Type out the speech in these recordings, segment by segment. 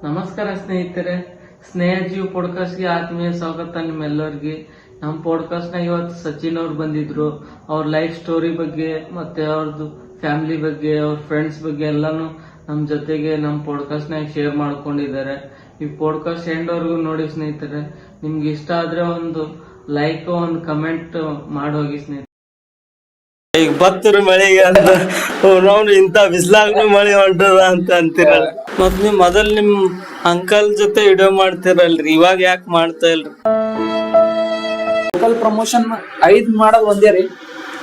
ನಮಸ್ಕಾರ ಸ್ನೇಹಿತರೆ, ಸ್ನೇಹ ಜೀವ್ ಪಾಡ್ಕಾಸ್ಟ್ಗೆ ಆತ್ಮೀಯ ಸ್ವಾಗತ ನಿಮ್ಮೆಲ್ಲರಿಗೆ. ನಮ್ಮ ಪಾಡ್ಕಾಸ್ಟ್ನಾಗ ಇವತ್ತು ಸಚಿನ್ ಅವ್ರು ಬಂದಿದ್ರು. ಅವ್ರ ಲೈಫ್ ಸ್ಟೋರಿ ಬಗ್ಗೆ ಮತ್ತೆ ಅವ್ರದ್ದು ಫ್ಯಾಮಿಲಿ ಬಗ್ಗೆ, ಅವ್ರ ಫ್ರೆಂಡ್ಸ್ ಬಗ್ಗೆ ಎಲ್ಲಾನು ನಮ್ಮ ಜೊತೆಗೆ ನಮ್ಮ ಪಾಡ್ಕಾಸ್ಟ್ನಾಗ ಶೇರ್ ಮಾಡ್ಕೊಂಡಿದ್ದಾರೆ. ಈ ಪಾಡ್ಕಾಸ್ಟ್ ಎಂಡ್ವರೆಗೂ ನೋಡಿ ಸ್ನೇಹಿತರೆ. ನಿಮ್ಗೆ ಇಷ್ಟ ಆದ್ರೆ ಒಂದು ಲೈಕ್, ಒಂದು ಕಮೆಂಟ್ ಮಾಡೋಗಿ ಸ್ನೇಹಿತರೆ. ಈಗ ಬತ್ತರು ಮಳೆಗೆ ಅಂತ ನಾವು ಇಂತ ಬಿಸ್ಲಾಗ್ನು ಮಳೆ ಹೊಂಟದ ಅಂತ ಅಂತೀರಲ್ಲ. ಮತ್ ನೀವ್ ಮೊದಲ್ ನಿಮ್ ಅಂಕಲ್ ಜೊತೆ ವಿಡಿಯೋ ಮಾಡ್ತಿರಲ್ರಿ, ಇವಾಗ ಯಾಕೆ ಮಾಡ್ತಾ ಇಲ್ರಿ? ಲೋಕಲ್ ಪ್ರಮೋಷನ್ 5 ಮಾಡೋದು ಒಂದೇ ರೀ.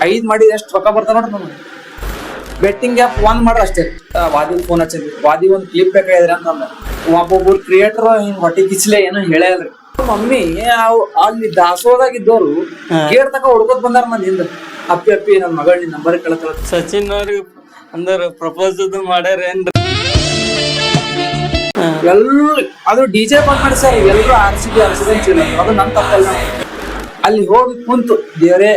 5 ಮಾಡಿದ ಎಷ್ಟು ರೊಕ್ಕ ಬರ್ತಾವ ನೋಡ್ರಿ ನಮ್ಗೆ. ಬೆಟ್ಟಿಂಗ್ ಆ್ಯಪ್ 1 ಮಾಡ್ರ ಅಷ್ಟೇ. ವಾದಿ ಫೋನ್ ಹಚ್ಚಿದ್ರಿ, ವಾದಿ ಒಂದು ಕ್ಲಿಪ್ ಬೇಕಾಗಿದ್ರಿ ಅಂತಂದ ಒಬ್ಬೊಬ್ರು ಕ್ರಿಯೇಟರ್ ಹಿಂಗ್ ಹೊಟ್ಟಿ ಕಿಚ್ಲೆ ಏನೋ ಹೇಳ್ಯಾಲ್ರಿ. ಮಮ್ಮಿ ಅಲ್ಲಿ ದಾಸೋದಾಗಿದ್ದವ್ರು ಗೇಟ್ ತಕ ಹುಡ್ಕೋತ್ ಬಂದಾರ ನನ್ನ ಹಿಂದ. ಅಪ್ಪಿ ಅಪ್ಪಿ ನನ್ನ ಮಗಳ ನಿನ್ ನಂಬರ್ ಕಳ್ತಾಳ. ಸಚಿನ್ ಅವ್ರಿಗೆ ಅಂದ್ರ ಪ್ರಪೋಸ್ ಮಾಡ್ಯಾರ ಏನ್ರಿ? ಎಲ್ರು ಅದು DJ ಬಂದ್ ಮಾಡಿ ಸರ್, ಎಲ್ರು ಆರ್ಸಿಬಿ ಅದು ನನ್ ತಪ್ಪಲ್ಲ. ಅಲ್ಲಿ ಹೋಗಿ ಕುಂತು ದೇವರೇ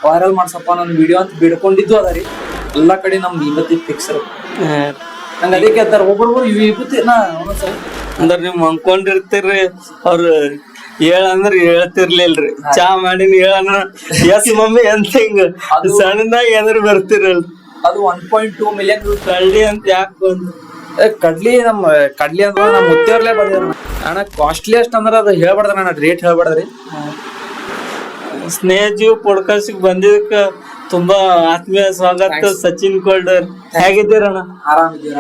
ವೈರಲ್ ಮಾಡ್ಸಪ್ಪ ನನ್ನ ವಿಡಿಯೋ ಅಂತ ಬಿಡ್ಕೊಂಡಿದ್ದು ಅದ ರೀ. ಎಲ್ಲಾ ಕಡೆ ನಮ್ದು ವಿಭೂತಿ ಫಿಕ್ಸ್ ನಂಗೆ ಅದಕ್ಕೆ ಹೇಳ್ತಾರ ಒಬ್ಬೊಬ್ರು ವಿಭೂತಿ ಅಂದ್ರ ನೀವ್ ಅನ್ಕೊಂಡಿರ್ತೀರಿ, ಅವ್ರು ಹೇಳಂದ್ರ ಹೇಳ್ತಿರ್ಲಿಲ್ರಿ. ಚಾ ಮಾಡಿನ ಹೇಳಂದ್ರ ಎಸ್ ಮಮ್ಮಿ ಅಂತ ಹಿಂಗ ಸಣ್ಣದಾಗಿ ಎದ್ರ ಬರ್ತಿರಲ್ರಿ. ಅದು 1.2 ಮಿಲಿಯನ್ ಕಳ್ಳಿ ಅಂತ ಯಾಕೆ ಬಂದು ಕಡ್ಲಿ ಅಂದ್ರೆ ನಮ್ಮ ಮುತ್ತೇರ್ಲೇ ಬಂದಿರ ಅಣ್ಣ. ಕಾಸ್ಟ್ಲಿಯಸ್ಟ್ ಅಂದ್ರ ಅದು ಹೇಳ್ಬಾರ್ದ ಅಣ್ಣ, ರೇಟ್ ಹೇಳ್ಬಾರ್ದ್ರಿ. ಸ್ನೇಹ ಜೀವ್ ಪಾಡ್ಕಾಸ್ಟ್ ಬಂದಿದ್ದಕ್ಕ ತುಂಬಾ ಆತ್ಮೀಯ ಸ್ವಾಗತ. ಸಚಿನ್ ಕೋಲ್ಡರ್ ಹೇಗಿದ್ದೀರಣ್ಣ? ಆರಾಮಿದ್ದೀರ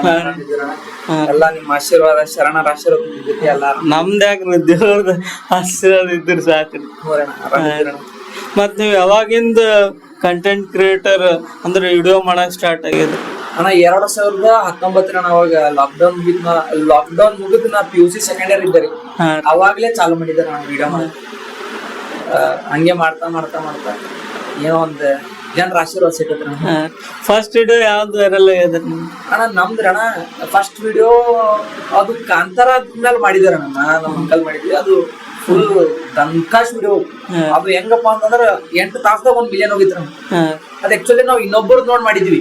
ಎಲ್ಲ ನಿಮ್ಮ ಆಶೀರ್ವಾದ, ಶರಣರ ಆಶೀರ್ವಾದ ಎಲ್ಲ ನಮ್ದು ಯಾಕ್ರಿ, ದೇವ್ರದ ಆಶೀರ್ವಾದ ಇದ್ರ ಸಾಕ್ರಿ. ಮತ್ ನೀವ್ ಯಾವಾಗಿಂದ ಕಂಟೆಂಟ್ ಕ್ರಿಯೇಟರ್ ಅಂದ್ರೆ ವಿಡಿಯೋ ಮಾಡಕ್ ಸ್ಟಾರ್ಟ್ ಆಗಿದೆ ಅಣ್ಣ? 2019 ಅವಾಗ ಲಾಕ್ಡೌನ್ ಮುಗಿದ್ ನಾ PUC ಸೆಕೆಂಡ್ ಇಯರ್ ಇದ್ದೆ ರೀ. ಅವಾಗ್ಲೇ ಚಾಲು ಮಾಡಿದ್ದೆ ನಾನು ವಿಡಿಯೋ ಮಾಡಕ್. ಹಂಗೆ ಮಾಡ್ತಾ ಮಾಡ್ತಾ ಮಾಡ್ತಾ ಏನೋ ಒಂದ್ ಜನರ ಆಶೀರ್ವಾದ ಸಿಕ್ಕತ್ರಿ. ಫಸ್ಟ್ ವಿಡಿಯೋ ಯಾವ್ದು ವೈರಲ್ ಆಗ್ಯದ ಅಣ್ಣ? ನಮ್ದ್ರ ಅಣ್ಣ ಫಸ್ಟ್ ವಿಡಿಯೋ ಅದು ಕಾಂತಾರ ಮೇಲೆ ಮಾಡಿದಾರ ಅಣ್ಣ. ನಮ್ಮ ಅಂಕಲ್ ಮಾಡಿದ್ವಿ. ಅದು ಫುಲ್ ದಂಕಾಶ್ ವಿಡಿಯೋ. ಅದು ಹೆಂಗಪ್ಪ ಅಂತಂದ್ರ 8 ತಾಸದಾಗ 1 ಮಿಲಿಯನ್ ಹೋಗಿತ್ತು ನಮ್ಗೆ. ಅದ್ ಆಕ್ಚುಲಿ ನಾವು ಇನ್ನೊಬ್ಬರು ನೋಡ್ ಮಾಡಿದ್ವಿ.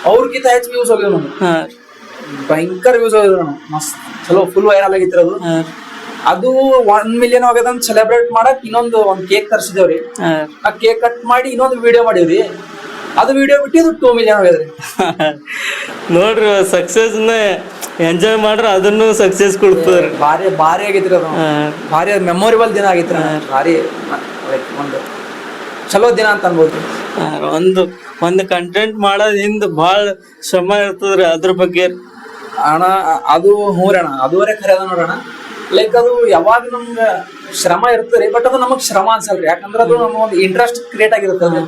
ಅವ್ರಗಿಂತ ಹೆಚ್ಚು ವ್ಯೂಸ್ ಹೋಗ್ಯವ ನಮ್ಗೆ. ಭಯಂಕರ ವ್ಯೂಸ್ ಹೋಗಿದ್ರು ನಾವು. ಮಸ್ತ್ ಚಲೋ ಫುಲ್ ವೈರಲ್ ಆಗಿತ್ತು ಅದು. ಅದು 1 ಮಿಲಿಯನ್ ಹೋಗದಂತ ಸೆಲೆಬ್ರೇಟ್ ಮಾಡಕ್ ಒಂದ್ ಕೇಕ್ ತರ್ಸಿದೇವ್ರಿ. ಆ ಕೇಕ್ ಕಟ್ ಮಾಡಿ ಇನ್ನೊಂದು ವಿಡಿಯೋ ಮಾಡಿವ್ರಿ. ಅದು ವಿಡಿಯೋ ಬಿಟ್ಟಿದ್ದು 2 ಮಿಲಿಯನ್ ಹೋಗ್ಯದ್ರಿ. ನೋಡ್ರಿ, ಸಕ್ಸಸ್ ಎಂಜಾಯ್ ಮಾಡ್ರ ಅದನ್ನು ಸಕ್ಸಸ್ ಕೊಡ್ತದ್ರಿ. ಭಾರಿ ಆಗೈತ್ರಿ ಅದು. ಭಾರಿ ಮೆಮೊರೇಬಲ್ ದಿನ ಆಗೈತ್ರಿ. ಭಾರಿ ಒಂದು ಚಲೋ ದಿನ ಅಂತ ಅನ್ಬೋದು. ಒಂದು ಕಂಟೆಂಟ್ ಮಾಡೋದ್ ಹಿಂದ್ ಬಾಳ ಶ್ರಮ ಇರ್ತದ್ರಿ. ಅದ್ರ ಬಗ್ಗೆ ಅಣ್ಣ ಅದು ಹೂರಣ ಅದುವರೆ ಖರೆ ಅದ ನೋಡೋಣ. ಲೈಕ್ ಅದು ಯಾವಾಗ ನಮ್ಗ ಶ್ರಮ ಇರ್ತದ್ರಿ, ಬಟ್ ಅದು ನಮಗ್ ಶ್ರಮ ಅನ್ಸಲ್ರಿ. ಯಾಕಂದ್ರ ಅದು ನಮ್ಗೆ ಒಂದು ಇಂಟ್ರೆಸ್ಟ್ ಕ್ರಿಯೇಟ್ ಆಗಿರುತ್ತೆ.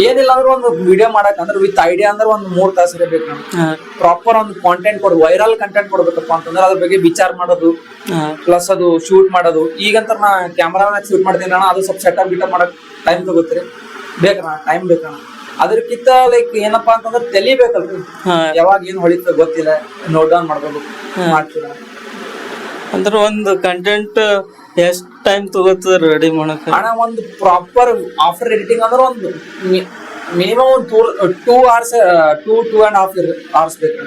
ಏನಿಲ್ಲ ಅಂದ್ರೆ ಒಂದು ವಿಡಿಯೋ ಮಾಡಕ್ ಅಂದ್ರೆ ವಿತ್ ಐಡಿಯಾ ಅಂದ್ರೆ ಒಂದು 3 ತಾಸು ಇರಬೇಕು ನಮ್ಗೆ. ಪ್ರಾಪರ್ ಒಂದು ಕಾಂಟೆಂಟ್ ವೈರಲ್ ಕಂಟೆಂಟ್ ಕೊಡ್ಬೇಕಪ್ಪ ಅಂತಂದ್ರೆ ಅದ್ರ ಬಗ್ಗೆ ವಿಚಾರ ಮಾಡೋದು, ಪ್ಲಸ್ ಅದು ಶೂಟ್ ಮಾಡೋದು. ಈಗಂತ ನಾ ಕ್ಯಾಮ್ರಾನಾಗ ಶೂಟ್ ಮಾಡ್ತೀನಿ ಅಣ್ಣ, ಅದು ಸ್ವಲ್ಪ ಸೆಟಪ್ ಗಿಟಪ್ ಮಾಡಕ್ ಟೈಮ್ ತಗೋತ್ರಿ. ಬೇಕಣ್ಣ, ಟೈಮ್ ಬೇಕಣ್ಣ. ಅದಕ್ಕಿಂತ ಲೈಕ್ ಏನಪ್ಪಾ ಅಂತಂದ್ರೆ ತೆಲಿಬೇಕಲ್ರಿ. ಯಾವಾಗ ಏನ್ ಹೊಳಿತ ಗೊತ್ತಿಲ್ಲ, ನೋಟ್ ಡೌನ್ ಮಾಡ್ಬೇಕು ಮಾಡ್ತೀರ. ಅಂದ್ರೆ ಒಂದು ಕಂಟೆಂಟ್ ಎಷ್ಟ್ ಟೈಮ್ ತಗೋತದ ರೆಡಿ ಮಾಡಕ್? ಅಣ್ಣ ಒಂದು ಪ್ರಾಪರ್ ಆಫ್ಟರ್ ಎಡಿಟಿಂಗ್ ಅಂದ್ರೆ ಒಂದು ಮಿನಿಮಮ್ ಒಂದು 2 hours 2.5 hours ಬೇಕು.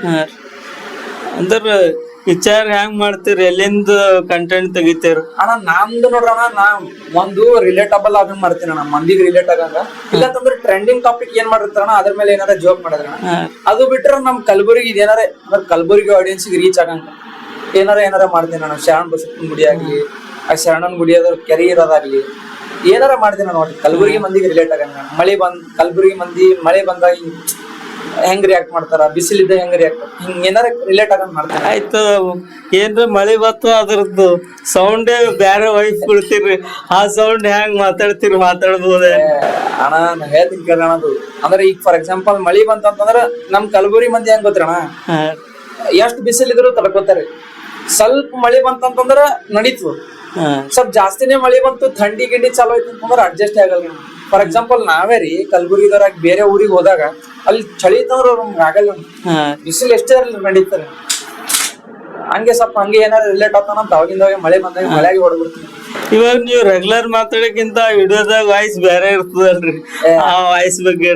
ಅಂದ್ರ ವಿಚಾರ ಹೆಂಗ್ ಮಾಡ್ತೀರಿ? ಎಲ್ಲಿಂದ ಕಂಟೆಂಟ್ ತೆಗಿತೀರಿ? ಅಣ್ಣ ನಮ್ದು ನೋಡ್ರಣ್ಣ, ನಾ ಒಂದು ರಿಲೇಟಬಲ್ ಆಗ ಮಾಡ್ತೀನಿ ಅಣ್ಣ, ಮಂದಿಗೆ ರಿಲೇಟ್ ಆಗಂಗ. ಇಲ್ಲಂತಂದ್ರೆ ಟ್ರೆಂಡಿಂಗ್ ಟಾಪಿಕ್ ಏನ್ ಮಾಡಿರ್ತಾರಣ್ಣ ಅದ್ರ ಮೇಲೆ ಏನಾರ ಜೋಕ್ ಮಾಡಿದ್ರಣ. ಅದು ಬಿಟ್ರೆ ನಮ್ ಕಲಬುರಗಿ ಇದೇನಾರ ಅಂದ್ರೆ ಕಲಬುರಗಿ ಆಡಿಯನ್ಸ್ಗೆ ರೀಚ್ ಆಗಂಗ ಏನಾರ ಮಾಡ್ತೀನಿ ಅಣ್ಣ. ಶರಣ್ ಬಸಪ್ಪನ ಗುಡಿ ಆಗ್ಲಿ, ಆ ಶರಣನ್ ಗುಡಿ ಅದ್ರ ಕೆರೆ ಇರೋದಾಗ್ಲಿ ಏನಾರ ಮಾಡ್ತೀನಿ ಅಣ್ಣ. ಒಟ್ಟು ಕಲಬುರಗಿ ಮಂದಿಗೆ ರಿಲೇಟ್ ಆಗಂಗ. ಕಲಬುರಗಿ ಮಂದಿ ಮಳೆ ಬಂದಾಗ ಹೆಂಗ್ ರಿಯಾಕ್ಟ್ ಮಾಡ್ತಾರ, ಬಿಸಿಲಿದ್ದ ಹೆಂಗ್ ರಿಯಾಕ್ಟ್, ಹಿಂಗ್ ಏನಾರ ರಿಲೇಟ್ ಆಗಂಗ್ ಮಾಡ್ತಾರೆ. ಆಯ್ತು, ಏನ್ರ ಮಳೆ ಬತ್ತು ಅದ್ರದ್ದು ಸೌಂಡೇ ಬ್ಯಾರೆ ವೈಫ್ ಕೊಡ್ತೀರಿ, ಆ ಸೌಂಡ್ ಹೆಂಗ್ ಮಾತಾಡ್ಬೋದೇ ಅಣ್ಣ? ನಾ ಹೇಳ್ತೀನಿ ಕೇಳೋಣ. ಅದು ಅಂದ್ರೆ ಈಗ ಫಾರ್ ಎಕ್ಸಾಂಪಲ್ ಮಳಿ ಬಂತಂತಂದ್ರ ನಮ್ ಕಲಬುರಗಿ ಮಂದಿ ಹೆಂಗ್ ಗೊತ್ತಣ್ಣ, ಎಷ್ಟ್ ಬಿಸಿಲಿದ್ರು ತಡ್ಕೋತಾರೆ. ಸ್ವಲ್ಪ ಮಳಿ ಬಂತಂತಂದ್ರ ನಡೀತು. ಸ್ವಲ್ಪ ಜಾಸ್ತಿನೇ ಮಳಿ ಬಂತು, ಥಂಡಿ ಗಿಂಡಿ ಚಾಲೋ ಐತಿ ಅಂತಂದ್ರ ಅಡ್ಜಸ್ಟ್ ಆಗಲ್ಲ. ಫಾರ್ ಎಕ್ಸಾಂಪಲ್ ನಾವೇ ರೀ ಕಲಬುರಗಿದವ್ರಾಗ ಬೇರೆ ಊರಿಗೆ ಹೋದಾಗ ಅಲ್ಲಿ ಚಳಿ ಇತ್ತಂದ್ರ ನಮ್ಗೆ ಆಗಲ್ಲ. ಬಿಸಿಲು ಎಷ್ಟೇ ಇರಲಿ ನಡೀತಾರೆ. ಹಂಗೆ ಸ್ವಲ್ಪ ಹಂಗೆ ಏನಾರ ರಿಲೇಟ್ ಆಗ್ತಾನಂತ ಅವಾಗಿಂದ ಮಳೆ ಬಂದಾಗ ಮಳೆಯಾಗಿ ಹೊಡ್ಬಿಡ್ತೀವಿ. ಇವಾಗ ನೀವು ರೆಗ್ಯುಲರ್ ಮಾತಾಡಕ್ಕಿಂತ ವಿಡಿಯೋದಾಗ ವಾಯ್ಸ್ ಬೇರೆ ಇರ್ತದಲ್ರಿ, ಆ ವಾಯ್ಸ್ ಬಗ್ಗೆ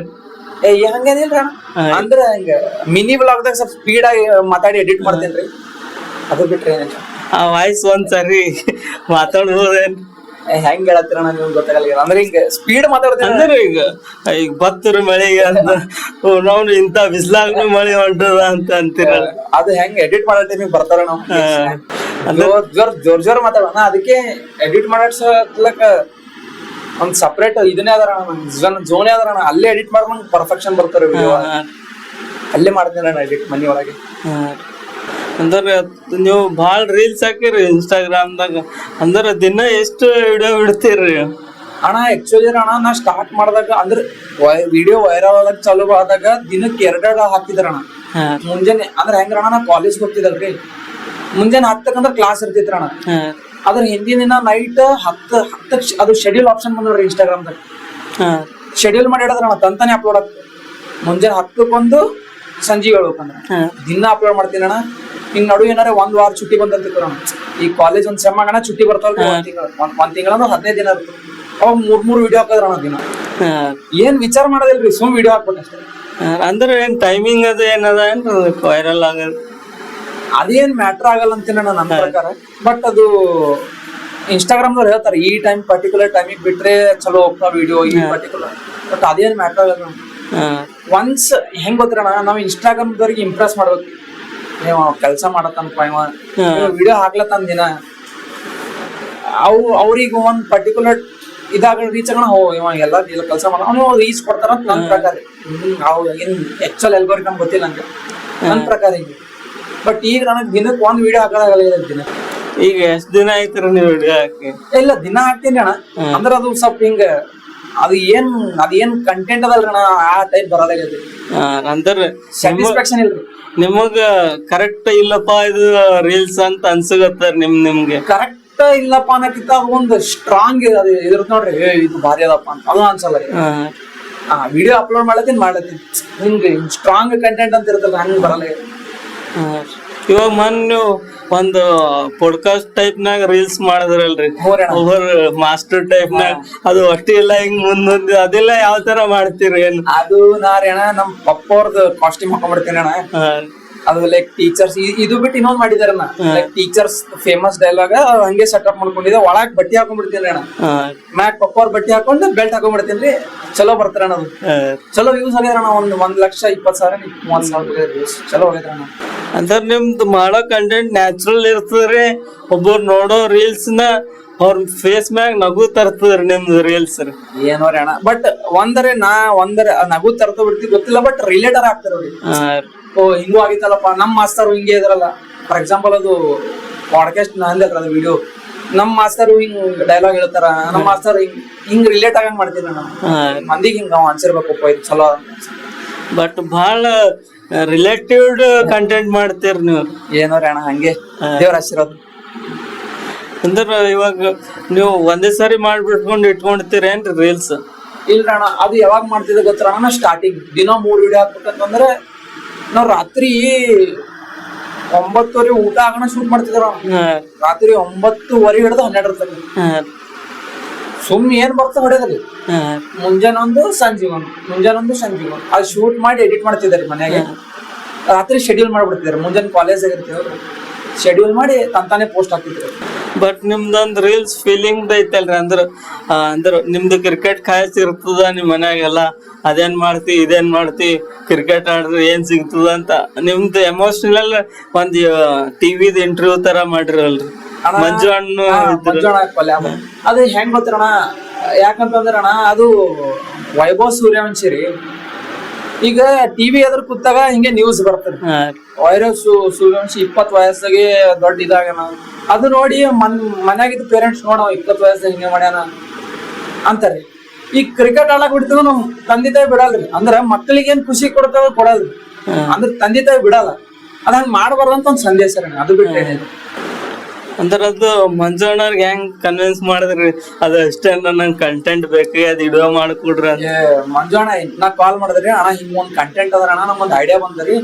ಹಂಗೇನಿಲ್ರಿ ಅಣ್ಣ. ಅಂದ್ರ ಹಂಗ ಮಿನಿ ಬ್ಲಾಗ್ದಾಗ ಸ್ವಲ್ಪ ಸ್ಪೀಡ್ ಆಗಿ ಮಾತಾಡಿ ಎಡಿಟ್ ಮಾಡ್ತೇನ್ರಿ. ಅದು ಬಿಟ್ರೆ ಏನಿಲ್ಲ. ಆ ವಾಯ್ಸ್ ಒಂದ್ಸರಿ ಮಾತಾಡ್ಬೋದೇನ್? ಹೆಂಗ್ ಹೇಳತ್ತೀರಣ್ಣ ನೀವು ಗೊತ್ತಾಗಲ್ಲ. ಅಂದ್ರೆ ಹಿಂಗ ಸ್ಪೀಡ್ ಮಾತಾಡ್ತೀನಿ ಅಂದ್ರೆ ಈಗ ಬತ್ತರು ಮಳೆಗೆ ಅಂತ ನಾವು ಇಂತ ಬಿಸ್ಲಾಗ್ನು ಮಳೆ ಹೊಂಟದ ಅಂತ ಅಂತೀರಲ್ಲ. ಅದು ಹೆಂಗ್ ಎಡಿಟ್ ಮಾಡೋ ಟೈಮಿಗೆ ಬರ್ತಾರ ನಾವು ಜೋರ್ ಮಾತಾಡೋಣ. ಅದಕ್ಕೆ ಎಡಿಟ್ ಮಾಡಕ್ ಒಂದ್ ಸಪ್ರೇಟ್ ಇದನ್ನೇ ಅದಾರ ಜೋನೇ ಅದಾರ. ಅಲ್ಲೇ ಎಡಿಟ್ ಮಾಡ್ಕೊಂಡು ಪರ್ಫೆಕ್ಷನ್ ಬರ್ತಾರೆ ವಿಡಿಯೋ. ಅಲ್ಲೇ ಮಾಡ್ತೀನಿ ನಾನು ಎಡಿಟ್ ಮನಿ ಒಳಗೆ. ಅಂದ್ರ ನೀವು ಭಾಳ ರೀಲ್ಸ್ ಹಾಕಿರಿ ಇನ್ಸ್ಟಾಗ್ರಾಮ್ದಾಗ. ಅಂದ್ರ ದಿನ ಎಷ್ಟು ವಿಡಿಯೋ ಬಿಡ್ತೀರಿ ಅಣ್ಣ? ಆಕ್ಚುಲಿ ಅಣ್ಣ ನಾ ಸ್ಟಾರ್ಟ್ ಮಾಡಿದಾಗ ಅಂದ್ರೆ ವಿಡಿಯೋ ವೈರಲ್ ಆದಾಗ ಚಾಲೂ ಆದಾಗ ದಿನಕ್ಕೆ 2 ಹಾಕಿದ್ರ ಅಣ್ಣ. ಮುಂಜಾನೆ ಅಂದ್ರೆ ಹೆಂಗ್ರಣ್ಣ ನಾ ಕಾಲೇಜ್ ಹೋಗ್ತಿದ್ದಲ್ರಿ, ಮುಂಜಾನೆ 10 ಕ್ಲಾಸ್ ಇರ್ತಿದ್ರಣ್ಣ. ಅದ್ರ ಹಿಂದಿನ ದಿನ ನೈಟ್ 10 ಅದು ಶೆಡ್ಯೂಲ್ ಆಪ್ಷನ್ ಬಂದ್ರಿ ಇನ್ಸ್ಟಾಗ್ರಾಮ್ದಾಗ. ಶೆಡ್ಯೂಲ್ ಮಾಡಿ ಇಡದ್ರಣ್ಣ ತಂತಾನೆ ಅಪ್ಲೋಡ್ ಆಗ್ತದೆ. ಮುಂಜಾನೆ 10 ಸಂಜೆ 7 ದಿನ ಅಪ್ಲೋಡ್ ಮಾಡ್ತೀನಿ ಅಣ್ಣ. ಹಿಂಗ್ ನಡು ಏನಾರ 1 ವಾರ ಚುಟ್ಟಿ ಬಂದಂತಿರೋಣ. ಈ ಕಾಲೇಜ್ ಒಂದ್ ಸೆಮ್ ಆಗಣ ಚುಟ್ಟಿ ಬರ್ತಾವ. ಒಂದ್ ತಿಂಗಳ 15 ದಿನ ಇರ್ತದೆ. ಅವಾಗ 3 ವಿಡಿಯೋ ಹಾಕದ್ರಣ ದಿನ. ಏನ್ ವಿಚಾರ ಮಾಡೋದಿಲ್ರಿ, ಸುಮ್ ವಿಡಿಯೋ ಹಾಕ್ಬೇಕಷ್ಟೇ. ಅಂದ್ರೆ ಏನ್ ಟೈಮಿಂಗ್ ಅದು ಏನದ ವೈರಲ್ ಆಗದ್? ಅದೇನ್ ಮ್ಯಾಟ್ರ್ ಆಗಲ್ಲ ಅಂತೀನಿ ನನ್ನ ಪ್ರಕಾರ. ಬಟ್ ಅದು ಇನ್ಸ್ಟಾಗ್ರಾಮ್ದವ್ರು ಹೇಳ್ತಾರೆ ಈ ಟೈಮ್ ಪರ್ಟಿಕ್ಯುಲರ್ ಟೈಮಿಗೆ ಬಿಟ್ರೆ ಚಲೋ ಹೋಗ್ತಾವ ವಿಡಿಯೋ ಈ ಪರ್ಟಿಕ್ಯುಲರ್. ಬಟ್ ಅದೇನ್ ಮ್ಯಾಟ್ರ್ ಆಗಲ್ಲ. ಒನ್ಸ್ ಹೆಂಗ್ ಗೊತ್ತಿರೋಣ, ನಾವ್ ಇನ್ಸ್ಟಾಗ್ರಾಮ್ದವ್ರಿಗೆ ಇಂಪ್ರೆಸ್ ಮಾಡ್ಬೇಕು. ಕೆಲಸ ಮಾಡತ್ತನಪ್ಪ ಇವ, ವಿಡಿಯೋ ಹಾಕ್ಲತ್ತಂದ ದಿನ ಅವ್ರಿಗೆ ಒಂದ್ ಪರ್ಟಿಕ್ಯುಲರ್ ಇದಾಗ ರೀಚ್ ಆಗೋಣ. ಇವ ಎಲ್ಲ ಕೆಲಸ ಮಾಡ ಅವ್ನು ರೀಚ್ ಕೊಡ್ತಾರ ನನ್ ಪ್ರಕಾರ. ಏನ್ ಆಕ್ಚುಲ್ ಎಲ್ಗೋರಿಕಮ್ ಗೊತ್ತಿಲ್ಲ ನಂಗೆ, ನನ್ ಪ್ರಕಾರ ಹಿಂಗೆ. ಬಟ್ ಈಗ ನನಗ್ ದಿನಕ್ಕೆ 1 ವಿಡಿಯೋ ಹಾಕೋದಾಗಲ್ಲ ದಿನ. ಈಗ ಎಷ್ಟ್ ದಿನ ಆಯ್ತಿರ ನೀವು ವಿಡಿಯೋ ಹಾಕಿ? ಇಲ್ಲ ದಿನ ಹಾಕ್ತೀನಿ ಅಣ್ಣ. ಅಂದ್ರ ಅದು ಸ್ವಲ್ಪ ಹಿಂಗ ಅದೇನ್ ಕಂಟೆಂಟ್ ಅದಲ್ರಿ ಅಣ್ಣ, ಆ ಟೈಪ್ ಬರೋದಾಗೈತಿ. ಅಂದ್ರೆ ಸ್ಯಾಟಿಸ್ಫ್ಯಾಕ್ಷನ್ ಇಲ್ರಿ ನಿಮಗ ಕರೆಕ್ಟ್ ಇಲ್ಲಪ್ಪ ಇದು ರೀಲ್ಸ್ ಅಂತ ಅನ್ಸಗತ್ತಾರ ನಿಮ್ಗೆ? ಕರೆಕ್ಟ್ ಇಲ್ಲಪ್ಪ ಅನ್ನಕ್ಕಿಂತ ಒಂದು ಸ್ಟ್ರಾಂಗ್ ಇರುತ್ತೆ ನೋಡ್ರಿ, ಇದು ಭಾರಿ ಅದಪ್ಪ ಅಂತ ಅದು ಅನ್ಸಲ್ಲ ರೀ. ವಿಡಿಯೋ ಅಪ್ಲೋಡ್ ಮಾಡ್ಲತ್ತೀನಿ ಹಿಂಗ ಸ್ಟ್ರಾಂಗ್ ಕಂಟೆಂಟ್ ಅಂತ ಇರುತ್ತಲ್ಲ, ಹಂಗ ಬರಲ್ಲ. ಇವಾಗ ಮೊನ್ನೆ ಒಂದು ಪಾಡ್ಕಾಸ್ಟ್ ಟೈಪ್ ನಾಗ ರೀಲ್ಸ್ ಮಾಡಿದ್ರಲ್ರಿ, ಓವರ್ ಮಾಸ್ಟರ್ ಟೈಪ್ ನಾಗ. ಅದು ಅಷ್ಟೇ ಇಲ್ಲ ಹಿಂಗ್ ಮುಂದೊಂದು ಅದೆಲ್ಲ ಯಾವ ತರ ಮಾಡ್ತೀರಿ? ಏನ್ ಅದು ನಾರಿ ಅಣ್ಣ ನಮ್ ಪಪ್ಪ ಅವ್ರದ್ದು ಕಾಸ್ಟ್ಯೂಮ್ ಹಾಕೊಂಡ್ಬಿಡ್ತೀನಿ ಅಣ್ಣ. ಅದು ಲೈಕ್ ಟೀಚರ್ಸ್ ಇದು ಬಿಟ್ಟು ಇನ್ನೊಂದ್ ಮಾಡಿದಾರಣ್ಣ, ಲೈಕ್ ಟೀಚರ್ಸ್ ಫೇಮಸ್ ಡೈಲಾಗ್ ಹಂಗೆ ಸೆಟಪ್ ಮಾಡ್ಕೊಂಡಿದ್ದೆ. ಒಳಗ್ ಬಟ್ಟೆ ಹಾಕೊಂಡ್ಬಿಡ್ತೀನಿ ಅಣ್ಣ, ಮ್ಯಾಕ್ ಪಪ್ಪ ಅವ್ರ ಬಟ್ಟೆ ಹಾಕೊಂಡು ಬೆಲ್ಟ್ ಹಾಕೊಂಡ್ಬಿಡ್ತೀನಿ. ಚಲೋ ಬರ್ತಾರಣ್ಣ, ಅದು ಚಲೋ ವ್ಯೂಸ್ ಆಗ್ಯಾರಣ್ಣ. 1,20,000 30,000 ವ್ಯೂಸ್ ಚಲೋ ಹೋಗಿದ್ರಣ್ಣ. ಅಂದ್ರೆ ನಿಮ್ದು ಮಾಡೋ ಕಂಟೆಂಟ್ ನ್ಯಾಚುರಲ್ ಇರ್ತದ್ರಿ. ಒಬ್ಬರು ನೋಡೋ ರೀಲ್ಸ್ ನ ಅವ್ರ ಫೇಸ್ ಮ್ಯಾಗ ನಗು ತರ್ತದ್ರಿ ನಿಮ್ದು ರೀಲ್ಸ್ ರೀ. ಏನೋರಿ ಅಣ್ಣ, ಬಟ್ ಒಂದರೆ ನಗು ತರ್ತ ಬಿಡ್ತಿ ಗೊತ್ತಿಲ್ಲ, ಬಟ್ ರಿಲೇಟರ್ ಆಗ್ತಾರ ಅವ್ರಿಗೆ. ಓ ಹಿಂಗೂ ಆಗಿತ್ತಲ್ಲಪ್ಪ, ನಮ್ ಮಾಸ್ತರ್ ಹಿಂಗೆ ಇದ್ರಲ್ಲ. ಫಾರ್ ಎಕ್ಸಾಂಪಲ್ ಅದು ಪಾಡ್ಕಾಸ್ಟ್ ನಂದೇ ಅದು ವಿಡಿಯೋ, ನಮ್ ಮಾಸ್ತರ್ ಹಿಂಗ್ ಡೈಲಾಗ್ ಹೇಳ್ತಾರ, ನಮ್ ಮಾಸ್ತರ್ ಹಿಂಗ್ ರಿಲೇಟ್ ಆಗಂಗ್ ಮಾಡ್ತೀನಿ ನಾನು. ಮಂದಿಗೆ ಹಿಂಗ ಅನ್ಸಿರ್ಬೇಕಪ್ಪ ಇದು ಚಲೋ. ಬಟ್ ಬಹಳ ರಿಲೇಟಿವ್ ಕಂಟೆಂಟ್ ಮಾಡ್ತೀರಿ ನೀವು. ಏನೋರಿ ಅಣ್ಣ ಹಂಗೆ, ದೇವ್ರ ಆಶೀರ್ವಾದ. ಅಂದ್ರ ಇವಾಗ ನೀವು ಒಂದೇ ಸಾರಿ ಮಾಡ್ಬಿಟ್ಕೊಂಡು ಇಟ್ಕೊಂಡಿರ್ತೀರಿ ಏನ್ರಿ ರೀಲ್ಸ್? ಇಲ್ರಿ ಅಣ್ಣ, ಅದು ಯಾವಾಗ ಮಾಡ್ತಿದ್ದೆ ಗೊತ್ತಣ್ಣ, ನಾ ಸ್ಟಾರ್ಟಿಂಗ್ ದಿನ 3 ವಿಡಿಯೋ ಹಾಕ್ಬೇಕಂತಂದ್ರೆ ನಾವ್ ರಾತ್ರಿ 9:30 ಊಟ ಆಗೋಣ ಶೂಟ್ ಮಾಡ್ತಿದ್ರ. ರಾತ್ರಿ 9:30 ಹಿಡಿದು 12 ತನಕ ಸುಮ್ ಏನ್ ಬರ್ತಾ ಹೊಡೆದ್ರಿ. ಮುಂಜಾನೆ ಒಂದು ಸಂಜೆ ಒಂದು ಅದು ಶೂಟ್ ಮಾಡಿ ಎಡಿಟ್ ಮಾಡ್ತಿದಾರೆ ಮನ್ಯಾಗ. ರಾತ್ರಿ ಶೆಡ್ಯೂಲ್ ಮಾಡ್ಬಿಡ್ತಿದಾರೆ. ಮುಂಜಾನೆ ಕಾಲೇಜ್ ಆಗಿರ್ತೀವಿ, ಶೆಡ್ಯೂಲ್ ಮಾಡಿ ತಂತಾನೆ ಪೋಸ್ಟ್ ಹಾಕ್ತಿದ್ರು. ಬಟ್ ನಿಮ್ದೊಂದ್ ರೀಲ್ಸ್ ಫೀಲಿಂಗ್ ಐತಲ್ರಿ, ಅಂದ್ರ ನಿಮ್ದು ಕ್ರಿಕೆಟ್ ಖಾಯಸ್ ಇರ್ತದ ನಿಮ್ ಮನ್ಯಾಗೆಲ್ಲ. ಅದೇನ್ ಮಾಡ್ತಿ ಇದೇನ್ ಮಾಡ್ತಿ, ಕ್ರಿಕೆಟ್ ಆಡಿದ್ರೆ ಏನ್ ಸಿಗ್ತದ ಅಂತ ನಿಮ್ದು ಎಮೋಷನಲ್ ಒಂದ್ ಟಿವಿದ ಇಂಟರ್ವ್ಯೂ ತರ ಮಾಡಿರಲ್ರಿ ಮಂಜು ಅಣ್ಣ. ಅದು ಹೆಂಗ್ ಗೊತ್ತಿರಣ, ಯಾಕಂತಂದ್ರ ಅಣ್ಣ ಅದು ವೈಭವ್ ಸೂರ್ಯವಂಶಿ ರೀ. ಈಗ ಟಿವಿ ಎದ್ರ ಕೂತಾಗ ಹಿಂಗೆ ನ್ಯೂಸ್ ಬರ್ತದೆ, ವೈಭವ್ ಸೂರ್ಯವಂಶಿ 20 ವಯಸ್ಸಾಗೆ ದೊಡ್ಡ ಇದಾಗಣ. ಅದು ನೋಡಿ ಮನ್ಯಾಗಿದ್ದ ಪೇರೆಂಟ್ಸ್ ನೋಡ 20 ವಯಸ್ಸಾಗ ಹಿಂಗೆ ಮಾಡ್ಯಾನ ಅಂತಾರೆ. ಈ ಕ್ರಿಕೆಟ್ ಆಡಕ್ ಬಿಡ್ತದ ನಮ್ ತಂದೆ ತಾಯಿ ಬಿಡಲ್ರಿ. ಅಂದ್ರ ಮಕ್ಳಿಗೆ ಏನ್ ಖುಷಿ ಕೊಡ್ತಾವ ಕೊಡಲ್ರಿ, ಅಂದ್ರ ತಂದೆ ತಾಯಿ ಬಿಡಲ್ಲ. ಅದ ಹಂಗ ಮಾಡ್ಬಾರ್ದಂತ ಒಂದ್ ಸಂದೇಶ ರೀ, ಅದು ಬಿಟ್ಟರೆ. ಅಂದ್ರ ಅದು ಮಂಜು ಅಣ್ಣವ್ರಿಗೆ ಹೆಂಗ್ ಕನ್ವಿನ್ಸ್ ಮಾಡಿದ್ರಿ? ಅದು ಅಷ್ಟೇ ನಂಗೆ ಕಂಟೆಂಟ್ ಬೇಕು, ಅದ್ ವಿಡಿಯೋ ಮಾಡ್ಕೊಡ್ರಿ ಅಂತ. ಮಂಜು ಅಣ್ಣ ನಾ ಕಾಲ್ ಮಾಡಿದ್ರಿ, ಅಣ್ಣ ಹಿಂಗ್ ಒಂದ್ ಕಂಟೆಂಟ್ ಅದ್ರ ಅಣ್ಣ, ನಮ್ಗೊಂದ್ ಐಡಿಯಾ ಬಂದ್ರಿ.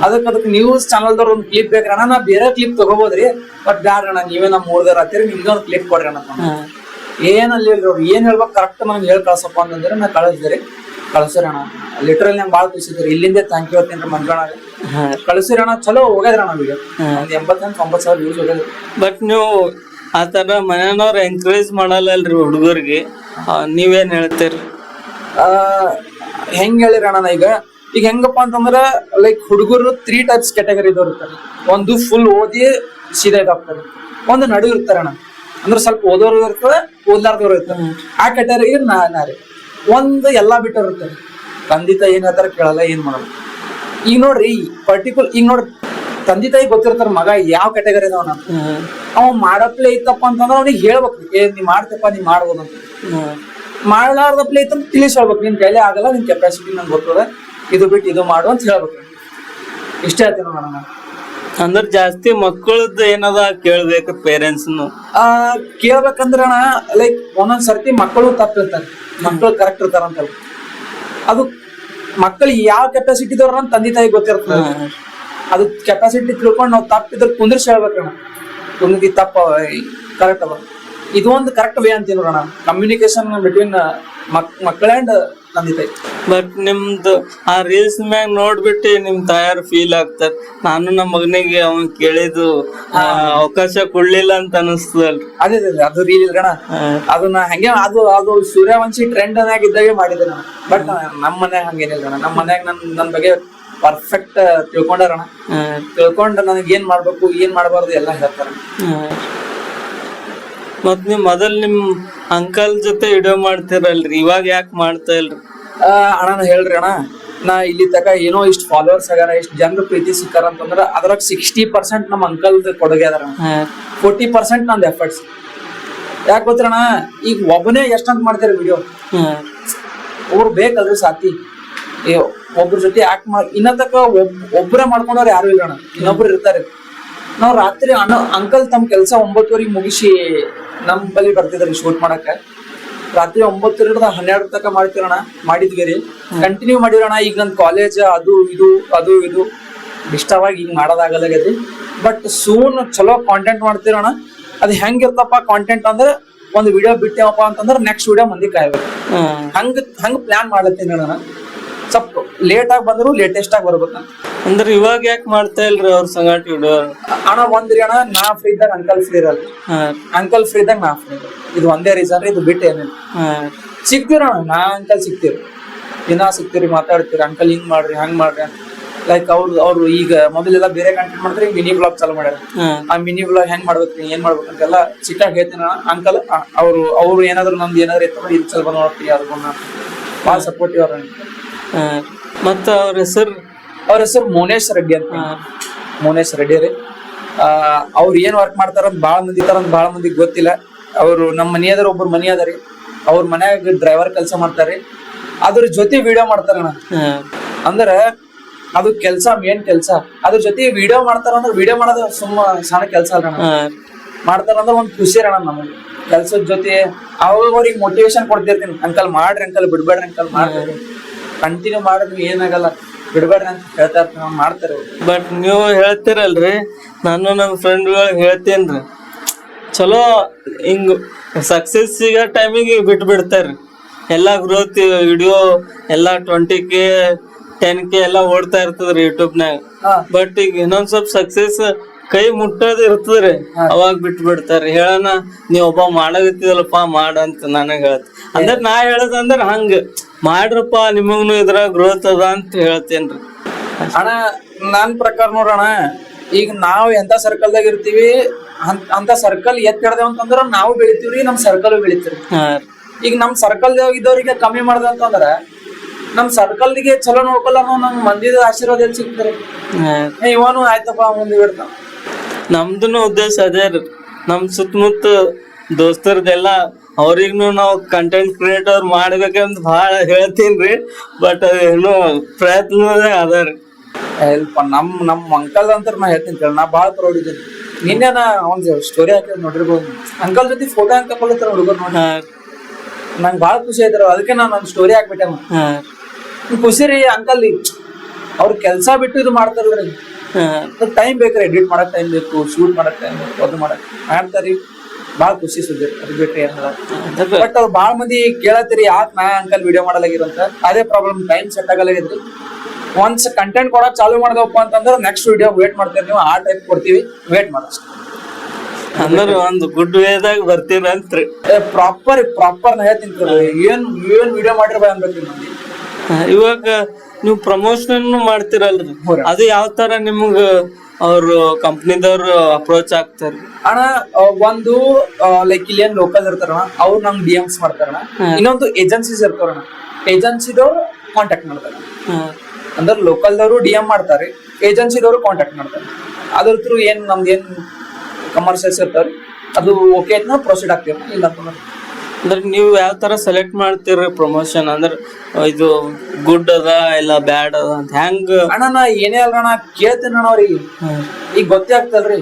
ಅದಕ್ಕೆ ನ್ಯೂಸ್ ಚಾನಲ್ದವ್ರ ಒಂದ್ ಕ್ಲಿಪ್ ಬೇಕ್ರಿ ಅಣ್ಣ. ನಾ ಬೇರೆ ಕ್ಲಿಪ್ ತಗೋಬೋದ್ರಿ, ಬಟ್ ಬ್ಯಾಡ್ರಿ ಅಣ್ಣ, ನೀವೇ ನಮ್ 3 ದವ್ರ ಹತ್ತಿರ, ನಿಮ್ಗೆ ಒಂದ್ ಕ್ಲಿಪ್ ಕೊಡ್ರಿ ಅಣ್ಣ. ಏನಲ್ಲಿ ಅವ್ರು ಏನ್ ಹೇಳ್ಬೇಕು ಕರೆಕ್ಟ್ ನಮ್ಗೆ ಹೇಳಿ ಕಳ್ಸಪ್ಪ ಅಂತಂದ್ರೆ ನಾ ಕಳಿಸ್ರಿ. ಕಳ್ಸಿರಿ ಅಣ್ಣ ಲಿಟ್ರಲ್ ನಂಗೆ ಭಾಳ ಖುಷಿ ಇಲ್ಲಿಂದ ಥ್ಯಾಂಕ್ ಯು ಅಂತೀನಿ ಮಂಜುನಾಗ ಕಳ್ಸಿರಿ ಅಣ್ಣ ಚಲೋ ಹೋಗ್ಯದ್ರಿ ಅಣ್ಣ ವಿಡಿಯೋ ಒಂದು 80,000-90,000 ವ್ಯೂಸ್ ಹೋಗ್ಯದ್ರಿ. ಬಟ್ ನೀವು ಆ ತರ ಮನೆಯವ್ರ ಎಂಕರೇಜ್ ಮಾಡಲ್ಲಲ್ರಿ ಹುಡುಗರಿಗೆ, ನೀವೇನ್ ಹೇಳ್ತೀರಿ? ಹೆಂಗ್ ಹೇಳಿರಿ ಅಣ್ಣ ಈಗ ಹೆಂಗಪ್ಪ ಅಂತಂದ್ರ ಲೈಕ್ ಹುಡುಗರು 3 ಟೈಪ್ಸ್ ಕ್ಯಾಟಗರಿ ಇದ್ದವ್ರು ಇರ್ತಾರೆ. ಒಂದು ಫುಲ್ ಓದಿ ಸೀದಾ ಇದಾಗ್ತಾರೆ, ಒಂದು ನಡು ಇರ್ತಾರ ಅಣ್ಣ, ಅಂದ್ರೆ ಸ್ವಲ್ಪ ಓದೋರು ಇರ್ತದೆ ಓದ್ಲಾರ್ದವ್ರು ಇರ್ತಾರೆ. ಆ ಕ್ಯಾಟಗರಿ ನಾ ರೀ. ಒಂದು ಎಲ್ಲಾ ಬಿಟ್ಟವ್ರು ಇರ್ತಾರೆ, ತಂದೆ ತಾಯಿ ಏನ್ ಹೇಳ್ತಾರ ಕೇಳಲ್ಲ, ಏನ್ ಮಾಡಲ್ಲ. ಈಗ ನೋಡ್ರಿ ಪರ್ಟಿಕ್ಯುಲರ್ ಈಗ ನೋಡ್ರಿ ತಂದೆ ತಾಯಿ ಗೊತ್ತಿರ್ತಾರ ಮಗ ಯಾವ ಕ್ಯಾಟಗರಿ ಅದಾವ ಅವ ಮಾಡಪ್ಲೆ ಐತಪ್ಪ ಅಂತಂದ್ರ ಅವ್ನಿಗೆ ಹೇಳ್ಬೇಕು, ನೀ ಮಾಡ್ತಪ್ಪ ನೀ ಮಾಡ್ಬೋದು ಅಂತ. ಮಾಡ್ಲಾರ್ದಪ್ಲೆ ಐತಂತ ತಿಳಿಸಿ ಹೇಳ್ಬೇಕು, ನಿನ್ ಕೈಲೇ ಆಗಲ್ಲ, ನಿನ್ ಕೆಪಾಸಿಟಿ ನಂಗೆ ಗೊತ್ತದ, ಇದು ಬಿಟ್ಟು ಇದು ಮಾಡು ಅಂತ ಹೇಳ್ಬೇಕು. ಇಷ್ಟೇ ಹೇಳ್ತೀನಿ ನೋಡೋಣ. ಅಂದ್ರ ಜಾಸ್ತಿ ಮಕ್ಕಳದ್ದು ಏನದ ಕೇಳ್ಬೇಕು ಪೇರೆಂಟ್ಸ್ ಕೇಳ್ಬೇಕಂದ್ರ ಅಣ್ಣ ಲೈಕ್ ಒಂದೊಂದ್ ಸರ್ತಿ ಮಕ್ಕಳು ತಪ್ಪಿರ್ತಾರೆ, ಮಕ್ಕಳು ಕರೆಕ್ಟ್ ಇರ್ತಾರ ಅಂತ. ಅದು ಮಕ್ಕಳು ಯಾವ ಕೆಪಾಸಿಟಿ ಇದ್ದವ್ರ ತಂದೆ ತಾಯಿ ಗೊತ್ತಿರ್ತದೆ. ಅದು ಕೆಪಾಸಿಟಿ ತಿಳ್ಕೊಂಡು ನಾವು ತಪ್ಪಿದ್ರೆ ಕುಂದ್ರಿಸಿ ಹೇಳ್ಬೇಕಣ್ಣ, ಕುಂದಿ ತಪ್ಪ ಕರೆಕ್ಟ್ ಅದ, ಇದು ಒಂದು ಕರೆಕ್ಟ್ ವೇ ಅಂತೀವಿ ನೋಡೋಣ, ಕಮ್ಯುನಿಕೇಶನ್ ಬಿಟ್ವೀನ್ ಮಕ್ಕಳ ಅಂಡ್ ತಂದೆ ತಾಯಿ. ಬಟ್ ನಿಮ್ದು ಆ ರೀಲ್ಸ್ ಮ್ಯಾಗ ನೋಡ್ಬಿಟ್ಟು ನಿಮ್ ತಾಯಾರು ಫೀಲ್ ಆಗ್ತಾರ, ನಾನು ನಮ್ಮ ಮಗನಿಗೆ ಅವನ್ ಕೇಳಿದ್ದು ಅವಕಾಶ ಕೊಡ್ಲಿಲ್ಲ ಅಂತ ಅನಿಸ್ತದಲ್ರಿ. ಅದೇ ಅದು ರೀಲ್ ಇಲ್ರಣ, ಅದನ್ನ ಹಂಗೆ ಅದು ಸೂರ್ಯವಂಶಿ ಟ್ರೆಂಡ್ ನಾಗ ಇದ್ದಾಗೆ ಮಾಡಿದ್ದೆ ನಾನು. ಬಟ್ ನಮ್ಮ ಮನ್ಯಾಗ ಹಂಗೇನಿಲ್ಲ, ನಮ್ಮ ಮನ್ಯಾಗ ನನ್ ಬಗ್ಗೆ ಪರ್ಫೆಕ್ಟ್ ತಿಳ್ಕೊಂಡಾರಣ, ತಿಳ್ಕೊಂಡ್ ನನಗೆ ಏನ್ ಮಾಡ್ಬೇಕು ಏನ್ ಮಾಡ್ಬಾರ್ದು ಎಲ್ಲ ಹೇಳ್ತಾರ. ಮತ್ ನೀವ್ ಮೊದಲ್ ನಿಮ್ ಅಂಕಲ್ ಜೊತೆ ವಿಡಿಯೋ ಮಾಡ್ತಿರಲ್ರಿ, ಇವಾಗ ಯಾಕೆ ಮಾಡ್ತಾ ಇಲ್ರಿ? ಅಣ್ಣ ಹೇಳ್ರಿ ಅಣ್ಣ, ನಾ ಇಲ್ಲಿ ತಕ ಏನೋ ಇಷ್ಟು ಫಾಲೋವರ್ಸ್ ಆಗ್ಯಾರ, ಇಷ್ಟು ಜನರು ಪ್ರೀತಿ ಸಿಕ್ಕಾರ ಅಂತಂದ್ರ ಅದ್ರಾಗ 60% ನಮ್ಮ ಅಂಕಲ್ ಕೊಡುಗೆ ಅದಾರ, 40% ನಂದು ಎಫರ್ಟ್ಸ್. ಯಾಕೆ ಗೊತ್ತಣ್ಣ, ಈಗ ಒಬ್ಬನೇ ಎಷ್ಟಂತ ಮಾಡ್ತಾರೆ ವಿಡಿಯೋ, ಅವ್ರು ಬೇಕಲ್ರಿ ಸಾಥಿ, ಒಬ್ರ ಜೊತೆ ಆಕ್ಟ್ ಮಾಡಿ. ಇನ್ನ ತಕ ಒಬ್ಬರೇ ಮಾಡ್ಕೊಂಡವ್ರು ಯಾರು ಇಲ್ಲ ಅಣ್ಣ, ಇನ್ನೊಬ್ರು ಇರ್ತಾರೆ. ನಾವ್ ರಾತ್ರಿ ಅಂಕಲ್ ತಮ್ಮ ಕೆಲಸ 9:00 ಮುಗಿಸಿ ನಮ್ ಬಳಿ ಬರ್ತಿದ್ರಿ ಶೂಟ್ ಮಾಡಕ. ರಾತ್ರಿ 9:30-12 ತಕ ಮಾಡ್ತಿರೋಣ, ಮಾಡಿದ್ವಿ ರೀ, ಕಂಟಿನ್ಯೂ ಮಾಡಿರೋಣ. ಈಗ ನನ್ ಕಾಲೇಜ್ ಅದು ಇದು ಡಿಸ್ಟರ್ಬ್ ಆಗಿ ಈಗ ಮಾಡೋದಾಗಲ್ಲಾಗ್ಯದ್ರಿ. ಬಟ್ ಸೂನ್ ಚಲೋ ಕಾಂಟೆಂಟ್ ಮಾಡ್ತಿರೋಣ. ಅದ್ ಹೆಂಗಿರ್ತಪ್ಪ ಕಾಂಟೆಂಟ್ ಅಂದ್ರೆ, ಒಂದ್ ವಿಡಿಯೋ ಬಿಟ್ಟೇವಪ್ಪ ಅಂತಂದ್ರೆ ನೆಕ್ಸ್ಟ್ ವಿಡಿಯೋ ಮಂದಿ ಕಾಯ್ಬೇಕು, ಹಂಗ ಪ್ಲಾನ್ ಮಾಡ್ಲತ್ತೀನಿ ಅಣ್ಣ. ಸ್ವಲ್ಪ ಲೇಟ್ ಆಗಿ ಬಂದ್ರು ಲೇಟೆಸ್ಟ್ ಆಗಿ ಬರ್ಬೇಕಂತ. ಅಂದ್ರೆ ಇವಾಗ ಯಾಕೆ ಮಾಡ್ತಾ ಇಲ್ರಿ ಅವ್ರ ಸಂಗಾಟ ವಿಡಿಯೋ? ಅಣ್ಣ ಒಂದ್ರಿ ಅಣ್ಣ, ನಾ ಫ್ರೀ ಇದ್ದಾಗ ಅಂಕಲ್ ಫ್ರೀ ಇರಲ್ಲ, ಅಂಕಲ್ ಫ್ರೀ ಇದ್ದಾಗ ನಾ ಫ್ರೀ. ಇದು ಒಂದೇ ರೀಸನ್, ಇದು ಬಿಟ್ಟು ಏನೇನು ಸಿಗ್ತೀರಣ್ಣ, ನಾ ಅಂಕಲ್ ಸಿಗ್ತೀರಿ, ದಿನ ಸಿಗ್ತೀರಿ, ಮಾತಾಡ್ತೀರಿ, ಅಂಕಲ್ ಹಿಂಗ್ ಮಾಡ್ರಿ ಹಂಗ್ ಮಾಡ್ರಿ. ಲೈಕ್ ಅವ್ರು ಈಗ ಮೊದಲೆಲ್ಲ ಬೇರೆ ಕಂಟೆಂಟ್ ಮಾಡಿದ್ರೆ ಮಿನಿ ಬ್ಲಾಗ್ ಚಾಲು ಮಾಡ್ಯಾರ. ಆ ಮಿನಿ ಬ್ಲಾಗ್ ಹೆಂಗ್ ಮಾಡ್ಬೇಕ್ರಿ ಏನ್ ಮಾಡ್ಬೇಕಂತೆಲ್ಲ ಚಿಟ್ಟಾಗಿ ಹೇಳ್ತೀನಿ ಅಂಕಲ್. ಅವ್ರು ಏನಾದ್ರು ನಮ್ದು ಏನಾದ್ರು ಇತ್ತು ಇದು ಚಲೋ ನೋಡ್ತೀವಿ, ಅದನ್ನ ಭಾಳ ಸಪೋರ್ಟಿವ್ ಅವ್ರ. ಮತ್ತ ಅವ್ರ ಹೆಸರು ಮೋನೇಶ್ ರೆಡ್ಡಿ ಅಂತ. ಮೋನೇಶ್ ರೆಡ್ಡಿ ರೀ. ಅವ್ರು ಏನ್ ವರ್ಕ್ ಮಾಡ್ತಾರ ಬಾಳ ಮಂದಿ ಬಾಳ ಮಂದಿಗೆ ಗೊತ್ತಿಲ್ಲ. ಅವ್ರು ನಮ್ಮ ಮನೆಯದ್ರ ಒಬ್ರು ಮನಿ ಅದ ರೀ, ಅವ್ರ ಮನ್ಯಾಗ ಡ್ರೈವರ್ ಕೆಲಸ ಮಾಡ್ತಾರ್ರಿ, ಅದ್ರ ಜೊತೆ ವಿಡಿಯೋ ಮಾಡ್ತಾರಣ್ಣ. ಅಂದ್ರ ಅದು ಕೆಲ್ಸ ಮೇನ್ ಕೆಲ್ಸ, ಅದ್ರ ಜೊತೆ ವಿಡಿಯೋ ಮಾಡ್ತಾರ ಅಂದ್ರೆ ವಿಡಿಯೋ ಮಾಡೋದು ಸುಮ್ಮ ಸಣ್ಣ ಕೆಲ್ಸ ಅಲ್ಲ, ಮಾಡ್ತಾರಂದ್ರೆ ಒಂದ್ ಖುಷಿ ಅಣ್ಣ ನಮಗೆ ಕೆಲ್ಸದ ಜೊತೆ. ಅವ್ರಿಗೆ ಮೋಟಿವೇಶನ್ ಕೊಡ್ತಿರ್ತೀನಿ, ಅಂಕಲ್ ಮಾಡ್ರಿ, ಅಂಕಲ್ ಬಿಡ್ಬೇಡ್ರಿ, ಅಂಕಲ್ ಮಾಡ್ರಿ, ಕಂಟಿನ್ಯೂ ಮಾಡಿದ್ವಿ ಏನಾಗಲ್ಲ, ಬಿಡ್ಬೇಡ್ರಿ ಅಂತ ಹೇಳ್ತಾ ಇರ್ತೀನಿ, ಮಾಡ್ತಾರೆ. ಬಟ್ ನೀವು ಹೇಳ್ತಿರಲ್ರಿ, ನಾನು ನಮ್ಮ ಫ್ರೆಂಡ್ಗಳಿಗೆ ಹೇಳ್ತೇನ್ರಿ, ಚಲೋ ಹಿಂಗ್ ಸಕ್ಸಸ್ ಸಿಗೋ ಟೈಮಿಗೆ ಬಿಟ್ಬಿಡ್ತಾರ್ರಿ. ಎಲ್ಲಾ ಗ್ರೋತ್ ವಿಡಿಯೋ ಎಲ್ಲ 20K 10K ಎಲ್ಲ ಓಡ್ತಾ ಇರ್ತದ್ರಿ ಯೂಟ್ಯೂಬ್ನಾಗ. ಬಟ್ ಈಗ ಇನ್ನೊಂದ್ ಸ್ವಲ್ಪ ಸಕ್ಸಸ್ ಕೈ ಮುಟ್ಟೋದ್ ಇರ್ತದ್ರಿ, ಅವಾಗ ಬಿಟ್ಬಿಡ್ತಾರ್ರಿ. ಹೇಳೋಣ ನೀವ್ ಒಬ್ಬ ಮಾಡಾಗತ್ತಿದಲ್ಲಪ್ಪ ಮಾಡಂತ ನನಗ್ ಹೇಳ್ತ. ಅಂದ್ರ ನಾ ಹೇಳದಂದ್ರ ಹಂಗ ಮಾಡ್ರಪ್ಪ, ನಿಮಗ್ನು ಇದ್ರಾಗ ಗ್ರೋತ್ ಅದ ಅಂತ ಹೇಳ್ತೇನ್ರಿ ಅಣ್ಣ. ನನ್ ಪ್ರಕಾರ ನೋಡೋಣ, ಈಗ ನಾವ್ ಎಂತ ಸರ್ಕಲ್ದಾಗ ಇರ್ತೀವಿ ಅಂತ ಸರ್ಕಲ್ ಎತ್ತಿಡ್ದೇವ್ ಅಂತಂದ್ರ ನಾವು ಬೆಳಿತೀವ್ರಿ, ನಮ್ ಸರ್ಕಲ್ ಬೆಳಿತೀವಿ. ಈಗ ನಮ್ ಸರ್ಕಲ್ ಇದ್ದವ್ರಿಗೆ ಕಮ್ಮಿ ಮಾಡ್ದ ಅಂತಂದ್ರ ನಮ್ ಸರ್ಕಲ್ಗೆ ಚಲೋ ನೋಡ್ಕೊಲ್ಲ, ನಮ್ ಮಂದಿದ ಆಶೀರ್ವಾದ ಎಲ್ಲಿ ಸಿಗ್ತಾರೆ. ಇವನು ಆಯ್ತಪ್ಪ ಮುಂದೆ ಬಿಡ್ತಾನ. ನಮ್ದುನು ಉದ್ದೇಶ ಅದೇ ರೀ, ನಮ್ ಸುತ್ತಮುತ್ತ ದೋಸ್ತರ್ದೆಲ್ಲ ಅವ್ರಿಗ್ನು ನಾವು ಕಂಟೆಂಟ್ ಕ್ರಿಯೇಟರ್ ಮಾಡ್ಬೇಕಂತ ಭಾಳ ಹೇಳ್ತೀನ್ರಿ. ಬಟ್ ಅದೇನು ಪ್ರಯತ್ನದೇ ಅದ ರೀ. ಹೆಲ್ಪ್ ನಮ್ ಅಂಕಲ್ ಅಂತ ನಾ ಹೇಳ್ತೀನಿ ಕೇಳ, ನಾ ಭಾಳ ಪ್ರೌಡ್ ಇದ್ದೀನಿ. ನಿನ್ನೆ ನಾ ಒಂದ್ ಸ್ಟೋರಿ ಹಾಕಿ ನೋಡಿರ್ಬೋದು, ಅಂಕಲ್ ಜೊತೆ ಫೋಟೋ ಹೆಂಗ್ ತಗೊಳತ್ತಾರ ಹುಡುಗರು ನೋಡಿ, ನಂಗೆ ಭಾಳ ಖುಷಿ ಆಯ್ತಾರ. ಅದಕ್ಕೆ ನಾನು ಒಂದ್ ಸ್ಟೋರಿ ಹಾಕ್ಬಿಟ್ಟೆ. ಖುಷಿ ರೀ, ಅಂಕಲ್ ಅವ್ರ ಕೆಲ್ಸ ಬಿಟ್ಟು ಇದು ಮಾಡ್ತಾರಲ್ರಿ, ಟೈಮ್ ಬೇಕ್ರಿ, ಎಡಿಟ್ ಮಾಡಕ್ ಟೈಮ್ ಬೇಕು, ಶೂಟ್ ಮಾಡಕ್ ಟೈಮ್ ಬೇಕು, ಅದು ಮಾಡಕ್ ಮಾಡ್ತಾರಿ. ಬಾಳ ಖುಷಿ ಸುದ್ದಿ ಅದು ಬಿಟ್ರಿ ಏನಲ್ಲ. ಬಟ್ ಅವ್ರು ಬಾಳ ಮಂದಿ ಕೇಳತ್ತೀರಿ ಯಾಕೆ ನಾ ಅಂಕಲ್ ವಿಡಿಯೋ ಮಾಡಲಾಗಿರಂತ. ಅದೇ ಪ್ರಾಬ್ಲಮ್, ಟೈಮ್ ಸೆಟ್ ಆಗಲಾಗಿದ್ರಿ. ಒನ್ಸ್ ಕಂಟೆಂಟ್ ಕೊಡಕ್ ಚಾಲು ಮಾಡ್ದಪ್ಪ ಅಂತಂದ್ರೆ ನೆಕ್ಸ್ಟ್ ವಿಡಿಯೋ ವೇಟ್ ಮಾಡ್ತೀರಿ ನೀವು, ಆ ಟೈಪ್ ಕೊಡ್ತೀವಿ, ವೇಟ್ ಮಾಡಷ್ಟ. ಅಂದ್ರ ಒಂದು ಗುಡ್ ವೇದಾಗ ಬರ್ತೀರಂತ್ರಿ. ಪ್ರಾಪರ್ ನಾ ಹೇಳ್ತೀನಿ, ಏನ್ ವಿಡಿಯೋ ಮಾಡಿರ್ಬ ಅನ್ಬೇಕು ಮಂದಿ. ಇವಾಗ ನೀವು ಪ್ರಮೋಷನ್ ಮಾಡ್ತಿರಲ್ರಿ, ಅದು ಯಾವ ತರ ನಿಮ್ಗ ಅವ್ರು ಕಂಪ್ನಿದವ್ರು ಅಪ್ರೋಚ್ ಆಗ್ತಾರ? ಅಣ್ಣ ಒಂದು ಲೈಕ್ ಇಲ್ಲಿ ಏನ್ ಲೋಕಲ್ ಇರ್ತಾರಣ ಅವ್ರು ನಮ್ಗೆ DMs ಮಾಡ್ತಾರಣ. ಇನ್ನೊಂದು ಏಜೆನ್ಸೀಸ್ ಇರ್ತಾರಣ, ಏಜೆನ್ಸಿದವ್ರು ಕಾಂಟ್ಯಾಕ್ಟ್ ಮಾಡ್ತಾರ. ಅಂದ್ರೆ ಲೋಕಲ್ದವ್ರು DM ಮಾಡ್ತಾರೆ, ಏಜೆನ್ಸಿದವ್ರು ಕಾಂಟ್ಯಾಕ್ಟ್ ಮಾಡ್ತಾರೆ. ಅದ್ರ ಥ್ರೂ ಏನ್ ನಮ್ದೇನ್ ಕಮರ್ಷಿಯಲ್ಸ್ ಇರ್ತಾರ ಅದು ಓಕೆ ಅಂತ ಪ್ರೊಸೀಡ್ ಆಗ್ತೀವಿ. ಇಲ್ಲ ಅಂದ್ರೆ ನೀವು ಯಾವ ತರ ಸೆಲೆಕ್ಟ್ ಮಾಡ್ತೀರಿ ಪ್ರಮೋಷನ್? ಅಂದ್ರ ಇದು ಗುಡ್ ಅದ ಇಲ್ಲ ಬ್ಯಾಡ್ ಅದ ಅಂತ ಹೆಂಗ? ಅಣ್ಣ ನಾ ಏನೇ ಅಲ್ರಣ ಕೇಳ್ತೀನಿ ಅಣ್ಣ ಅವ್ರಿಗೆ, ಈಗ ಗೊತ್ತೇ ಆಗ್ತಲ್ರಿ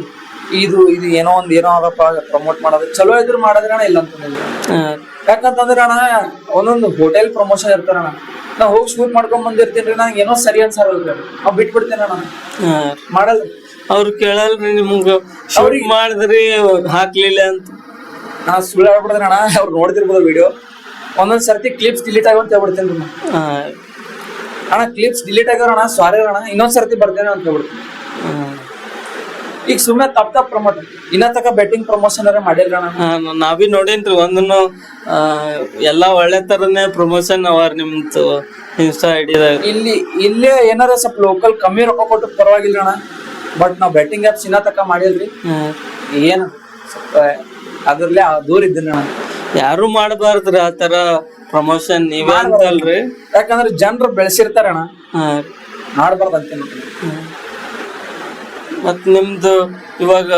ಇದು ಏನೋ ಅದಪ್ಪ ಪ್ರಮೋಟ್ ಮಾಡೋದು ಚಲೋ ಇದ್ರು ಮಾಡಿದ್ರೆ ಅಣ್ಣ, ಇಲ್ಲ ಅಂತಂದಿಲ್ಲ. ಯಾಕಂತಂದ್ರೆ ಅಣ್ಣ ಒಂದೊಂದು ಹೋಟೆಲ್ ಪ್ರಮೋಷನ್ ಇರ್ತಾರಣ್ಣ, ನಾ ಹೋಗಿ ಶೂಟ್ ಮಾಡ್ಕೊಂಡ್ ಬಂದಿರ್ತೀನಿ, ನಂಗೆ ಏನೋ ಸರಿ ಅನ್ಸಾರಲ್ರಿ, ನಾವ್ ಬಿಟ್ಬಿಡ್ತೇನೆ ಅಣ್ಣ, ಮಾಡಲ್ಲ. ಅವ್ರು ಕೇಳಲ್ರಿ ನಿಮ್ಗ ಶೂಟ್ ಮಾಡಿದ್ರಿ ಹಾಕ್ಲಿಲ್ಲ ಅಂತ? ನಾ ಸುಳ್ಳು ಹೇಳ್ಬಿಡ್ತೀನಿ ಅಣ್ಣ, ಅವ್ರು ನೋಡ್ತಿರ್ಬೋದು ವಿಡಿಯೋ. ಒಂದೊಂದ್ ಸರ್ತಿ ಕ್ಲಿಪ್ಸ್ ಡಿಲೀಟ್ ಆಗಿ ಅಂತ ಹೇಳ್ಬಿಡ್ತೇನೆ ಅಣ್ಣ. ಕ್ಲಿಪ್ಸ್ ಡಿಲೀಟ್ ಆಗ್ಯಾರಣ, ಸಾರಿ ಅಣ್ಣ, ಇನ್ನೊಂದ್ ಸರ್ತಿ ಬರ್ತೇನೆ ಅಂತ ಹೇಳ್ಬಿಡ್ತೀನಿ. ಈಗ ಸುಮ್ನೆ ತಪ್ಪ ಪ್ರಮೋಟ್, ಇನ್ನ ತಕ ಬೆಟ್ಟಿಂಗ್ ಪ್ರಮೋಷನ್ ಮಾಡಿಲ್ಲ ಅಣ್ಣ. ನಾವೀ ನೋಡೇನ್ರಿ ಒಂದನ್ನು ಎಲ್ಲಾ ಒಳ್ಳೆ ತರನೇ ಪ್ರಮೋಷನ್ ಅವ ನಿಮ್ದು ಇನ್ಸ್ಟಾ ಐಡಿದಾಗ. ಇಲ್ಲೇ ಏನಾರ ಸ್ವಲ್ಪ ಲೋಕಲ್ ಕಮ್ಮಿ ರೊಕ್ಕ ಕೊಟ್ಟು ಪರವಾಗಿಲ್ಲ ಅಣ್ಣ, ಬಟ್ ನಾವ್ ಬೆಟ್ಟಿಂಗ್ ಆಪ್ಸ್ ಇನ್ನ ತಕ ಮಾಡಿಲ್ರಿ. ಏನು ಸ್ವಲ್ಪ ಅದ್ರಲ್ಲೇ ದೂರ ಇದ್ದೀನಿ ಅಣ್ಣ. ಯಾರು ಮಾಡಬಾರ್ದ್ರಿ ಆ ತರ ಪ್ರಮೋಷನ್, ನೀವೇ ಅಂತಲ್ರಿ. ಯಾಕಂದ್ರೆ ಜನರು ಬೆಳೆಸಿರ್ತಾರಣ್ಣ, ಮಾಡ್ಬಾರ್ದು ಅಂತೀನಿ. ಮತ್ ನಿಮ್ದು ಇವಾಗ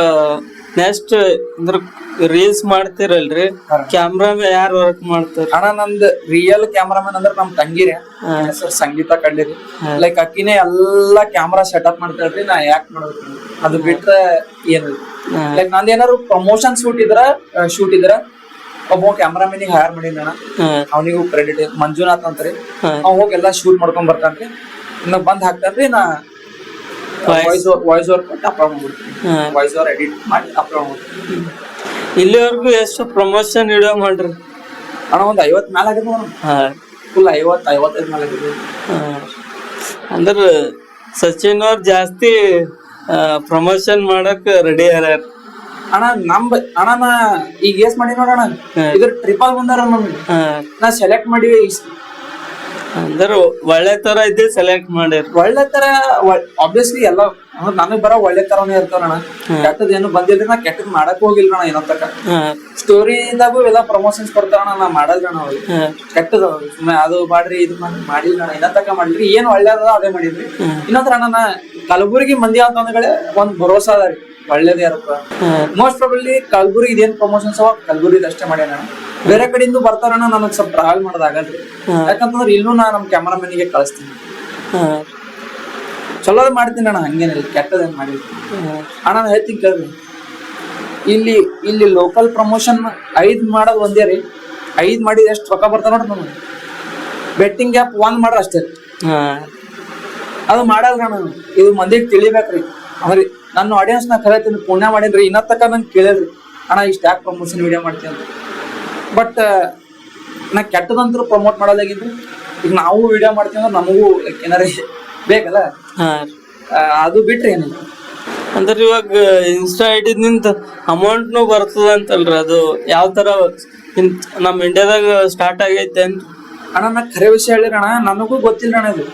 ನೆಕ್ಸ್ಟ್ ಅಂದ್ರ ರೀಲ್ಸ್ ಮಾಡ್ತಿರಲ್ರಿ, ಕ್ಯಾಮ್ರಾ ಯಾರು ವರ್ಕ್ ಮಾಡ್ತಾರ? ಅಣ್ಣ ನಂದ್ ರಿಯಲ್ ಕ್ಯಾಮ್ರಾಮನ್ ಅಂದ್ರ ನಮ್ ತಂಗಿರಿ, ಹೆಸರು ಸಂಗೀತ ಕಂಡಿರಿ. ಲೈಕ್ ಅಕ್ಕಿನೇ ಎಲ್ಲಾ ಕ್ಯಾಮ್ರಾ ಸೆಟಪ್ ಮಾಡ್ತಾಳ್ರಿ, ನಾ ಯಾಕೆ ಮಾಡ್ಬೇಕು. ಅದು ಬಿಟ್ರೆ ಏನಿಲ್ಲ. ಲೈಕ್ ನಂದ್ ಏನಾರು ಪ್ರಮೋಷನ್ ಶೂಟ್ ಇದ್ರ ಒಬ್ಬ ಕ್ಯಾಮ್ರಾಮನಿಗೆ ಹೈರ್ ಮಾಡಿನ ಅಣ್ಣ, ಅವನಿಗೂ ಕ್ರೆಡಿಟ್ ಮಂಜುನಾಥ್ ಅಂತ್ರಿ. ಅವ್ ಹೋಗಿ ಎಲ್ಲಾ ಶೂಟ್ ಮಾಡ್ಕೊಂಡ್ ಬರ್ತಾನ್ರಿ, ಇನ್ನ ಬಂದ್ ಹಾಕ್ತಾನ್ರಿ. ನಾ ವಾಯ್ಸ್ ಓವರ್ ಕೊಟ್ಟು ಅಪ್ಲೋಡ್ ಮಾಡ್ಬಿಡ್ತೀನಿ, ವಾಯ್ಸ್ ಓವರ್ ಎಡಿಟ್ ಮಾಡಿ ಅಪ್ಲೋಡ್ ಮಾಡ್ತೀನಿ. ಇಲ್ಲಿವರೆಗೂ ಎಷ್ಟು ಪ್ರಮೋಷನ್ ವಿಡಿಯೋ ಮಾಡ್ರಿ ಅಣ್ಣ? ಒಂದ್ 50 ಮ್ಯಾಲ ಆಗಿದ್ ಫುಲ್ 50-55 ಮ್ಯಾಲ ಆಗಿದ್ವಿ. ಅಂದ್ರ ಸಚಿನ್ ಅವ್ರ ಜಾಸ್ತಿ ಪ್ರಮೋಷನ್ ಮಾಡಕ್ ರೆಡಿ ಅರ ಅಣ್ಣ. ಅಣ್ಣ ನಾ ಈಗ ಎಸ್ ಮಾಡಿ ನೋಡೋಣ, ಇದ್ರ ಟ್ರಿಪಲ್ ಬಂದಾರ ನಮ್ಗೆ, ನಾ ಸೆಲೆಕ್ಟ್ ಮಾಡಿವಿ. ಅಂದ್ರ ಒಳ್ಳೆ ತರ ಇದ್ದೇ ಸೆಲೆಕ್ಟ್ ಮಾಡಿರ್. ಒಳ್ಳೆ ತರ ಆಬ್ವಿಯಸ್ಲಿ ಎಲ್ಲ ನನಗ್ ಬರೋ ಒಳ್ಳೆ ತರನೇ ಇರ್ತಾರಣ್ಣ, ಕೆಟ್ಟದ್ ಏನು ಬಂದಿಲ್ರಿ. ನಾ ಕೆಟ್ಟದ್ ಮಾಡಕ್ ಹೋಗಿಲ್ರಣ, ಏನೋ ತಕ ಸ್ಟೋರಿದಾಗೂ ಎಲ್ಲ ಪ್ರಮೋಷನ್ಸ್ ಕೊಡ್ತಾರಣ್ಣ, ನಾ ಮಾಡಲ್ರಣ ಅವ್ರಿಗೆ ಕೆಟ್ಟದ. ಅದು ಮಾಡ್ರಿ ಇದು ಮಾಡಿಲ್ರಣ, ಇನ್ನ ತಕ ಮಾಡಿದ್ರಿ. ಏನ್ ಒಳ್ಳೇದ ಅದೇ ಮಾಡಿದ್ರಿ. ಇನ್ನೊಂದ್ರ ಅಣ್ಣ ನಾ ಕಲಬುರ್ಗಿ ಮಂದಿ ಅಂತಂದ್ರೆ ಒಂದ್ ಭರೋಸಾ ಅದ ರೀ, ಒಳ್ಳೇದೇ ಇರಪ್ಪ. ಮೋಸ್ಟ್ ಪ್ರಾಬಬ್ಲಿ ಕಲಬುರ್ಗಿ ಇದೇನ್ ಪ್ರಮೋಷನ್ಸ್ ಅವ ಕಲಬುರ್ಗಿ ಅಷ್ಟೇ ಮಾಡ್ಯಾನ. ಬೇರೆ ಕಡೆಯಿಂದ ಬರ್ತಾರಣ್ಣ, ನನಗ್ ಸ್ವಲ್ಪ ಟ್ರಾವೆಲ್ ಮಾಡೋದಾಗಲ್ರಿ. ಯಾಕಂತಂದ್ರೆ ಇಲ್ಲೂ ನಾ ನಮ್ ಕ್ಯಾಮ್ರಾಮನಿಗೆ ಕಳಿಸ್ತೀನಿ, ಚಲೋದ್ ಮಾಡ್ತೀನಿ ಅಣ್ಣ, ಹಂಗೇನಿಲ್ಲ, ಕೆಟ್ಟದೇನ್ ಮಾಡಿಲ್ಲ ಅಣ್ಣ. ನಾ ಹೇಳ್ತೀನಿ ಕೇಳ್ರಿ, ಇಲ್ಲಿ ಲೋಕಲ್ ಪ್ರಮೋಷನ್ 5 ಮಾಡೋದ್ ಒಂದೇ ರೀ. 5 ಮಾಡಿದ ಎಷ್ಟು ರೊಕ್ಕ ಬರ್ತಾವ ನೋಡ್ರಿ ನಮ್ಗೆ. ಬೆಟ್ಟಿಂಗ್ ಆ್ಯಪ್ 1 ಮಾಡ್ರ ಅಷ್ಟೇ, ಅದು ಮಾಡಲ್ರಿ ಅಣ್ಣ. ಇದು ಮಂದಿಗೆ ತಿಳಿಬೇಕ್ರಿ. ಅಂದ್ರೆ ನನ್ನ ಆಡಿಯನ್ಸ್ ನಾ ಕರಿತೀನಿ, ಪುಣ್ಯ ಮಾಡೇನ್ರಿ, ಇನ್ನ ತಕ ನಂಗೆ ಕೇಳಿದ್ರಿ ಅಣ್ಣ ಇಷ್ಟ ಯಾಕೆ ಪ್ರಮೋಷನ್ ವಿಡಿಯೋ ಮಾಡ್ತೀನಿ ಅಂತ. ಬಟ್ ನಾ ಕೆಟ್ಟದಂತೂ ಪ್ರಮೋಟ್ ಮಾಡೋದಾಗಿದ್ರಿ. ಈಗ ನಾವು ವಿಡಿಯೋ ಮಾಡ್ತೀವಿ ಅಂದ್ರೆ ನಮಗೂ ಏನಾರ ಬೇಕಲ್ಲ, ಅದು ಬಿಟ್ರೆ ಏನಿಲ್ಲ. ಅಂದ್ರೆ ಇವಾಗ ಇನ್ಸ್ಟಾ ಐಡಿನಿಂದ ಅಮೌಂಟ್ನು ಬರ್ತದ ಅಂತಲ್ರಿ, ಅದು ಯಾವ ತರ ನಮ್ ಇಂಡಿಯಾದಾಗ ಸ್ಟಾರ್ಟ್ ಆಗೈತೆ ಅಂತ? ಅಣ್ಣ ನಾ ಖರೆ ವಿಷಯ ಹೇಳಿರಣ್ಣ, ನನಗೂ ಗೊತ್ತಿಲ್ಲ ಅಣ್ಣ ಇದು.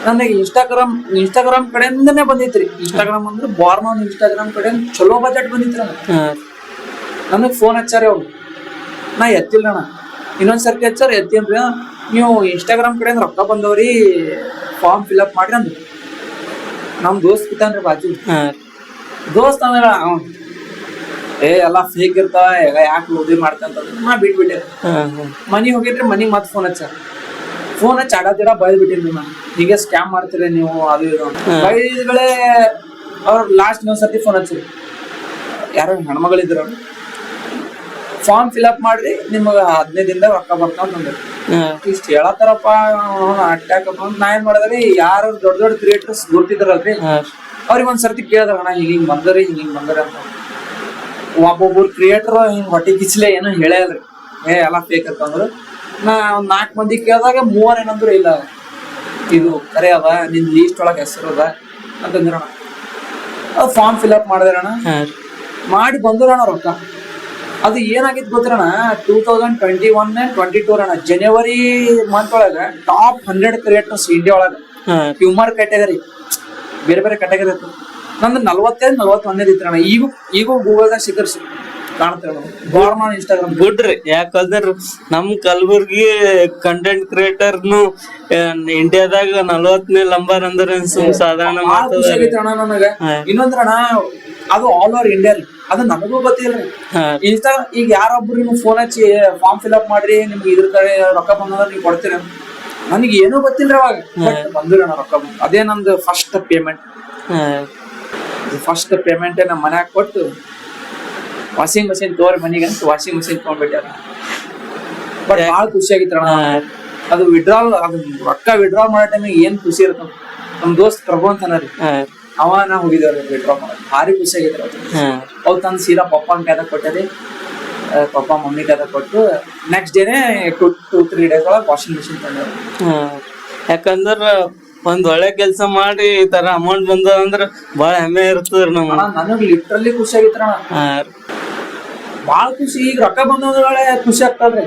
ನನಗೆ ಇನ್ಸ್ಟಾಗ್ರಾಮ್ ಕಡೆಯಿಂದನೇ ಬಂದಿತ್ರಿ. ಇನ್ಸ್ಟಾಗ್ರಾಮ್ ಅಂದ್ರೆ ಬಾರ್ನ್ ಇನ್ಸ್ಟಾಗ್ರಾಮ್ ಕಡೆ ಚಲೋ ಬಜೆಟ್ ಬಂದಿತ್ರಿ. ನನಗ್ ಫೋನ್ ಹಚ್ಚಾರಿ ಅವ್ರು, ನಾ ಎತ್ತಿಲ್ಲ ಅಣ್ಣ. ಇನ್ನೊಂದ್ಸರ್ತಿ ಹಚ್ಚಾರ, ಎತ್ತೇನ್ರಿ. ನೀವು ಇನ್ಸ್ಟಾಗ್ರಾಮ್ ಕಡೆಯಿಂದ ರೊಕ್ಕ ಬಂದವ್ರಿ, ಫಾರ್ಮ್ ಫಿಲ್ಅಪ್ ಮಾಡ್ರಿ ಅಂದ್ರಿ. ನಮ್ ದೋಸ್ತ್ ಬಿತ್ತಾನ್ರಿ ಬಾಜು, ದೋಸ್ತ್ ಅಂದ್ರ ಎಲ್ಲಾ ಫೇಕ್ ಇರ್ತಾವ, ಯಾಕೆ ಓದಿ ಮಾಡ್ತಂತ ನಾ ಬಿಟ್ಬಿಟ್ಟೆ. ಮನಿ ಹೋಗಿದ್ರಿ, ಮನಿಗ್ ಮತ್ ಫೋನ್ ಹಚ್ಚಿ ಆಡಾತಿಡ ಬೈದ್ ಬಿಟ್ಟಿನ್ರಿ. ನಾನು ಹೀಗೆ ಸ್ಕ್ಯಾಮ್ ಮಾಡ್ತೀರಿ ನೀವು, ಅದು ಇದು ಬೈದ್ಗಳೇ. ಅವ್ರ ಲಾಸ್ಟ್ ಇನ್ನೊಂದ್ಸರ್ತಿ ಫೋನ್ ಹಚ್ಚಿರಿ, ಯಾರೋ ಹೆಣ್ಮಗಳಿದ್ರು, ಫಾರ್ಮ್ ಫಿಲ್ಅಪ್ ಮಾಡ್ರಿ, ನಿಮಗ 15 ದಿನದಾಗ ರೊಕ್ಕ ಬರ್ತಾವಂದ್ರೆ ಇಷ್ಟ ಹೇಳತ್ತಾರಪ್ಪ. ಅಟ್ಯಾಕಪ್ಪ ಅಂತ ನಾ ಏನ್ ಮಾಡಿದ್ರಿ, ಯಾರು ದೊಡ್ಡ ಕ್ರಿಯೇಟರ್ಸ್ ಗುರ್ತಿದ್ರಲ್ರಿ, ಅವ್ರಿಗೆ ಒಂದ್ಸರ್ತಿ ಕೇಳಿದ್ರ, ಅಣ್ಣ ಹಿಂಗ್ ಬಂದರಿ ಅಂತ. ಒಬ್ಬೊಬ್ರು ಕ್ರಿಯೇಟರ್ ಹಿಂಗ್ ಹೊಟ್ಟೆ ಕಿಚ್ಲೆ ಏನೋ ಹೇಳ್ಯಾಲ್ರಿ, ಎಲ್ಲಾ ಫೇಕ್ ಅಂತಂದ್ರು. ನಾ ಒಂದ್ 4 ಮಂದಿ ಕೇಳಿದಾಗ 3 ಏನಂದ್ರು ಇಲ್ಲ ಇದು ಕರೆ ಅದ, ನಿನ್ ಲೀಸ್ಟ್ ಒಳಗೆ ಹೆಸರು ಅದ ಅಂತಂದ್ರಣ. ಅದು ಫಾರ್ಮ್ ಫಿಲ್ಅಪ್ ಮಾಡಿದ್ರಣ, ಮಾಡಿ ಬಂದ್ರಣ ರೊಕ್ಕ. ಅದು ಏನಾಗಿತ್ತು ಗೊತ್ತಿರಣ, 2021 and 22 ಅಣ್ಣ, ಜನವರಿ ಮಂತ್ ಒಳಗ ಟಾಪ್ 100 ಕ್ರಿಯೇಟರ್ಸ್ ಇಂಡಿಯಾ ಒಳಗ ಹ್ಯೂಮರ್ ಕ್ಯಾಟಗರಿ, ಬೇರೆ ಬೇರೆ ಕ್ಯಾಟಗರಿ ಇತ್ತು. ನಂದು 45-41 ಇತ್ತಣ್ಣ. ಈಗ ಗೂಗಲ್ದಾಗ ಸಿಕ್ಕರ್ ಕಾಣ್ತೇವೆ ಇನ್ಸ್ಟಾಗ್ರಾಮ್. ಗುಡ್ರಿ, ಯಾಕಂದ್ರ ನಮ್ ಕಲಬುರ್ಗಿ ಕಂಟೆಂಟ್ ಕ್ರಿಯೇಟರ್ನು ಇಂಡಿಯಾದಾಗ 40ನೇ ನಂಬರ್ ಅಂದ್ರೆ ಸಾಧಾರಣ ನನಗ. ಇನ್ನೊಂದ್ರಣ ಅದು ಆಲ್ ಓವರ್ ಇಂಡಿಯಾ ರೀ, ಅದು ನನಗೂ ಗೊತ್ತಿಲ್ರಿ. ಇನ್ಸ್ಟಾಗ್ರಾಮ್ ಈಗ ಯಾರೊಬ್ರು ನಿಮ್ಗೆ ಫೋನ್ ಹಚ್ಚಿ ಫಾರ್ಮ್ ಫಿಲ್ಅಪ್ ಮಾಡ್ರಿ, ನಿಮ್ಗೆ ಇದ್ರ ಕಡೆ ರೊಕ್ಕ ಬಂದ್ರೆ ನೀವು ಕೊಡ್ತೀರ, ನನಗೆ ಏನೂ ಗೊತ್ತಿಲ್ರಿ ಅವಾಗ. ಬಟ್ ಬಂದಿರಣ ರೊಕ್ಕ ಬಂದು. ಅದೇ ನಮ್ದು ಫಸ್ಟ್ ಪೇಮೆಂಟ್. ನಮ್ಮ ಮನ್ಯಾಗ ಕೊಟ್ಟು ವಾಷಿಂಗ್ ಮಷಿನ್ ತೋರಿ ಮನಿಗೆ ಅಂತ ವಾಷಿಂಗ್ ಮಷಿನ್ ತಗೊಂಡ್ಬಿಟ್ಟಾರ. ಬಟ್ ಭಾಳ ಖುಷಿ ಆಗಿತ್ತಣ್ಣ. ಅದು ವಿಡ್ರಾಲ್, ಅದು ರೊಕ್ಕ ವಿಡ್ರಾಲ್ ಮಾಡೋ ಟೈಮಿಗೆ ಏನ್ ಖುಷಿ ಇರ್ತದ. ನಮ್ ದೋಸ್ತ್ ಪ್ರಭು ಅಂತಾನ ರೀ, ಅವ ನಾ ಹೋಗಿದ್ದೇವ್ರಿ ವಿಡ್ರಾ ಮಾಡಕ್, ಭಾರಿ ಖುಷಿ ಆಗಿದ್ರ. ಅವ್ ತಂದ್ ಸೀದಾ ಪಪ್ಪ ಕೈದಾಗ ಕೊಟ್ಟರಿ, ಪಪ್ಪ ಮಮ್ಮಿ ಕೈದಾಗ ಕೊಟ್ಟು ನೆಕ್ಸ್ಟ್ ಡೇನೆ 2-3 ಡೇಸ್ ಒಳಗೆ ವಾಷಿಂಗ್ ಮಷಿನ್ ತಂದ. ಯಾಕಂದ್ರ ಒಂದ್ ಒಳ್ಳೆ ಕೆಲ್ಸ ಮಾಡಿ ಈ ತರ ಅಮೌಂಟ್ ಬಂದ ಅಂದ್ರ ಬಾಳ ಹೆಮ್ಮೆ ಇರ್ತದ್ರಿ ನಮ್ಗ. ನನಗ್ ಲಿಟ್ರಲಿ ಖುಷಿ ಆಗಿತ್ರಣ, ಬಾಳ ಖುಷಿ. ಈಗ ರೊಕ್ಕ ಬಂದೊಳಗೆ ಖುಷಿ ಆಗ್ತಲ್ರಿ,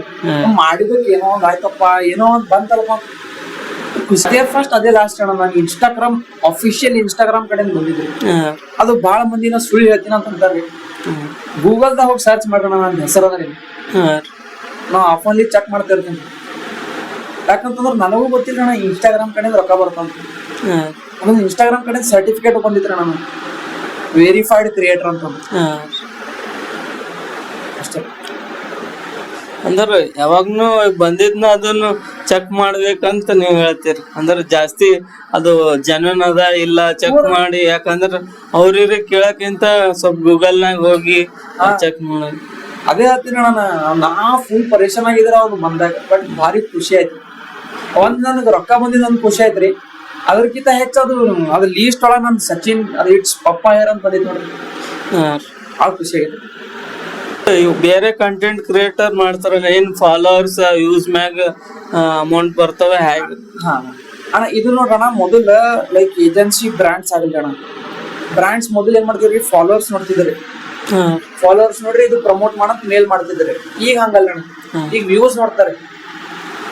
ಮಾಡಿದಕ್ ಏನೋ ಒಂದ್ ಆಯ್ತಪ್ಪ, ಏನೋ ಒಂದ್ ಬಂತಲ್ಪ ಖುಷಿ. ಫಸ್ಟ್ ಅದೇ ಲಾಸ್ಟ್ ಅಣ್ಣ, ನಾನು ಇನ್ಸ್ಟಾಗ್ರಾಮ್ ಅಫಿಷಿಯಲ್ ಇನ್ಸ್ಟಾಗ್ರಾಮ್ ಕಡೆಯಿಂದ ಬಂದಿದ್ರಿ. ಅದು ಬಾಳ ಮಂದಿನ ಸುಳ್ಳು ಹೇಳ್ತೀನಿ ಅಂತ ಅಂತಾರ್ರಿ. ಗೂಗಲ್ದಾಗ ಹೋಗಿ ಸರ್ಚ್ ಮಾಡೋಣ, ನನ್ನ ಹೆಸರು ಅದ, ನಾ ಆಫನ್ಲಿ ಚೆಕ್ ಮಾಡ್ತಾ ಇರ್ತೀನಿ. ಯಾಕಂತಂದ್ರ ನನಗೂ ಗೊತ್ತಿಲ್ಲ ಅಣ್ಣ ಇನ್ಸ್ಟಾಗ್ರಾಮ್ ಕಡೆಯಿಂದ ರೊಕ್ಕ ಬರ್ತಂತ. ಅದೊಂದು ಇನ್ಸ್ಟಾಗ್ರಾಮ್ ಕಡೆ ಸರ್ಟಿಫಿಕೇಟ್ ಬಂದಿತ್ರ ನಾನು, ವೆರಿಫೈಡ್ ಕ್ರಿಯೇಟರ್ ಅಂತ. ಅಷ್ಟೇ. ಅಂದ್ರ ಯಾವಾಗ್ನು ಬಂದಿದ್ನ ಅದನ್ನು ಚೆಕ್ ಮಾಡ್ಬೇಕಂತ ನೀವ್ ಹೇಳ್ತೀರಿ. ಅಂದ್ರ ಜಾಸ್ತಿ ಅದು ಜನನ್ ಅದ ಇಲ್ಲ ಚೆಕ್ ಮಾಡಿ, ಯಾಕಂದ್ರ ಅವ್ರಿಗೆ ಕೇಳಕ್ಕಿಂತ ಸ್ವಲ್ಪ ಗೂಗಲ್ನಾಗ ಹೋಗಿ ಚೆಕ್ ಮಾಡಿ. ಅದೇ ಹೇಳ್ತೀನಿ ಅಣ್ಣ, ನಾ ಫುಲ್ ಪರೇಶಾನ್ ಆಗಿದ್ರ ಅವ್ರು ಬಂದಾಗ. ಬಟ್ ಭಾರಿ ಖುಷಿ ಆಯ್ತು. ಒಂದ್ ನನಗೆ ರೊಕ್ಕ ಬಂದಿದ್ ಒಂದ್ ಖುಷಿ ಆಯ್ತ್ರಿ. ಅದ್ರಕ್ಕಿಂತ ಹೆಚ್ಚು ಅದು ಲೀಸ್ಟ್ ಒಳಗ ನನ್ ಸಚಿನ್ ಅದು ಇಟ್ಸ್ ಪಪ್ಪಾಯರ್ ಅಂತ ಬಂದಿತ್ತು ನೋಡ್ರಿ, ಭಾಳ ಖುಷಿ ಆಗೈತಿ. ಬೇರೆ ಕಂಟೆಂಟ್ ಕ್ರಿಯೇಟರ್ ಮಾಡ್ತಾರಲ್ಲ, ಏನ್ ಫಾಲೋವರ್ಸ್ ಯೂಸ್ ಮ್ಯಾಗ ಅಮೌಂಟ್ ಬರ್ತವ ಹೇಗೆ? ಅಣ್ಣ ಇದು ನೋಡ್ರಣ, ಮೊದಲ ಲೈಕ್ ಏಜೆನ್ಸಿ ಬ್ರಾಂಡ್ಸ್ ಆಗಿಲ್ಲ ಅಣ್ಣ. ಬ್ರಾಂಡ್ಸ್ ಮೊದಲು ಏನ್ ಮಾಡ್ತಿದ್ರಿ, ಫಾಲೋವರ್ಸ್ ನೋಡ್ತಿದ್ರಿ. ಫಾಲೋವರ್ಸ್ ನೋಡ್ರಿ ಇದು ಪ್ರಮೋಟ್ ಮಾಡಕ್ ಮೇಲ್ ಮಾಡ್ತಿದ್ರಿ. ಈಗ ಹಂಗಲ್ಲ ಅಣ್ಣ, ಈಗ ವ್ಯೂಸ್ ನೋಡ್ತಾರೆ.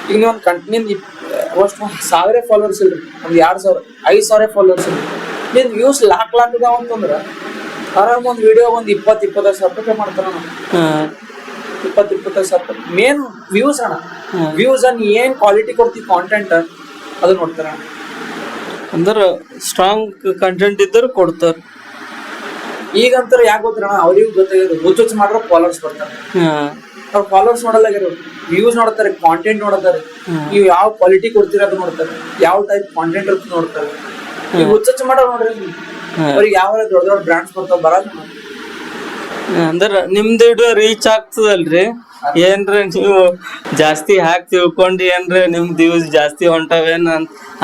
ಈಗ ನೀವು ಒಂದು ಕಂಟ್ನಿ ಅಷ್ಟು 1000 ಫಾಲೋವರ್ಸ್ ಇಲ್ರಿ, ಒಂದ್ 2000 5,000 ಫಾಲೋವರ್ಸ್ ಇಲ್ರಿ, ನಿನ್ ವ್ಯೂಸ್ ಲಾಕ್ ಇದಾವ ಅಂತಂದ್ರ ಆರಾಮ್ ಒಂದ್ ವಿಡಿಯೋ ಒಂದ್ 20-25 ರೂಪಾಯಿ ಮಾಡ್ತಾರ. 20-25 ಮೇನ್ ವ್ಯೂಸ್ ಅಣ್ಣ. ವ್ಯೂಸ್ ಅನ್ ಏನ್ ಕ್ವಾಲಿಟಿ ಕೊಡ್ತಿ ಕಾಂಟೆಂಟ್ ಅದು ನೋಡ್ತಾರ. ಅಂದ್ರ ಸ್ಟ್ರಾಂಗ್ ಕಂಟೆಂಟ್ ಇದ್ದರು ಕೊಡ್ತಾರ. ಈಗಂತರ ಯಾಕೆ ಗೊತ್ತಣ್ಣ, ಅವ್ರಿಗೂ ಗೊತ್ತಾಗಿರೋದು ಹುಚ್ಚುಚ್ಚ ಮಾಡ್ರ ಫಾಲೋವರ್ಸ್ ಬರ್ತಾರೆ. ಅವ್ರ ಫಾಲೋವರ್ಸ್ ನೋಡಲ್ಲಾಗಿರೋ, ವ್ಯೂಸ್ ನೋಡ್ತಾರೆ, ಕಾಂಟೆಂಟ್ ನೋಡ್ತಾರೆ. ನೀವು ಯಾವ ಕ್ವಾಲಿಟಿ ಕೊಡ್ತೀರ ಅದು ನೋಡ್ತಾರೆ, ಯಾವ ಟೈಪ್ ಕಾಂಟೆಂಟ್ ಇರುತ್ತೆ ನೋಡ್ತಾರೆ. ನೀವು ಹುಚ್ಚುಚ್ಚ ಮಾಡೋ ನೋಡ್ರಿ, ಅವ್ರಿಗೆ ಯಾವ ದೊಡ್ಡ ದೊಡ್ಡ ಬ್ರಾಂಡ್ಸ್ ಬರ್ತಾವ ಬರಲ್ಲ. ಅಂದ್ರ ನಿಮ್ದು ರೀಚ್ ಆಗ್ತದಲ್ರಿ, ಏನ್ರ ನೀವು ಜಾಸ್ತಿ ಹಾಕಿ ತಿಳ್ಕೊಂಡಿ ಏನ್ರ ನಿಮ್ದು ಯೂಸ್ ಜಾಸ್ತಿ ಹೊಂಟವೇನ್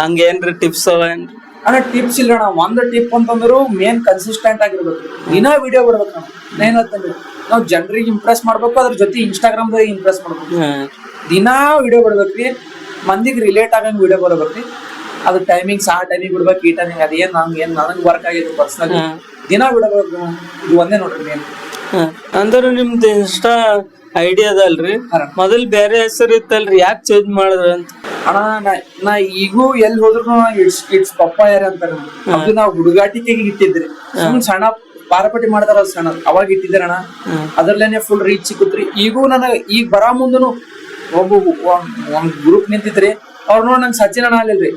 ಹಂಗೇನ್ರಿ ಟಿಪ್ಸ್ ಅವೇನ್ರಿ? ಅಣ್ಣ ಟಿಪ್ಸ್ ಇಲ್ಲ ಅಣ್ಣ. ಒಂದ್ ಟಿಪ್ ಅಂತಂದ್ರು ಮೇನ್ ಕನ್ಸಿಸ್ಟೆಂಟ್ ಆಗಿರ್ಬೇಕು, ದಿನ ವಿಡಿಯೋ ಬಿಡ್ಬೇಕು. ನಾವು ಏನ್ ಹೇಳ್ತೇನೆ, ನಾವು ಜನರಿಗೆ ಇಂಪ್ರೆಸ್ ಮಾಡ್ಬೇಕು, ಅದ್ರ ಜೊತೆ ಇನ್ಸ್ಟಾಗ್ರಾಮ್ ದಾಗ ಇಂಪ್ರೆಸ್ ಮಾಡ್ಬೇಕು. ದಿನಾ ವಿಡಿಯೋ ಬಿಡ್ಬೇಕ್ರಿ, ಮಂದಿಗೆ ರಿಲೇಟ್ ಆಗಂಗ್ ವಿಡಿಯೋ ಬರಬೇಕ್ರಿ. ಅದು ಟೈಮಿಂಗ್ಸ್ ಆ ಟೈಮಿಂಗ್ ಬಿಡ್ಬೇಕು, ಈ ಟೈಮಿಂಗ್ ಅದೇನ್ ನನಗೆ ವರ್ಕ್ ಆಗಿದ್ದು ಪರ್ಸನಲ್ ದಿನ ಬಿಡಬೇಕು. ಇದು ಒಂದೇ ನೋಡ್ರಿ ಮೇನ್. ಅಂದ್ರ ನಿಮ್ದು ಇನ್ಸ್ಟಾ ಐಡಿಯಾ ಅದಲ್ರಿ, ಮೊದಲ್ ಬೇರೆ ಹೆಸರು ಇತ್ತಲ್ರಿ, ಯಾಕೆ ಚೇಂಜ್ ಮಾಡಿದ್ರ ಅಂತ? ಅಣ್ಣ ನಾ ಈಗೂ ಎಲ್ಲಿ ಹೋದ್ರು ಇಟ್ಸ್ ಪಪ್ಪಾಯರ್ ಅಂತಾರ. ಅದು ನಾವು ಹುಡುಗಾಟಿಕೆ ಇಟ್ಟಿದ್ರಿ, ಸುಮ್ ಸಣ್ಣ ಪಾರಪಟ್ಟಿ ಮಾಡ್ತಾರ ಸಣ್ಣ, ಅವಾಗ ಇಟ್ಟಿದ್ರಿ ಅಣ್ಣ. ಅದ್ರಲ್ಲೇನೆ ಫುಲ್ ರೀಚ್ ಸಿಕ್ಕತ್ರಿ. ಈಗೂ ನನಗ ಈಗ ಬರ ಮುಂದನು ಒಂದ್ ಗ್ರೂಪ್ ನಿಂತಿದ್ರಿ, ಅವ್ರ ನೋಡ್ ನಂಗೆ ಸಚಿನ್ ಅಣ್ಣ ಅಲ್ಲಿಲ್ರಿ,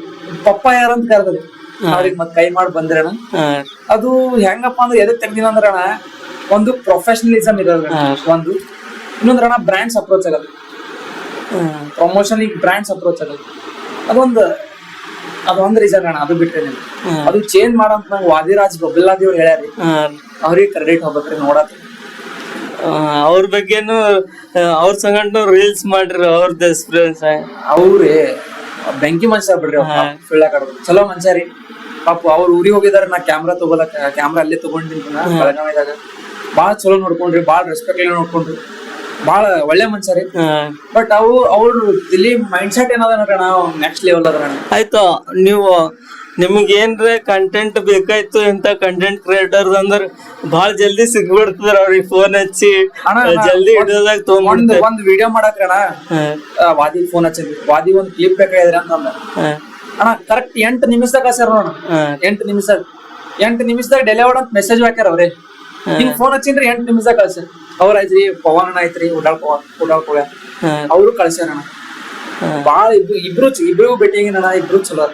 ಪಪ್ಪಾಯರ್ ಅಂತ ಕರೆದ್ರಿ. ಅವ್ರಿಗೆ ಮತ್ ಕೈ ಮಾಡಿ ಬಂದ್ರಣ. ಅದು ಹೆಂಗಪ್ಪ ಅಂದ್ರೆ ಎದಕ್ ತೆಗ್ದಿನ ಅಂದ್ರ ಅಣ್ಣ, ಒಂದು ಪ್ರೊಫೆಷನಲಿಸಮ್ ಇರೋದ್ರ, ಒಂದು ಇನ್ನೊಂದ್ರಣ ಬ್ರಾಂಡ್ಸ್ ಅಪ್ರೋಚ್ ಆಗಲ್ಲ, ಪ್ರಮೋಷನ್ ಈಗ ಬ್ರಾಂಡ್ಸ್ ಅಪ್ರೋಚ್ ಆಗಲ್ಲ. ಅದೊಂದ್ ರೀಸನ್ ಅಣ್ಣ. ಅದು ಬಿಟ್ರೆ ಅದು ಚೇಂಜ್ ಮಾಡಂತ ನಂಗೆ ವಾದಿರಾಜ್ ಬೊಬ್ಬಿಲ್ಲಾದಿ ಅವ್ರು ಹೇಳ್ಯಾರಿ, ಅವ್ರಿಗೆ ಕ್ರೆಡಿಟ್ ಹೋಗ್ಬೇಕ್ರಿ ನೋಡತ್. ಅವ್ರ ಬಗ್ಗೆನು ಅವ್ರ ಸಂಗಟ ರೀಲ್ಸ್ ಮಾಡ್ರಿ, ಅವ್ರದ್ದು ಎಕ್ಸ್ಪೀರಿಯನ್ಸ್. ಅವ್ರಿ ಬೆಂಕಿ ಮನುಷ್ಯ ಬಿಡ್ರಿ, ಚಲೋ ಮನುಷ್ಯ ರೀ ಪಾಪ. ಅವ್ರ ಊರಿಗೆ ಹೋಗಿದಾರ, ನಾ ಕ್ಯಾಮ್ರಾ ತಗೋಲಕ್, ಕ್ಯಾಮ್ರಾ ಅಲ್ಲೇ ತಗೊಂಡಿನ ಬೆಳಗಾವಿದಾಗ. ಬಾಳ ಚಲೋ ನೋಡ್ಕೊಂಡ್ರಿ, ಬಾಳ ರೆಸ್ಪೆಕ್ಟ್ ನೋಡ್ಕೊಂಡ್ರಿ, ಬಾಳ ಒಳ್ಳೆ ಮನ್ಸ ರೀ. ಬಟ್ ಅವ್ರ ಇಲ್ಲಿ ಮೈಂಡ್ ಸೆಟ್ ಏನದ ನೋಡ್ರಣ ನೆಕ್ಸ್ಟ್ ಲೆವೆಲ್ ಅದ. ಆಯ್ತು, ನೀವು ನಿಮ್ಗೆ ಏನ್ರ ಕಂಟೆಂಟ್ ಬೇಕಾಯ್ತು ಇಂತ ಕಂಟೆಂಟ್ ಕ್ರಿಯೇಟರ್ ಅಂದ್ರ ಬಾಳ ಜಲ್ದಿ ಸಿಗ್ಬಿಡ್ತದ್ರ ಅವ್ರಿಗೆ ಫೋನ್ ಹಚ್ಚಿ ಜಲ್ದಿ ಹಿಡಿಯೋದಾಗ ತಗೊಂಡ್ ಒಂದ್ ವಿಡಿಯೋ ಮಾಡಕ್ರಣ ವಾದಿ ಫೋನ್ ಹಚ್ಚಿದ್ರಿ, ವಾದಿ ಒಂದ್ ಕ್ಲಿಪ್ ಬೇಕಾಗಿದ್ರಿ ಅಂತಂದ ಅಣ್ಣ ಕರೆಕ್ಟ್ 8 ನಿಮಿಷದಾಗ ಕಳ್ಸ್ಯಾರ ನೋಡ. 8 ನಿಮಿಷದಾಗ ಡೆಲಿವರ್ಡ್ ಅಂತ ಮೆಸೇಜ್ ಹಾಕ್ಯಾರ ಅವ್ರೆ. ಹಿಂಗ್ ಫೋನ್ ಹಚ್ಚಿನ್ರಿ 8 ನಿಮಿಷದಾಗ ಕಳ್ಸ್ಯಾರ. ಅವ್ರ ಐತ್ರಿ ಪವನ್ ಅಣ್ಣ ಐತ್ರಿ ಉಡಾಳ್ಕೋಗ ಅವ್ರು ಕಳ್ಸ್ಯಾರಣ. ಬಾಳ ಇಬ್ರಿಗೂ ಭೇಟಿಯಾಗಿನ ಇಬ್ರು ಚಲೋ,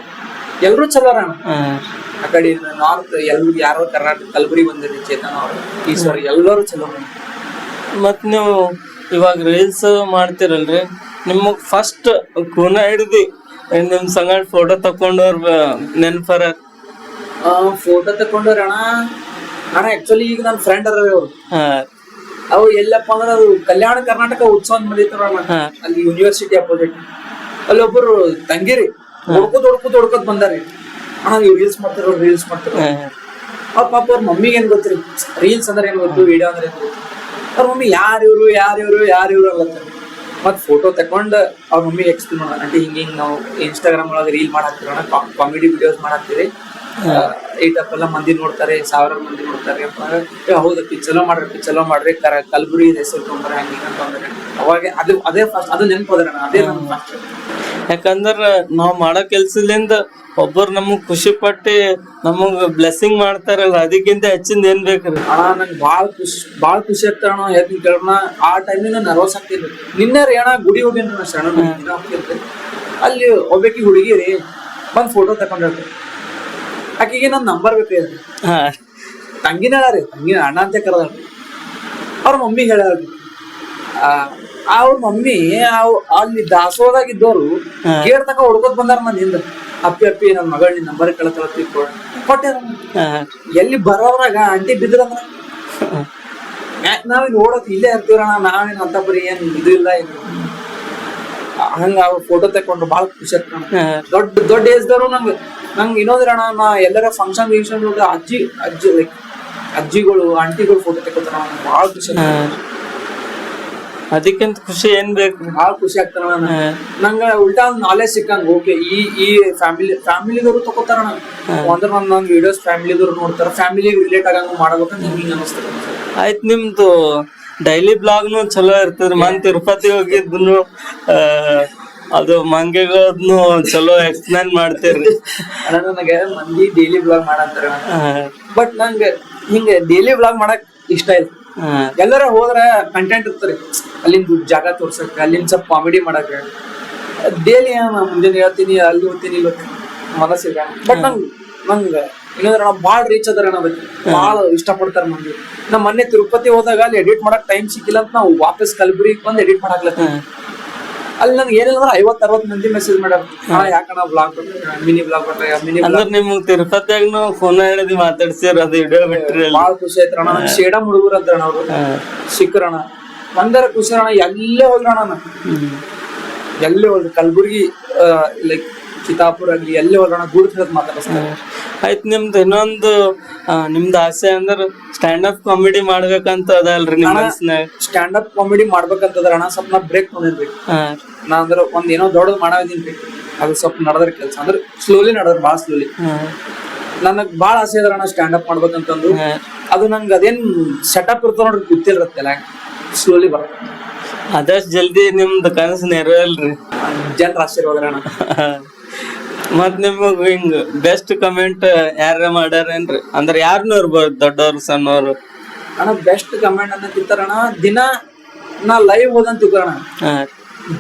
ಎಲ್ರು ಚಲೋ ಅಣ್ಣ. ಆ ಕಡೆ ನಾರ್ತ್ ಎಲ್ರು ಯಾರೋ ಕರ್ನಾಟಕ ಕಲಬುರಗಿ ಬಂದಿರಿ, ಚೇತನ್ ಅವ್ರು, ಈಶ್ವರ್ ಎಲ್ಲರೂ ಚಲೋ. ಮತ್ ನೀವು ಇವಾಗ ರೀಲ್ಸ್ ಮಾಡ್ತಿರಲ್ರಿ, ನಿಮಗ್ ಫಸ್ಟ್ ಕೂನ ಹಿಡ್ದಿ ನಿಮ್ ಸಂಗ ಫೋಟೋ ತಕೊಂಡವ್ರ ನೆನ್ಪರ? ಫೋಟೋ ತಕೊಂಡವ್ರ ಅಣ್ಣ ಆಕ್ಚುಲಿ ಈಗ ನನ್ ಫ್ರೆಂಡ್ ಅದ ಅವ್ರು. ಅವು ಎಲ್ಲಪ್ಪ ಅಂದ್ರೆ ಅದು ಕಲ್ಯಾಣ ಕರ್ನಾಟಕ ಉತ್ಸವ ನಡೀತಾರ ಅಲ್ಲಿ ಯೂನಿವರ್ಸಿಟಿ ಅಪೋಸಿಟ್. ಅಲ್ಲಿ ಒಬ್ಬರು ತಂಗಿರಿ ಹೊಡ್ಕೋದ್ ಬಂದಾರಿ. ಅಣ್ಣ ನೀವು ರೀಲ್ಸ್ ಮಾಡ್ತಿರೋ ಅವ್ರ ಪಾಪ ಅವ್ರ ಮಮ್ಮಿಗೆ ಏನ್ ಗೊತ್ತಿರಿ ರೀಲ್ಸ್ ಅಂದ್ರೆ ಏನ್ ಗೊತ್ತು, ವಿಡಿಯೋ ಅಂದ್ರೆ ಏನ್ ಗೊತ್ತು. ಅವ್ರ ಮಮ್ಮಿ ಯಾರಿವ್ರು ಅಲ್ಲತ್ತ. ಮತ್ ಫೋಟೋ ತಕೊಂಡ್ ಅವ್ರ ಮಮ್ಮಿಗೆ ಎಕ್ಸ್ಪ್ಲೇನ್ ಮಾಡೋಣ, ಆಂಟಿ ಹಿಂಗ್ ನಾವು ಇನ್ಸ್ಟಾಗ್ರಾಮ್ ಒಳಗೆ ರೀಲ್ ಮಾಡಾಕ್ತಿರೋಣ, ಕಾಮಿಡಿ ವಿಡಿಯೋಸ್ ಮಾಡಾಕ್ತಿರಿ, ಈಟಪ್ಪೆಲ್ಲ ಮಂದಿ ನೋಡ್ತಾರೆ, 1000 ಮಂದಿ ನೋಡ್ತಾರೆ. ಹೌದು ಚಲೋ ಮಾಡ್ರಿ ಕಲಬುರಗಿ ಹೆಸರು ತೊಗೊಂಡ್ರೆ ಹಂಗ ಅಂತಂದ್ರೆ ಅವಾಗ ಅದೇ ಫಸ್ಟ್ ಅದು ನೆನ್ಪೋದ್ರಣ. ಅದೇ ನನ್ ಫಸ್ಟ್. ಯಾಕಂದ್ರ ನಾವ್ ಮಾಡೋ ಕೆಲ್ಸದಿಂದ ಒಬ್ಬರು ನಮಗ್ ಖುಷಿ ಪಟ್ಟಿ ನಮಗ್ ಬ್ಲೆಸ್ಸಿಂಗ್ ಮಾಡ್ತಾರಲ್ಲ, ಅದಕ್ಕಿಂತ ಹೆಚ್ಚಿಂದ ಏನ್ ಬೇಕ್ರಿ? ಅಣ್ಣ ನಂಗೆ ಬಾಳ ಖುಷಿ ಆಗ್ತಾರ ಅಣ್ಣ. ಯಾಕೆ ಕೇಳೋಣ, ಆ ಟೈಮಿನ ನರ್ವಸ್ ಆಗ್ತಿದ್ರಿ. ನಿನ್ನೆ ರೀ ಅಣ್ಣ ಗುಡಿ ಹೋಗ್ಯೇನ್ರಿ ನಾ ಶರಣ ಹೋಗ್ತಿರ್ತೆ. ಅಲ್ಲಿ ಒಬ್ಬಾಕಿ ಹುಡುಗಿ ರೀ ಬಂದ್ ಫೋಟೋ ತಕೊಂಡ್ರಿ. ಆಕಿಗೆ ನನ್ ನಂಬರ್ ಬೇಕಾದ್ರಿ. ತಂಗಿನ ಅಣ್ಣ ಅಂತ ಕರೆದ್ರಿ. ಅವ್ರ ಮಮ್ಮಿ ಹೇಳ್ರಿ, ಅವ್ರ ಮಮ್ಮಿ ಅಲ್ಲಿ ದಾಸೋದಾಗ ಇದ್ದವ್ರು ಗೇಟ್ ತಕ ಹುಡ್ಕೋತ್ ಬಂದಾರ ನನ್ ಹಿಂದ. ಅಪ್ಪಿ ನನ್ ಮಗಳ ನಿನ್ ನಂಬರ್ ಕಳತಿ ಕೊಟ್ಟೆ. ಎಲ್ಲಿ ಬರೋದ್ರಾಗ ಆಂಟಿ ಬಿದ್ರಂದ್ರ ನಾವೇನ್ ಓಡೋತ್ ಇಲ್ಲೇ ಇರ್ತೀವ್ರಣ, ನಾವೇನ್ ಅಂತ ಬರೀ ಏನ್ ಇದು ಇಲ್ಲ ಏನು. ಹಂಗ ಅವ್ರ ಫೋಟೋ ತಕೊಂಡ್ರು ಬಾಳ ಖುಷಿ ಆಗ್ತಾನ. ದೊಡ್ಡ ಏಜ್ದವ್ರು ನಂಗ್ ಇನ್ನೋದ್ರಣ, ನಾ ಎಲ್ಲರ ಫಂಕ್ಷನ್ ಅಜ್ಜಿಗಳು ಆಂಟಿಗಳು ಫೋಟೋ ತಗೋತಾರ, ಬಾಳ ಖುಷಿ. ಅದಕ್ಕಿಂತ ಖುಷಿ ಏನ್ ಬೇಕು? ಬಾಳ ಖುಷಿ ಆಗ್ತಾರ. ನಂಗ ಉಲ್ಟಾ ನಾಲೆಜ್ ಸಿಕ್ಕಂಗ. ಓಕೆ ಈ ಫ್ಯಾಮಿಲಿದವ್ರು ತಗೋತಾರ ಅಂದ್ರೆ ನನ್ ವಿಡಿಯೋಸ್ ಫ್ಯಾಮಿಲಿದವ್ರು ನೋಡ್ತಾರ, ಫ್ಯಾಮಿಲಿ ರಿಲೇಟ್ ಆಗಂಗ ಮಾಡ್ಬೇಕಂತ ಹಿಂಗ ಅನಿಸ್ತದ. ಆಯ್ತು, ನಿಮ್ದು ಡೈಲಿ ಬ್ಲಾಗ್ನು ಚಲೋ ಇರ್ತದ್ರಿ. ಮನ್ ತಿರುಪತಿ ಹೋಗಿದ್ನು ಅದು ಮಂಗೆಗೋದ್ನು ಚಲೋ ಎಕ್ಸ್ಪ್ಲೇನ್ ಮಾಡ್ತೀರಿ. ನನಗೆ ಮಂದಿ ಡೈಲಿ ಬ್ಲಾಗ್ ಮಾಡಂತಾರ, ಬಟ್ ನಂಗೆ ಹಿಂಗ ಡೈಲಿ ಬ್ಲಾಗ್ ಮಾಡಕ್ ಇಷ್ಟ ಇಲ್ಲ. ಎಲ್ಲರ ಹೋದ್ರ ಕಂಟೆಂಟ್ ಇರ್ತಾರೆ, ಅಲ್ಲಿಂದ ಜಾಗ ತೋರ್ಸಕ್, ಅಲ್ಲಿಂದ ಸ್ವಲ್ಪ ಕಾಮಿಡಿ ಮಾಡಕ್. ಡೈಲಿ ಮುಂಜಾನೆ ಹೇಳ್ತೀನಿ, ಅಲ್ಲಿ ಹೋಗ್ತೀನಿ, ಇಲ್ಲಿ ಹೋಗ್ತೀನಿ, ಮನಸ್ಸಿಗ. ಬಟ್ ನಂಗ ಇನ್ನೊಂದ್ರ ಬಾಳ ರೀಚ್ ಅದಾರ, ಅದಕ್ಕೆ ಬಾಳ ಇಷ್ಟ ಪಡ್ತಾರ ಮಂದಿ. ನಮ್ ಮೊನ್ನೆ ತಿರುಪತಿ ಹೋದಾಗ ಅಲ್ಲಿ ಎಡಿಟ್ ಮಾಡಕ್ ಟೈಮ್ ಸಿಕ್ಕಿಲ್ಲ ಅಂತ ನಾವು ವಾಪಸ್ ಕಲಬುರಗಿ ಬಂದ್ ಎಡಿಟ್ ಮಾಡಾಕ್ಲತ್ತ. ಅಲ್ಲಿ ನನ್ಗೆ ಏನಿಲ್ಲ ಅಂದ್ರೆ 50-60 ಮಂದಿ ಮೆಸೇಜ್ ಮಾಡ್ಯಾರ, ಯಾಕಣ್ಣ ಬ್ಲಾಗ್ ಮಿನಿ ಬ್ಲಾಗ್ ಅಂದ್ರೆ ನಿಮ್ಗ್ ತಿರುಪತಿಯಾಗ ಫೋನ್ ಹಿಡಿದು ಮಾತಾಡ್ಸಿರ, ಅದು ವಿಡಿಯೋ ಬಿಟ್ರಿ. ಬಾಳ ಖುಷಿ ಆಯ್ತು ಅಣ್ಣ. ನಂಗೆ ಶೇಡಮ್ ಹುಡುಗರು ಅಂತ ಅವ್ರು ಸಿಕ್ಕರಣ, ಬಂದಾರ ಖುಷಿ ಅಣ್ಣ. ಎಲ್ಲೇ ಹೋದ್ರಣ, ಎಲ್ಲೇ ಹೋದ್ರು ಕಲಬುರಗಿ ಲೈಕ್ ಚಿತ್ತಾಪುರ ಆಗ್ಲಿ ಎಲ್ಲೇ ಹೋದ್ರಣ ಗುರುತ ಮಾತಾಡ್ತಾರೆ. ಆಯ್ತು, ನಿಮ್ದು ಇನ್ನೊಂದು ನಿಮ್ದು ಆಸೆ ಅಂದ್ರ ಸ್ಟ್ಯಾಂಡ್ ಅಪ್ ಕಾಮಿಡಿ ಮಾಡ್ಬೇಕಂತ ಅದಲ್ರಿ ನಿಮ್ ಮನ್ಸಿನಾಗ? ಸ್ಟ್ಯಾಂಡ್ ಅಪ್ ಕಾಮಿಡಿ ಮಾಡ್ಬೇಕಂತದ್ರ ಅಣ್ಣ ಸ್ವಲ್ಪ ನಾ ಬ್ರೇಕ್ ತೊಗೊಂಡಿನ್ರಿ. ನಾ ಅಂದ್ರ ಒಂದ್ ಏನೋ ದೊಡ್ಡದ್ ಮಾಡದಿನ್ರಿ, ಅದು ಸ್ವಲ್ಪ ನಡೆದ್ರ ಕೆಲ್ಸ ಅಂದ್ರೆ ಸ್ಲೋಲಿ ನಡೆದ್ರ, ಬಾಳ ಸ್ಲೋಲಿ. ನನಗ್ ಬಾಳ ಆಸೆ ಅದ್ರ ಅಣ್ಣ ಸ್ಟ್ಯಾಂಡ್ ಅಪ್ ಮಾಡ್ಬೇಕಂತಂದು. ಅದು ನಂಗೆ ಅದೇನ್ ಸೆಟಪ್ ಇರ್ತದ ನೋಡ್ರಿ, ಗೊತ್ತಿರತ್ತಲ್ಲ, ಸ್ಲೋಲಿ ಬರುತ್ತೆ. ಅದಷ್ಟು ಜಲ್ದಿ ನಿಮ್ದು ಕನಸು ನೆರವೇರಲ್ರಿ, ಜನರ ಆಶೀರ್ವಾದ ಅಣ್ಣ. ಮತ್ ನಿಮಗ್ ಹಿಂಗ್ ಬೆಸ್ಟ್ ಕಮೆಂಟ್ ಯಾರ ಮಾಡ್ಯಾರೇನ್ರಿ? ಅಂದ್ರ ಯಾರನ್ನೂ ಇರ್ಬೋದು, ದೊಡ್ಡವ್ರು ಸಣ್ಣವ್ರು. ಅಣ್ಣ ಬೆಸ್ಟ್ ಕಮೆಂಟ್ ಅಂತ ತಿಂತಾರಣ. ದಿನ ನಾ ಲೈವ್ ಹೋದಂತ ತಿಂತಾರಣ,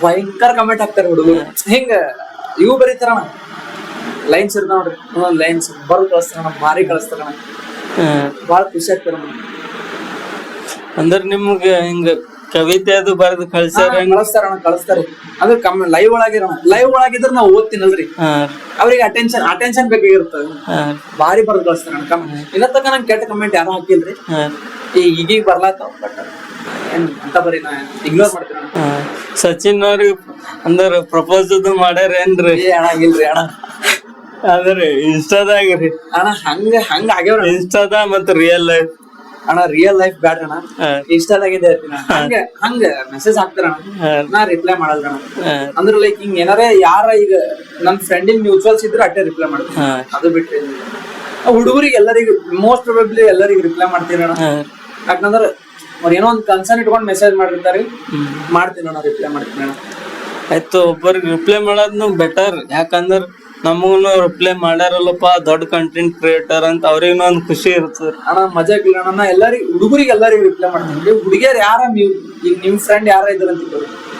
ಭಯಂಕರ ಕಮೆಂಟ್ ಹಾಕ್ತಾರ ಹುಡುಗರು. ಹಿಂಗ ಇವು ಬರೀತಾರಣ, ಲೈನ್ಸ್ ಇರ್ತಾವ ನೋಡ್ರಿ, ಲೈನ್ಸ್ ಬರ್ ಕಳಿಸ್ತಾರಣ, ಭಾರಿ ಕಳಿಸ್ತಾರಣ, ಬಾಳ ಖುಷಿ ಆಗ್ತಾರ. ಅಂದ್ರ ನಿಮ್ಗ ಹಿಂಗ ಕವಿತೆ ಅದು ಬರೆದು ಕಳಿಸ್ತಾರೆ. ಅಂದ್ರೆ ಲೈವ್ ಒಳಗಿದ್ರ ನಾವ್ ಓದ್ತೀನಲ್ರಿ, ಅವ್ರಿಗೆ ಅಟೆನ್ಷನ್ ಬೇಕಾಗಿರ್ತದ, ಭಾರಿ ಬರೆದು ಕಳಿಸ್ತಾರ. ಇನ್ನ ತಕ ನಂಗೆ ಕೆಟ್ಟ ಕಮೆಂಟ್ ಯಾರು ಹಾಕಿಲ್ರಿ, ಈಗೀಗ ಬರ್ಲಾತಾವ. ಬಟ್ ಏನ್ ಅಂತ ಬರೀ ನಾ ಇಗ್ನೋರ್ ಮಾಡ್ತೀನಿ. ಸಚಿನ್ ಅವ್ರಿಗೆ ಅಂದ್ರ ಪ್ರಪೋಸ್ ಅದು ಮಾಡ್ಯಾರ ಏನ್ರಿ? ಅಣ್ಣ ಇಲ್ರಿ ಅಣ್ಣ, ಅಂದ್ರೆ ಇನ್ಸ್ಟಾದಾಗ್ರಿ ಅಣ್ಣ ಹಂಗ ಆಗ್ಯಾವ್ರ. ಇನ್ಸ್ಟಾದ ಮತ್ತ ರಿಯಲ್ ಲೈಫ್ ಅಣ್ಣ ರಿಯಲ್ ಲೈಫ್ ಬ್ಯಾಡ್ರಿ ಅಣ್ಣ, ಇನ್ಸ್ಟಾದಾಗಿದೆ ಹಂಗ ಮೆಸೇಜ್ ಹಾಕ್ತಾರಣ್ಣ, ನಾ ರಿಪ್ಲೈ ಮಾಡಲ್ರಣ. ಅಂದ್ರ ಲೈಕ್ ಹಿಂಗ್ ಏನಾರ ಯಾರ ಈಗ ನನ್ ಫ್ರೆಂಡಿನ್ ಮ್ಯೂಚುವಲ್ಸ್ ಇದ್ರೆ ಅಟ್ಟೆ ರಿಪ್ಲೈ ಮಾಡ್ತೀನಿ, ಅದು ಬಿಟ್ರೆ ಹುಡುಗರಿಗೆ ಎಲ್ಲರಿಗೂ ಮೋಸ್ಟ್ ಪ್ರೊಬಬ್ಲಿ ಎಲ್ಲರಿಗೂ ರಿಪ್ಲೈ ಮಾಡ್ತೀನಿ ಅಣ್ಣ. ಯಾಕಂದ್ರ ಅವ್ರ ಏನೋ ಒಂದ್ ಕನ್ಸರ್ನ್ ಇಟ್ಕೊಂಡ್ ಮೆಸೇಜ್ ಮಾಡಿರ್ತಾರೆ, ಮಾಡ್ತೀನಿ ಅಣ್ಣ, ರಿಪ್ಲೈ ಮಾಡ್ತೀನಿ ಅಣ್ಣ. ಆಯ್ತು, ಒಬ್ಬರಿಗೆ ರಿಪ್ಲೈ ಮಾಡೋದ್ನು ಬೆಟರ್. ಯಾಕಂದ್ರ ನಮಗೂ ರಿಪ್ಲೈ ಮಾಡ್ಯಾರಲ್ಲಪ್ಪ ದೊಡ್ಡ ಕಂಟೆಂಟ್ ಕ್ರಿಯೇಟರ್ ಅಂತ ಅವ್ರಿಗೂ ಒಂದ್ ಖುಷಿ ಇರ್ತದ ಅಣ್ಣ. ಮಜಾ ಇಲ್ಲ ಅಣ್ಣ. ಎಲ್ಲರಿಗೂ ಹುಡುಗರಿಗೆ ಎಲ್ಲರಿಗೂ ರಿಪ್ಲೈ ಮಾಡ್ತೀನಿ. ಹುಡುಗಿಯರ್ ಯಾರ ಈಗ ನಿಮ್ ಫ್ರೆಂಡ್ ಯಾರ ಇದ್ರಂತ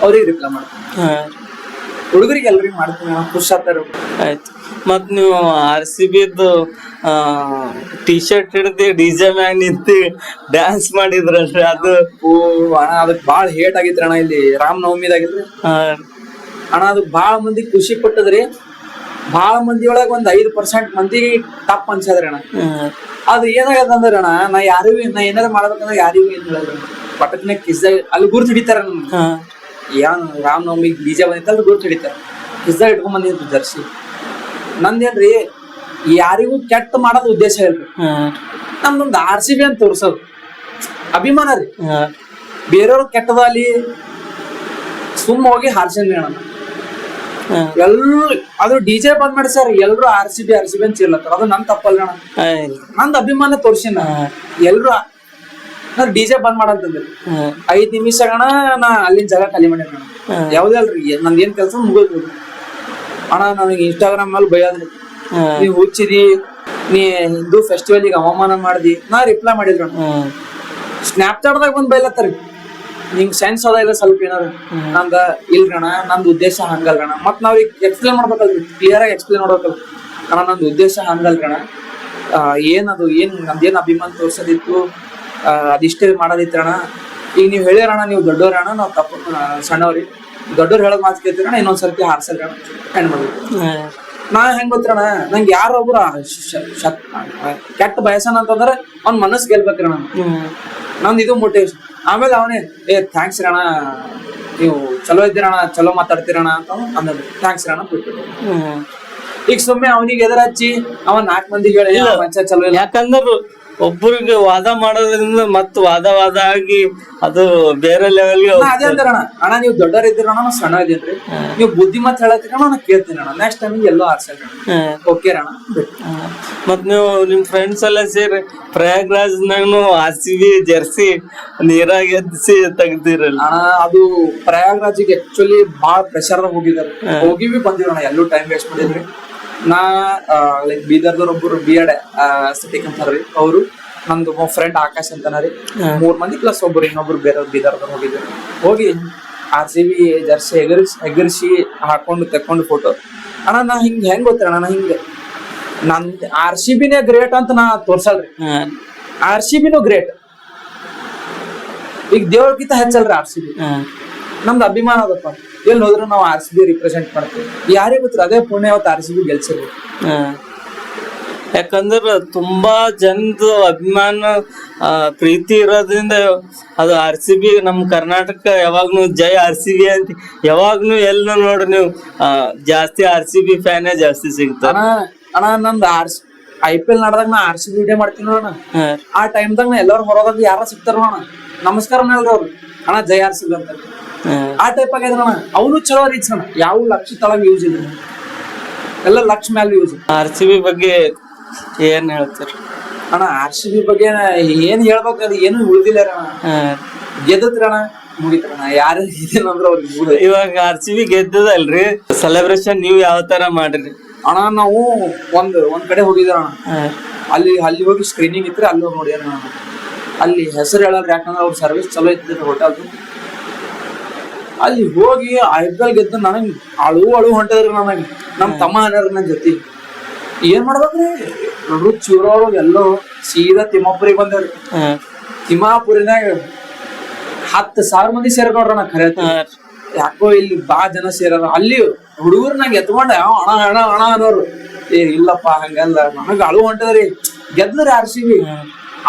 ಅವ್ರಿಗೆ ರಿಪ್ಲೈ ಮಾಡ್ತೀನಿ. ಹುಡುಗರಿಗೆ ಎಲ್ಲರಿಗೂ ಮಾಡ್ತೀನಿ ಅಣ್ಣ, ಖುಷಿ ಆಗ್ತಾರ. ಆಯ್ತು, ಮತ್ ನೀವು RCB ಟಿ ಶರ್ಟ್ ಹಿಡ್ದಿ DJ ಮ್ಯಾಗ ನಿಂತಿ ಡ್ಯಾನ್ಸ್ ಮಾಡಿದ್ರಲ್ರಿ, ಅದು ಅಣ್ಣ ಅದಕ್ ಬಾಳ ಹೇಟ್ ಆಗಿತ್ರಿ ಅಣ್ಣ. ಇಲ್ಲಿ ರಾಮನವಮಿದಾಗಿಲ್ರಿ ಅಣ್ಣ, ಅದಕ್ ಬಾಳ ಮಂದಿ ಖುಷಿ ಪಟ್ಟದ್ರಿ. ಬಾಳ ಮಂದಿ ಒಳಗ ಒಂದ್ 5% ಮಂದಿಗೆ ಟಪ್ ಅನ್ಸದ್ರಿ ಅಣ್ಣ. ಅದು ಏನಾಗದ ಅಂದ್ರ ಅಣ್ಣ, ನಾ ಏನಾರ ಮಾಡ್ಬೇಕಂದ್ರ ಯಾರಿಗೂ ಏನ್ ಹೇಳಲ್ರಿ, ಪಟಕ್ನ ಕಿಸ್ದಾಗ ಅಲ್ಲಿ ಗುರ್ತು ಹಿಡಿತಾರ. ಏನ್ ರಾಮನವಮಿ DJ ಬಂದಿತ್ತಲ್ರಿ, ಗುರ್ತು ಹಿಡಿತಾರ, ಕಿಸ್ದಾಗ ಇಟ್ಕೊಂಡ್ ಬಂದಿತ್ತು ಜರ್ಸಿ. ನಂದೇನ್ರಿ ಯಾರಿಗೂ ಕೆಟ್ಟ ಮಾಡೋದ್ ಉದ್ದೇಶ ಇಲ್ರಿ, ನಮ್ದೊಂದ್ RCB ಅಂತ ತೋರ್ಸೋದು ಅಭಿಮಾನ ರೀ. ಬೇರೆಯವ್ರ ಕೆಟ್ಟದ ಅಲ್ಲಿ ಸುಮ್ಮ ಹೋಗಿ ಹಾರ್ಸೇನ್ರಿ ಅಣ್ಣ. ಎಲ್ರು ಅದು DJ ಬಂದ್ ಮಾಡಿ ಸರ್, ಎಲ್ರು RCB ಅಂತ ಚೀರ್ಲತ್ತಾರ, ಅದು ನನ್ ತಪ್ಪಲ್ಲ ಅಣ್ಣ, ನಂದ್ ಅಭಿಮಾನ ತೋರ್ಸಿನ. ಎಲ್ರು DJ ಬಂದ್ ಮಾಡಂತಂದ್ರಿ 5 ನಿಮಿಷ ಅಣ್ಣ, ನಾ ಅಲ್ಲಿನ ಜಾಗ ಖಾಲಿ ಮಾಡ್ಯಾನ ಅಣ್ಣ. ಯಾವ್ದೇ ಅಲ್ರಿ, ನಂದ್ ಏನ್ ಕೆಲ್ಸ ಮುಗಿದ್ರಿ ಅಣ್ಣ. ನನಗೆ Instagram ಮೇಲೆ ಬೈಯಾದ್ರಿ, ನೀವ್ ಹುಚ್ಚಿದಿ, ನೀ ಹಿಂದೂ ಫೆಸ್ಟಿವಲ್ ಗೆ ಅವಮಾನ ಮಾಡ್ದಿ. ನಾ ರಿಪ್ಲೈ ಮಾಡಿದ್ರ ಸ್ನ್ಯಾಪ್ಚಾಟ್ದಾಗ ಬಂದ್ ಬೈಲತ್ತಾರಿ, ನಿಂಗ್ ಸೆನ್ಸ್ ಅದ ಇಲ್ಲ ಸ್ವಲ್ಪ ಏನಾರ. ನಂದ ಇಲ್ರಣ, ನಂದ್ ಉದ್ದೇಶ ಹಂಗಲ್ರಣ. ಮತ್ ನಾವ್ ಈಗ ಎಕ್ಸ್ಪ್ಲೇನ್ ಮಾಡ್ಬೇಕಲ್ರಿ, ಕ್ಲಿಯರ್ ಆಗಿ ಎಕ್ಸ್ಪ್ಲೇನ್ ಮಾಡ್ಬೇಕಲ್ರಿ ಅಣ್ಣ, ನಂದ್ ಉದ್ದೇಶ ಹಂಗಲ್ರಣ. ಏನದು ನಮ್ದೇನ್ ಅಭಿಮಾನ ತೋರ್ಸೋದಿತ್ತು, ಅದಿಷ್ಟೇ ಮಾಡೋದಿತ್ರಣ. ಈಗ ನೀವ್ ಹೇಳಿರಣ, ನೀವು ದೊಡ್ಡವ್ರಣ, ನಾವ್ ತಪ್ಪ ಸಣ್ಣವ್ರಿ, ದೊಡ್ಡವ್ರು ಹೇಳೋದ್ ಮಾತು ಕೇಳ್ತೀರಣ, ಇನ್ನೊಂದ್ಸರ್ತಿ ಹಾರ್ಸಲ್ರಣ, ಹೆಣ್ ಮಾಡ್ಬೇಕು. ನಾ ಹೆಂಗ್ ಗೊತ್ತಣ್ಣ, ನಂಗೆ ಯಾರೊಬ್ರು ಕೆಟ್ಟ ಬಯಸನ ಅಂತಂದ್ರ ಅವ್ನ ಮನಸ್ಸು ಗೆಲ್ಬೇಕ್ರಣ, ನಂದು ಇದು ಮೋಟಿವೇಶನ್. ಆಮೇಲೆ ಅವನೇ ಥ್ಯಾಂಕ್ಸ್ ರಣ, ನೀವು ಚಲೋ ಇದ್ದೀರಣ, ಚಲೋ ಮಾತಾಡ್ತೀರಣ ಅಂತ ಅಂದ, ಥ್ಯಾಂಕ್ಸ್ ರಣ ಬಿಟ್ಟು. ಈಗ ಸುಮ್ಮನೆ ಅವನಿಗೆ ಎದುರು ಹಚ್ಚಿ ಅವ 4 ಮಂದಿಗೆ ಹೇಳಿ ಚಲೋ ಇಲ್ಲ. ಯಾಕಂದ್ರ ಒಬ್ಬರಿಗೆ ವಾದ ಮಾಡೋದ್ರಿಂದ ಮತ್ ವಾದ ಆಗಿ ಅದು ಬೇರೆ ಲೆವೆಲ್ಗೆ ಅದೇ ಅಂತಾರಣ. ಅಣ್ಣ ನೀವು ದೊಡ್ಡವ್ರ ಇದ್ದೀರಣ, ನಾವು ಸಣ್ಣ ಇದ್ದೀನ್ರಿ, ನೀವು ಬುದ್ಧಿ ಮತ್ ಹೇಳತ್ತೀರಣ, ನಾ ಕೇಳ್ತೀನಿ ಅಣ್ಣ, ನೆಕ್ಸ್ಟ್ ಟೈಮ್ ಎಲ್ಲೋ ಆರ್ಸಲ್ರಿ ಓಕೆ ಅಣ್ಣ. ಮತ್ ನೀವು ನಿಮ್ ಫ್ರೆಂಡ್ಸ್ ಎಲ್ಲ ಸೇರಿ ಪ್ರಯಾಗ್ರಾಜ್ನಾಗ RCB ಜರ್ಸಿ ನೀರಾಗ ಎದ್ಸಿ ತೆಗ್ದಿರಲ್ಲ ಅಣ್ಣ. ಅದು ಪ್ರಯಾಗ್ರಾಜಿಗೆ ಆಕ್ಚುಲಿ ಬಾಳ ಪ್ರೆಷರ್ ಹೋಗಿದಾರೆ, ಹೋಗಿ ಬಂದಿರೋಣ, ಎಲ್ಲೂ ಟೈಮ್ ವೇಸ್ಟ್ ಮಾಡಿದ್ರಿ. ನಾ ಲೈಕ್ ಬೀದರ್ದವ್ರ ಒಬ್ಬರು B.Ed ಅಸ್ಥೆಟಿಕ್ ಅಂತಾರ್ರಿ, ಅವರು ನಂದು ಫ್ರೆಂಡ್ ಆಕಾಶ್ ಅಂತಾನ ರೀ, 3 ಮಂದಿ ಪ್ಲಸ್ ಒಬ್ರು ಇನ್ನೊಬ್ರು ಬೇರೆ ಬೀದರ್ದವ್ರು ಹೋಗಿದ್ರು. ಹೋಗಿ RCB ಜರ್ಸಿ ಎಗರಿಸಿ ಹಾಕೊಂಡು ತೆಕ್ಕೊಂಡು ಫೋಟೋ. ಅಣ್ಣ ನಾ ಹೆಂಗ್ ಗೊತ್ತಣ್ಣ, ನಾ ನನ್ RCBನೇ ಗ್ರೇಟ್ ಅಂತ ನಾ ತೋರ್ಸಲ್ರಿ, RCBನೂ ಗ್ರೇಟ್. ಈಗ ದೇವ್ರಕ್ಕಿಂತ ಹೆಚ್ಚಲ್ರಿ RCB, ನಮ್ದು ಅಭಿಮಾನ ಅದಪ್ಪ. ಎಲ್ಲಿ ಹೋದ್ರು ನಾವು RCB ರಿಪ್ರೆಸೆಂಟ್ ಮಾಡ್ತೀವಿ. ಯಾರೇ ಗೊತ್ತಿರ ಅದೇ ಪುಣ್ಯ ಅವತ್ತು RCB ಗೆಲ್ಸಿರ್ಬೇಕು. ಯಾಕಂದ್ರ ತುಂಬಾ ಜನದ ಅಭಿಮಾನ ಪ್ರೀತಿ ಇರೋದ್ರಿಂದ ಅದು RCB ನಮ್ ಕರ್ನಾಟಕ ಯಾವಾಗ್ನು ಜೈ RCB ಅಂತ ಯಾವಾಗ್ನು ಎಲ್ಲ ನೋಡ್ರಿ ನೀವು ಜಾಸ್ತಿ RCB ಫ್ಯಾನೇ ಜಾಸ್ತಿ ಸಿಗ್ತಾರ. ಅಣ್ಣ ನಂದು IPL ನಡೆದಾಗ ನಾ RCB ವಿಡಿಯೋ ಮಾಡ್ತೀನಿ ನೋಡೋಣ. ಆ ಟೈಮ್ದಾಗ ನಾ ಎಲ್ಲರೂ ಹೊರದಾಗ ಯಾರ ಸಿಗ್ತಾರ ನೋಡೋಣ, ನಮಸ್ಕಾರ ಹೇಳ್ರಿ ಅವ್ರು, ಅಣ್ಣ ಜೈ RCB ಅಂತ. ಆ ಟೈಪ್ ಆಗಿದ್ರಣ. ಅವನು ಚಲೋ ರೀಚ್ ಅಣ್ಣ, ಯಾವ ಲಕ್ಷ ತಳಗ ಯೂಸ್ ಇಲ್ಲ, ಎಲ್ಲ ಲಕ್ಷ ಮೇಲೆ ಯೂಸ್. RCB ಬಗ್ಗೆ ಏನ್ ಹೇಳ್ತೀರಿ ಅಣ್ಣ? RCB ಬಗ್ಗೆ ಏನ್ ಹೇಳ್ಬೇಕು, ಅದು ಏನು ಉಳಿದಿಲ್ಲ ಅಣ್ಣ. ಗೆದ್ದತ್ರಣ ಮುಗಿತ್ರಣ, ಯಾರು ಇದೇನಂದ್ರ ಅವ್ರಿಗೆ. ಇವಾಗ RCB ಗೆದ್ದದಲ್ರಿ, ಸೆಲೆಬ್ರೇಷನ್ ನೀವ್ ಯಾವ ತರ ಮಾಡ್ರಿ ಅಣ್ಣ? ನಾವು ಒಂದ್ ಕಡೆ ಹೋಗಿದ್ರ ಅಣ್ಣ, ಅಲ್ಲಿ ಹೋಗಿ ಸ್ಕ್ರೀನಿಂಗ್ ಇತ್ತು, ಅಲ್ಲಿ ಹೋಗಿ ನೋಡಿದ್ರ ಅಣ್ಣ. ಅಲ್ಲಿ ಹೆಸರು ಹೇಳಲ್ರಿ, ಯಾಕಂದ್ರೆ ಅವ್ರ ಸರ್ವಿಸ್ ಚಲೋ ಇತ್ತು ಹೋಟೆಲ್ದು. ಅಲ್ಲಿ ಹೋಗಿ IPL ಗೆದ್ದು ನನಗ್ ಅಳು ಹೊಂಟದ್ರಿ. ನನಗೆ ನಮ್ ತಮ್ಮ ಅನ್ಯಾರ ನನ್ ಜೊತೆ ಏನ್ ಮಾಡ್ಬೇಕ್ರಿ, ನೋಡ್ರು ಚೂರವ್ರು ಎಲ್ಲೋ ಸೀದಾ ತಿಮ್ಮಾಪುರಿಗೆ ಬಂದೇವ್ರಿ. ತಿಮ್ಮಾಪುರಿನಾಗ 10,000 ಮಂದಿ ಸೇರ ನೋಡ್ರಣ. ಖರೆ ಯಾಕೋ ಇಲ್ಲಿ ಜನ ಸೇರಾರ. ಅಲ್ಲಿ ಹುಡುಗರು ನಂಗೆ ಎತ್ಕೊಂಡ ಅಣ ಅನ್ನೋರು, ಇಲ್ಲಪ್ಪ ಹಂಗಲ್ಲ, ನನಗ ಅಳು ಹೊಂಟದ್ರಿ. ಗೆದ್ದ್ರಿ RCB.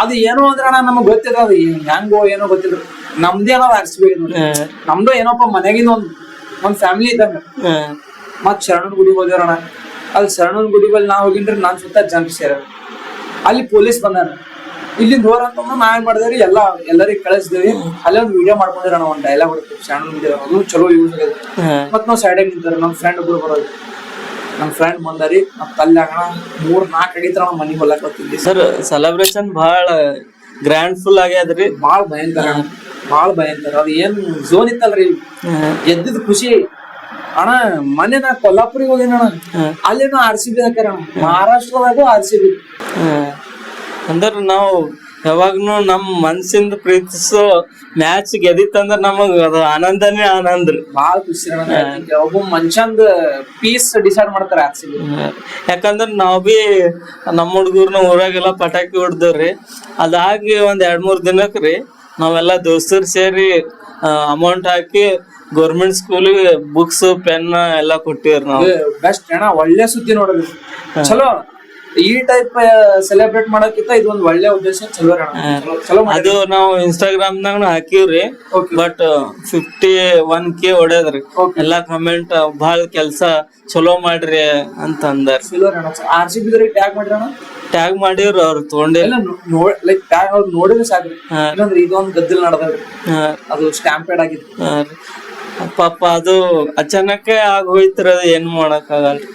ಅದು ಏನೋ ಅಂದ್ರ ಅಣ್ಣ ನಮಗ್ ಗೊತ್ತಿಲ್ಲ, ಅದು ಹೆಂಗೋ ಏನೋ ಗೊತ್ತಿಲ್ಲ, ನಮ್ದೇ ಅನ್ನೋದು RCB. ನಮ್ದು ಏನೋಪ್ಪ ಮನೆಗಿಂದ ಒಂದ್ ಫ್ಯಾಮಿಲಿ ಇದ್ದಂಗ. ಮತ್ ಶರಣನ್ ಗುಡಿಗೆ ಹೋದೇವ್ರಣ. ಅಲ್ಲಿ ಶರಣನ್ ಗುಡಿ ಬಲ್ಲಿ ನಾ ಹೋಗಿನ್ರಿ, ನಾನ್ ಸುತ್ತ ಜನ ಸೇರ. ಅಲ್ಲಿ ಪೊಲೀಸ್ ಬಂದಾರ, ಇಲ್ಲಿಂದ ಹೋರ ಅಂತಂದ್ರೆ ನಾವೇನ್ ಮಾಡಿದೇವ್ರಿ ಎಲ್ಲರಿಗ್ ಕಳಿಸಿದೇವಿ. ಅಲ್ಲೇ ಒಂದು ವಿಡಿಯೋ ಮಾಡ್ಕೊಂಡಿರೋಣ, ಒಂದ್ ಡೈಲಾಗ್ ಹೊಡ್ತೀವಿ ಸಣ್ಣ ವಿಡಿಯೋ, ಅದು ಚಲೋ ಯೂಸ್ ಆಗಿದೆ. ಮತ್ ನಾವ್ ಸೈಡ್ ನಿಂತಾರ ನಮ್ ಫ್ರೆಂಡ್ ಒಬ್ರು ಬರೋದು, ನಮ್ ಫ್ರೆಂಡ್ ಬಂದಾರಿ. ಮತ್ ಅಲ್ಲಿ ಆಗಣ 3-4 ಆಗಿತ್ರ ನಾವ್ ಮನಿಗ್ ಹೊಲಕ್ ಬರ್ತಿದ್ವಿ. ಸರ್ ಸೆಲೆಬ್ರೇಷನ್ ಬಹಳ ಗ್ರ್ಯಾಂಡ್ ಫುಲ್ ಆಗ್ಯಾದ್ರಿ. ಬಾಳ್ ಭಯಂಕರ ಅದು ಏನ್ ಝೋನ್ ಇತ್ತಲ್ರಿ, ಗೆದ್ದಿದ್ ಖುಷಿ ಅಣ್ಣ. ಮೊನ್ನೆ ನಾ ಕೊಲ್ಲಾಪುರಿಗೆ ಹೋಗಿನ ಅಲ್ಲಿನೂ RCB ಹಾಕ್ಯಾರ, ಮಹಾರಾಷ್ಟ್ರದಾಗ RCB. ಅಂದ್ರ ನಾವು ಯಾವಾಗ್ನು ನಮ್ ಮನ್ಸಿಂದ ಪ್ರೀತಿಸೋ ಮ್ಯಾಚ್ ಗೆದಿತ್ತಂದ್ರ ನಮಗ್ ಅದು ಆನಂದನೇ ಆನಂದ ರೀ. ಬಾಳ ಖುಷಿ ಒಬ್ಬ ಮನುಷ್ಯಂದ ಪೀಸ್ ಡಿಸೈಡ್ ಮಾಡ್ತಾರ RCB. ಯಾಕಂದ್ರ ನಾವ್ ಬಿ ನಮ್ಮ ಹುಡುಗರ್ನ ಊರಾಗೆಲ್ಲ ಪಟಾಕಿ ಹೊಡ್ದೇವ್ರಿ. ಅದಾಗಿ ಒಂದ್ 2-3 ದಿನಕ್ ರೀ ನಾವೆಲ್ಲಾ ದೋಸ್ತರು ಸೇರಿ ಅಮೌಂಟ್ ಹಾಕಿ ಗೌರ್ಮೆಂಟ್ ಸ್ಕೂಲಿಗೆ ಬುಕ್ಸ್ ಪೆನ್ ಎಲ್ಲಾ ಕೊಟ್ಟಿವ್ರಿ ನಾವು. ಬೆಸ್ಟ್ ಅಣ್ಣ, ಒಳ್ಳೆ ಸುದ್ದಿ ನೋಡ್ರಿ. ಚಲೋ ಈ ಟೈಪ್ ಸೆಲೆಬ್ರೇಟ್ ಮಾಡಕ್ಕಿಂತ ಇದು ಒಂದ್ ಒಳ್ಳೆ ಉದ್ದೇಶ. ಚಲೋ ಅದು ನಾವು ಇನ್ಸ್ಟಾಗ್ರಾಮ್ ನಾಗ ಹಾಕಿವ್ರಿ. But 51K ಹೊಡ್ಯದ್ರಿ. ಎಲ್ಲಾ ಕಮೆಂಟ್ ಬಹಳ ಕೆಲ್ಸ ಚಲೋ ಮಾಡ್ರಿ ಅಂತ ಅಂದಾರ. RCB ಟ್ಯಾಗ್ ಮಾಡ್ರಣ, ಟ್ಯಾಗ್ ಮಾಡಿವ್ರಿ. ಅವ್ರು ತಗೊಂಡಿಲ್ಲ, ಲೈಕ್ ಟ್ಯಾಗ್ ಅವ್ರು ನೋಡಿದ್ರೆ ಸಾಕ್ರಿ. ಇಲ್ಲಂದ್ರೆ ಇದೊಂದ್ ಗದ್ದಲ್ ನಡೆದ್ರಿ, ಅದು ಸ್ಟ್ಯಾಂಪೇಡ್ ಆಗಿದೆ. ಪಾಪ ಅದು ಅಚಾನಕ್ ಆಗೋಯ್ತಿರ, ಅದು ಏನ್ ಮಾಡಕ್ ಆಗಲ್ರಿ.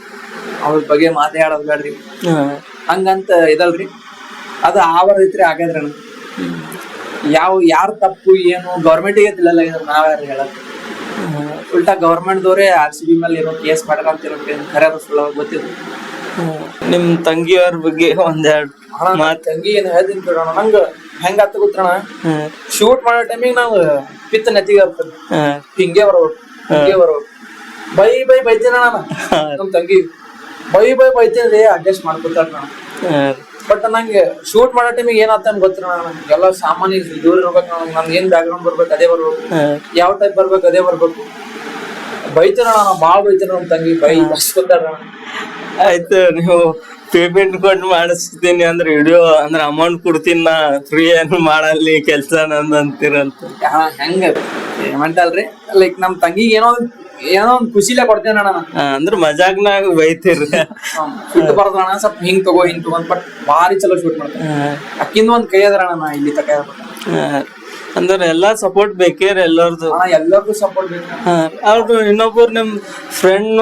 ಅವ್ರ ಬಗ್ಗೆ ಮಾತಾಡೋದ್ ಬೇಡ್ರಿ, ಹಂಗಂತ ಇದಲ್ರಿ. ಅದು ಆವರ ಐತ್ರಿ ಆಗ್ಯದ್ರಿ. ಯಾರ ತಪ್ಪು ಏನು ಗೌರ್ಮೆಂಟಿಗೆ ತಿಳಲ್ಲ, ನಾವ್ಯಾರು ಹೇಳಕ್. ಉಲ್ಟಾ ಗೌರ್ಮೆಂಟ್ ದವ್ರೆ RCB ಮೇಲೆ ಏನೋ ಕೇಸ್ ಮಾಡ್ರ ಅಂತ ಖರೆ ಸುಳ್ಳ ಗೊತ್ತಿಲ್ಲ. ನಿಮ್ ತಂಗಿಯವ್ರ ಬಗ್ಗೆ ಒಂದೆರಡು ತಂಗಿ ಏನ್ ಹೇಳ್ತೀನಿ ಕೇಳೋಣ. ನಂಗ ಹೆಂಗ ಆತ ಗೊತ್ತಣ, ಶೂಟ್ ಮಾಡೋ ಟೈಮಿಗೆ ನಾವು ಪಿತ್ತ ನೆತ್ತಿಗೆ ಆಗ್ತದೆ, ಹಿಂಗೆ ಬರ್ಬೇಕು ಬೈತೀನಿ ನಾನು. ನಮ್ ತಂಗಿ ಬೈತೀನಿ ಅಡ್ಜಸ್ಟ್ ಮಾಡ್ಕೊತಾರ ನಾನು. ಬಟ್ ನಂಗೆ ಶೂಟ್ ಮಾಡೋ ಟೈಮಿಗೆ ಏನಾತ ಗೊತ್ತಿರ, ಎಲ್ಲ ಸಾಮಾನ್ಯ ದೂರ ಇರ್ಬೇಕು. ನನ್ಗೆ ಏನ್ ಬ್ಯಾಕ್ ಗ್ರೌಂಡ್ ಬರ್ಬೇಕು ಅದೇ ಬರ್ಬೇಕು, ಯಾವ ಟೈಪ್ ಬರ್ಬೇಕು ಅದೇ ಬರ್ಬೇಕು. ಬೈತೀನ ನಾನು, ಬಾಳ್ ಬೈತೀನಿ ನಮ್ ತಂಗಿ, ಬಸ್ಕೊತಾರ. ಆಯ್ತು, ನೀವು ಪೇಮೆಂಟ್ ಕೊಟ್ಟು ಮಾಡಿಸ್ತೀನಿ ಅಂದ್ರೆ ವಿಡಿಯೋ ಅಂದ್ರೆ ಅಮೌಂಟ್ ಕೊಡ್ತೀನಿ, ನಾ ಫ್ರೀ ಏನು ಮಾಡಲ್ಲಿ ಕೆಲ್ಸ ನಂದು ಅಂತೀರಂತ. ಹೆಂಗ ಪೇಮೆಂಟ್ ಅಲ್ರಿ, ಲೈಕ್ ನಮ್ ತಂಗಿಗೆ ಏನೋ ಒಂದ್ ಖುಷಿಲೇ ಕೊಡ್ತೇನೆ ಅಣ್ಣ. ಅಂದ್ರ ಮಜಾಕ್ನಾಗ ಬೈತೀರಿ. ಶೂಟ್ ಬರೋದಣ್ಣ ಸ್ವಲ್ಪ ಹಿಂಗ್ ತಗೋ ಬಟ್ ಭಾರಿ ಚಲೋ ಶೂಟ್ ಮಾಡ್ತೇನೆ. ಅಕ್ಕಿಂದ ಒಂದ್ ಕೈ ಅದ್ರ ಅಣ್ಣ, ಇಲ್ಲಿ ತಕ ಅಂದ್ರೆ ಎಲ್ಲಾ ಸಪೋರ್ಟ್ ಬೇಕೇರಿ ಎಲ್ಲರದು. ಎಲ್ಲರಿಗೂ ಸಪೋರ್ಟ್ ಬೇಕು. ಅವ್ರು ಇನ್ನೊಬ್ಬರು ನಿಮ್ ಫ್ರೆಂಡ್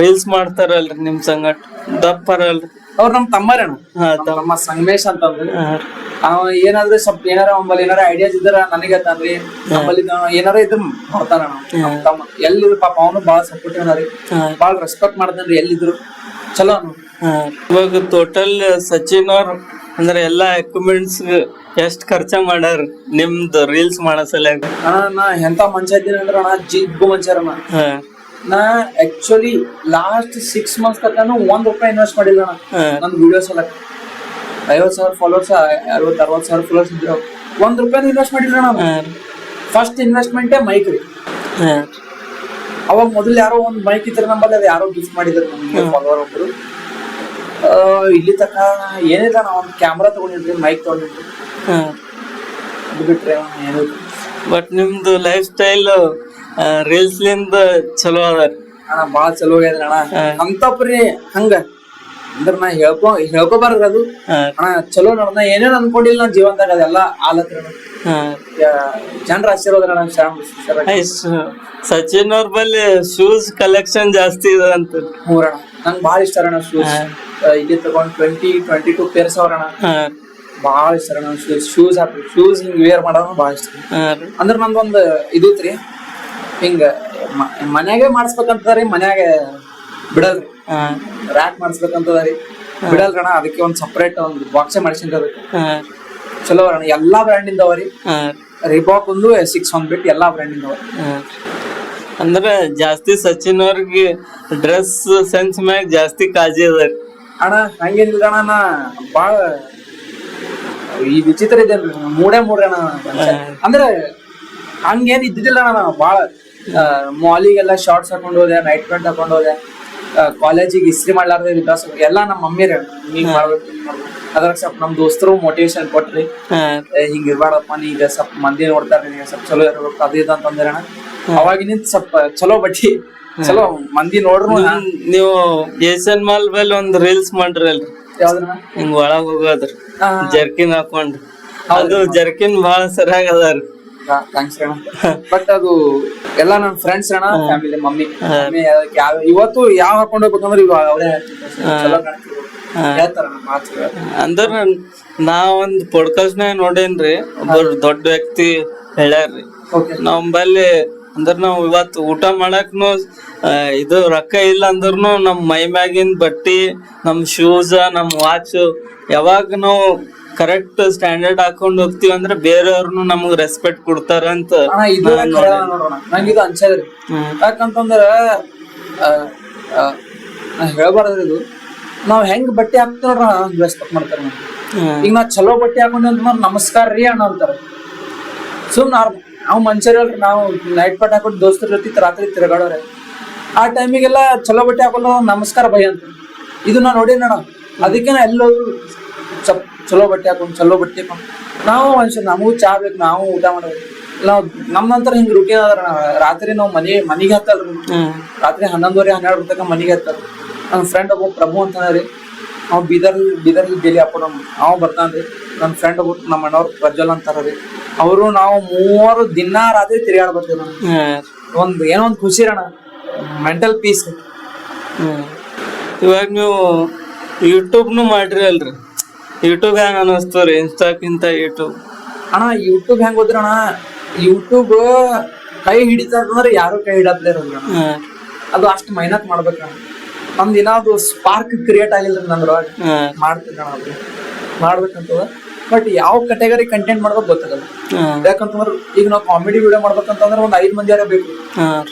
ರೀಲ್ಸ್ ಮಾಡ್ತಾರಲ್ರಿ ನಿಮ್ ಸಂಗಟ, ದಪ್ಪರಲ್ರಿ ಅವ್ರು ನಮ್ ತಮ್ಮರಣ್ಣ, ತಮ್ಮ ಸಂಗಮೇಶ್ ಅಂತಂದ್ರಿ. ಏನಾದ್ರೆ ಸ್ವಲ್ಪ ಏನಾರ ಒಂಬಲ್ಲಿ ಏನಾರ ಐಡಿಯಾಸ್ ಇದ್ರ ನನಗೆ ತಾನ್ರಿ, ನಮ್ಮಲ್ಲಿ ಏನಾರ ಇದ್ರ ಬರ್ತಾರಣ್ಣ. ತಮ್ಮ ಎಲ್ಲಿದ್ರು ಪಾಪ ಅವನು ಬಾಳ ಸಪೋರ್ಟಿವ್ ಅದ ರೀ, ಬಾಳ ರೆಸ್ಪೆಕ್ಟ್ ಮಾಡ್ತಾನ್ರಿ ಎಲ್ಲಿದ್ರು. ಚಲೋ ಇವಾಗ ಟೋಟಲ್ ಸಚಿನ್ ಅವ್ರ ಅಂದ್ರೆ ಎಲ್ಲಾ ಎಕ್ವಿಪ್ಮೆಂಟ್ಸ್ ಎಷ್ಟ್ ಖರ್ಚ ಮಾಡ್ಯಾರ ನಿಮ್ದು ರೀಲ್ಸ್ ಮಾಡೋ ಸಲುವಾಗಿ? ನಾ ಎಂತ ಮನುಷ್ಯ ಇದ್ದೀನಿ ಅಂದ್ರ ಅಣ್ಣ, ಜಿಗ್ಗು ಮನುಷ್ಯರಣ್ಣ. ನಾ ಆಕ್ಚುಲಿ ಲಾಸ್ಟ್ 6 months ತನಕ ₹1 ಇನ್ವೆಸ್ಟ್ ಮಾಡಿಲ್ಲ ಅಣ್ಣ ನನ್ ವಿಡಿಯೋಸ್ ಎಲ್ಲ. 50,000 ಫಾಲೋವರ್ಸ್, 60,000 ಫಾಲೋವರ್ಸ್ ಇದ್ರು, ₹1 ಇನ್ವೆಸ್ಟ್ ಮಾಡಿಲ್ಲ ಅಣ್ಣ. ಫಸ್ಟ್ ಇನ್ವೆಸ್ಟ್ಮೆಂಟೇ ಮೈಕ್ ರೀ. ಅವಾಗ ಮೊದಲು ಯಾರೋ ಒಂದ್ ಮೈಕ್ ಇದ್ರ ನಂಬಲ್ಲಿ, ಅದು ಯಾರೋ ಗಿಫ್ಟ್ ಮಾಡಿದ್ರು ನಮ್ಗೆ ಫಾಲೋವರ್ ಒಬ್ರು. ಇಲ್ಲಿ ತಕ ಏನಿಲ್ಲ, ನಾ ಒಂದ್ ಕ್ಯಾಮ್ರಾ ತಗೊಂಡಿದ್ರಿ, ಮೈಕ್ ತಗೊಂಡಿದ್ರಿ, ಅದು ಬಿಟ್ರೆ ಏನು. ಬಟ್ ನಿಮ್ದು ಲೈಫ್ ಸ್ಟೈಲ್ ರೀಲ್ಸ್ ಲಿಂದ ಚಲೋ ಅದ ಅಣ್ಣ, ಬಾಳ ಚಲೋ ಆಗ್ಯದ್ರಿ ಅಣ್ಣ. ಅಂತಪ್ರಿ ಹಂಗ ಅಂದ್ರ ನಾ ಹೇಳ್ಕೊಬಾರ್ದು ಅದು ಅಣ್ಣ. ಚಲೋ ನೋಡ, ನಾ ಏನೇನ್ ಅನ್ಕೊಂಡಿಲ್ಲ ನನ್ ಜೀವನದಾಗ ಅದೆಲ್ಲ ಆಲತ್ರ ಜನರ ಆಶೀರ್ವಾದ ಅಣ್ಣ. ಸಚಿನ್ ಅವ್ರ ಬಲ್ಲಿ ಶೂಸ್ ಕಲೆಕ್ಷನ್ ಜಾಸ್ತಿ ಇದೆ ಅಂತ. ಮೂರಣ್ಣ, ನಂಗೆ ಬಾಳ ಇಷ್ಟ ಅಣ್ಣ ಶೂಸ್. ಇಲ್ಲಿ ತಗೊಂಡ್ 22 ಪೇರ್ಸ್ ಅವ್ರಣ್ಣ, ಬಾಳ ಇಷ್ಟ ಅಣ್ಣ ಶೂಸ್. ಹಾಕಿ ಶೂಸ್ ಹಿಂಗ್ ವೇರ್ ಮಾಡೋದು ಬಾಳ ಇಷ್ಟ. ಅಂದ್ರ ನಂದೊಂದ್ ಇದ್ರಿ, ಹಿಂಗ ಮನ್ಯಾಗೆ ಮಾಡಿಸ್ಬೇಕಂತದ್ರಿ, ಮನ್ಯಾಗ ಬಿಡಲ್ರಿ, ರ್ಯಾಕ್ ಮಾಡಿಸ್ಬೇಕಂತದ್ರಿ, ಬಿಡಲ್ರಣ. ಅದಕ್ಕೆ ಒಂದ್ ಸಪ್ರೇಟ್ ಒಂದ್ ಬಾಕ್ಸೇ ಮಾಡಿಸಿಂದ ಅದಕ್ಕೆ ಚಲೋ ಅಣ್ಣ. ಎಲ್ಲಾ ಬ್ರ್ಯಾಂಡ್ ಇಂದ ಅವರಿ, ರಿಬಾಕ್ ಒಂದು 6 ಒಂದ್ ಬಿಟ್ಟು ಎಲ್ಲಾ ಬ್ರ್ಯಾಂಡ್ ಇಂದ ಅವರಿ. ಅಂದ್ರೆ ಜಾಸ್ತಿ ಸಚಿನ್ ಅವ್ರಿಗೆ ಡ್ರೆಸ್ ಸೆನ್ಸ್ ಮ್ಯಾಗ ಜಾಸ್ತಿ ಕಾಳಜಿ ಅದ ಅಣ್ಣ. ಹಂಗೇನಿಲ್ಲ ಅಣ್ಣ, ನಾ ಬಾಳ ಈ ವಿಚಿತ್ರ ಇದೇನ್ರಿ, ಮೂಡೇ ಅಣ್ಣ. ಅಂದ್ರೆ ಹಂಗೇನ್ ಇದ್ದಿದ್ದಿಲ್ಲ ಅಣ್ಣ. ಬಾಳ ಮಾಲಿಗೆಲ್ಲ ಶಾರ್ಟ್ಸ್ ಹಾಕೊಂಡ್ ಹೋದೆ, ನೈಟ್ ಪ್ಯಾಂಟ್ ಹಾಕೊಂಡ್ ಹೋದೆ, ಕಾಲೇಜಿಗೆ ಇಸ್ತ್ರಿ ಮಾಡ್ಲಾರ್ದೆ ಎಲ್ಲಾ ನಮ್ಮ ಮಮ್ಮಿರ ಹಿಂಗ್ ಮಾಡ್ಬೇಕು. ಅದ್ರಾಗ ಸ್ವಲ್ಪ ನಮ್ ದೋಸ್ತರು ಮೋಟಿವೇಶನ್ ಕೊಟ್ರಿ, ಹಿಂಗ ಇರ್ಬಾರ್ದಪ್ಪ, ನೀ ಈಗ ಸ್ವಲ್ಪ ಮಂದಿ ನೋಡ್ತಾರ, ಸ್ವಲ್ಪ ಚಲೋ ಇರ್ಬೇಕು ಅದು ಇದು ಅಂತಂದ್ರ ಅಣ್ಣ. ಅವಾಗಿನಿಂದ ಸ್ವಲ್ಪ ಚಲೋ ಬಟ್ಟಿ ಚಲೋ ಮಂದಿ ನೋಡ್ರು. ನೀವು ಏಷ್ಯನ್ ಮಾಲ್ ಮೇಲೆ ಒಂದ್ ರೀಲ್ಸ್ ಮಾಡ್ರಿ ಅಲ್ರಿ, ಯಾವ್ದ್ರ ಹಿಂಗ್ ಒಳಗ್ ಹೋಗೋದ್ರಿ ಜರ್ಕಿನ್ ಹಾಕೊಂಡ್ ಅದು ಜರ್ಕಿನ್ ಬಹಳ ಸರಿಯಾಗಿ ಅದಾರಿ. ಥ್ಯಾಂಕ್ಸ್ ಅಣ್ಣ. ಬಟ್ ಅದು ಎಲ್ಲ ನನ್ನ ಫ್ರೆಂಡ್ಸ್ ಅಣ್ಣ, ಫ್ಯಾಮಿಲಿ, ಮಮ್ಮಿ ಇವತ್ತು ಯಾವ ಹಾಕೊಂಡ್ ಹೋಗ್ಬೇಕಂದ್ರೆ ಇವಾಗ ಅವರೇ ಚಲೋ ಕಾಣ್ತಿದ್ರು ಹೇಳ್ತಾರಣ್ಣ ಮಾತು. ಅಂದ್ರ ನಾ ಒಂದ್ ಪಾಡ್ಕಾಸ್ಟ್ನಾಗ ನೋಡೇನ್ರಿ, ಒಬ್ಬರು ದೊಡ್ಡ ವ್ಯಕ್ತಿ ಹೇಳ್ಯಾರ್ರಿ, ನಮ್ಮಲ್ಲಿ ಅಂದ್ರ ನಾವ್ ಇವತ್ತು ಊಟ ಮಾಡಕ್ನು ಇದು ರೊಕ್ಕ ಇಲ್ಲ ಅಂದ್ರನು ನಮ್ ಮೈ ಮ್ಯಾಗಿನ್ ಬಟ್ಟಿ, ನಮ್ ಶೂಸ್, ನಮ್ ವಾಚ್ ಯಾವಾಗ ನಾವು ಕರೆಕ್ಟ್ ಸ್ಟ್ಯಾಂಡರ್ಡ್ ಹಾಕೊಂಡ್ ಹೋಗ್ತಿವಿ ಅಂದ್ರೆ ಬೇರೆಯವ್ರನು ನಮಗ್ ರೆಸ್ಪೆಕ್ಟ್ ಕೊಡ್ತಾರ ಅಂತ ನಂಗಿದು ಅನ್ಸದ್ರಿ. ಯಾಕಂತಂದ್ರ ಹೇಳ್ಬಾರ್ದ್ರಿ, ಇದು ನಾವ್ ಹೆಂಗ್ ಬಟ್ಟೆ ಹಾಕ್ತಿವ್ ನೋಡ್ರ ಹಂಗ್ ರೆಸ್ಪೆಕ್ಟ್ ಮಾಡ್ತಾರ. ಈಗ ನಾವ್ ಚಲೋ ಬಟ್ಟೆ ಹಾಕೊಂಡ್ ಅಂತ ನಮಸ್ಕಾರ ರೀ ಅಣ್ಣ ಅಂತಾರ. ಸುಮ್ ನಾವು ಮನುಷ್ಯರ್ ಹೇಳ್ರಿ, ನಾವು ನೈಟ್ ಪಟ್ ಹಾಕೊಂಡು ದೋಸ್ತರ ಜೊತೆ ರಾತ್ರಿ ತಿರುಗಾಡೋರೆ, ಆ ಟೈಮಿಗೆಲ್ಲ ಚಲೋ ಬಟ್ಟೆ ಹಾಕೊಂಡು ನಮಸ್ಕಾರ ಭಯ ಅಂತ. ಇದು ನಾ ನೋಡಿ ನೋಡ, ಅದಕ್ಕೆ ನಾ ಎಲ್ಲೋದ್ರು ಚಲೋ ಬಟ್ಟೆ ಹಾಕೊಂಡು ನಾವು ಮನುಷ್ಯರ್, ನಮಗೂ ಚಾ ಬೇಕು, ನಾವು ಊಟ ಮಾಡೋದು. ನಾವ್ ನಮ್ ನಂತರ ಹಿಂಗ್ ರೂಟೀನ್ ಅದ್ರ. ರಾತ್ರಿ ನಾವ್ ಮನಿಗೆ ಹತ್ತಲ್ರಿ, ರಾತ್ರಿ 11:30 12 ತನಕ ಮನಿಗೆ ಹತ್ತಾರ. ನನ್ನ ಫ್ರೆಂಡ್ ಒಬ್ಬ ಪ್ರಭು ಅಂತಾನೆ, ಅವ್ ಬೀದರ್ ಡೈಲಿ ಹಾಕೋಣ, ಅವ್ ಬರ್ತಾನ್ರಿ. ನನ್ನ ಫ್ರೆಂಡ್ ಒಬ್ಬ ನಮ್ಮ ಅಣ್ಣವ್ರು ಪ್ರಜ್ವಲ್ ಅಂತಾರ್ರಿ, ಅವರು ನಾವು ಮೂವರು ದಿನ ರಾತ್ರಿ ತಿರುಗಾಡ್ ಬರ್ತೀವಿ. ಏನೋ ಒಂದ್ ಖುಷಿ ಅಣ್ಣ, ಮೆಂಟಲ್ ಪೀಸ್. ಇವಾಗ ನೀವು ಯೂಟ್ಯೂಬ್ನು ಮಾಡ್ರಿ ಅಲ್ರಿ, ಯೂಟ್ಯೂಬ್ ಹೆಂಗ ಅನಸ್ತವ್ರಿ ಇನ್ಸ್ಟಾಕ್ಕಿಂತ ಯೂಟ್ಯೂಬ್? ಅಣ್ಣ ಯೂಟ್ಯೂಬ್ ಹೆಂಗ್ ಹೋದ್ರಿ ಅಣ್ಣ, ಯೂಟ್ಯೂಬ್ ಕೈ ಹಿಡಿತಂದ್ರೆ ಯಾರು ಕೈ ಹಿಡತ್ಲೇ ಇರಲ್ಲ. ಅದು ಅಷ್ಟು ಮೆಹನತ್ ಮಾಡ್ಬೇಕಣ್ಣ. ನಮ್ದು ಏನಾದ್ರು ಸ್ಪಾರ್ಕ್ ಕ್ರಿಯೇಟ್ ಆಗಿಲ್ರಿ ನಂದ್ರೊಳಗ, ಮಾಡ್ತೀನಿ ಅಣ್ಣ, ಅದು ಮಾಡ್ಬೇಕಂತದ. ಬಟ್ ಯಾವ ಕೆಟಗರಿ ಕಂಟೆಂಟ್ ಮಾಡ್ಬೇಕು ಗೊತ್ತಾಗಲ್ಲ. ಯಾಕಂತಂದ್ರ ಈಗ ನಾವು ಕಾಮಿಡಿ ವಿಡಿಯೋ ಮಾಡ್ಬೇಕಂತಂದ್ರೆ ಒಂದ್ 5 ಮಂದಿ ಬೇಕು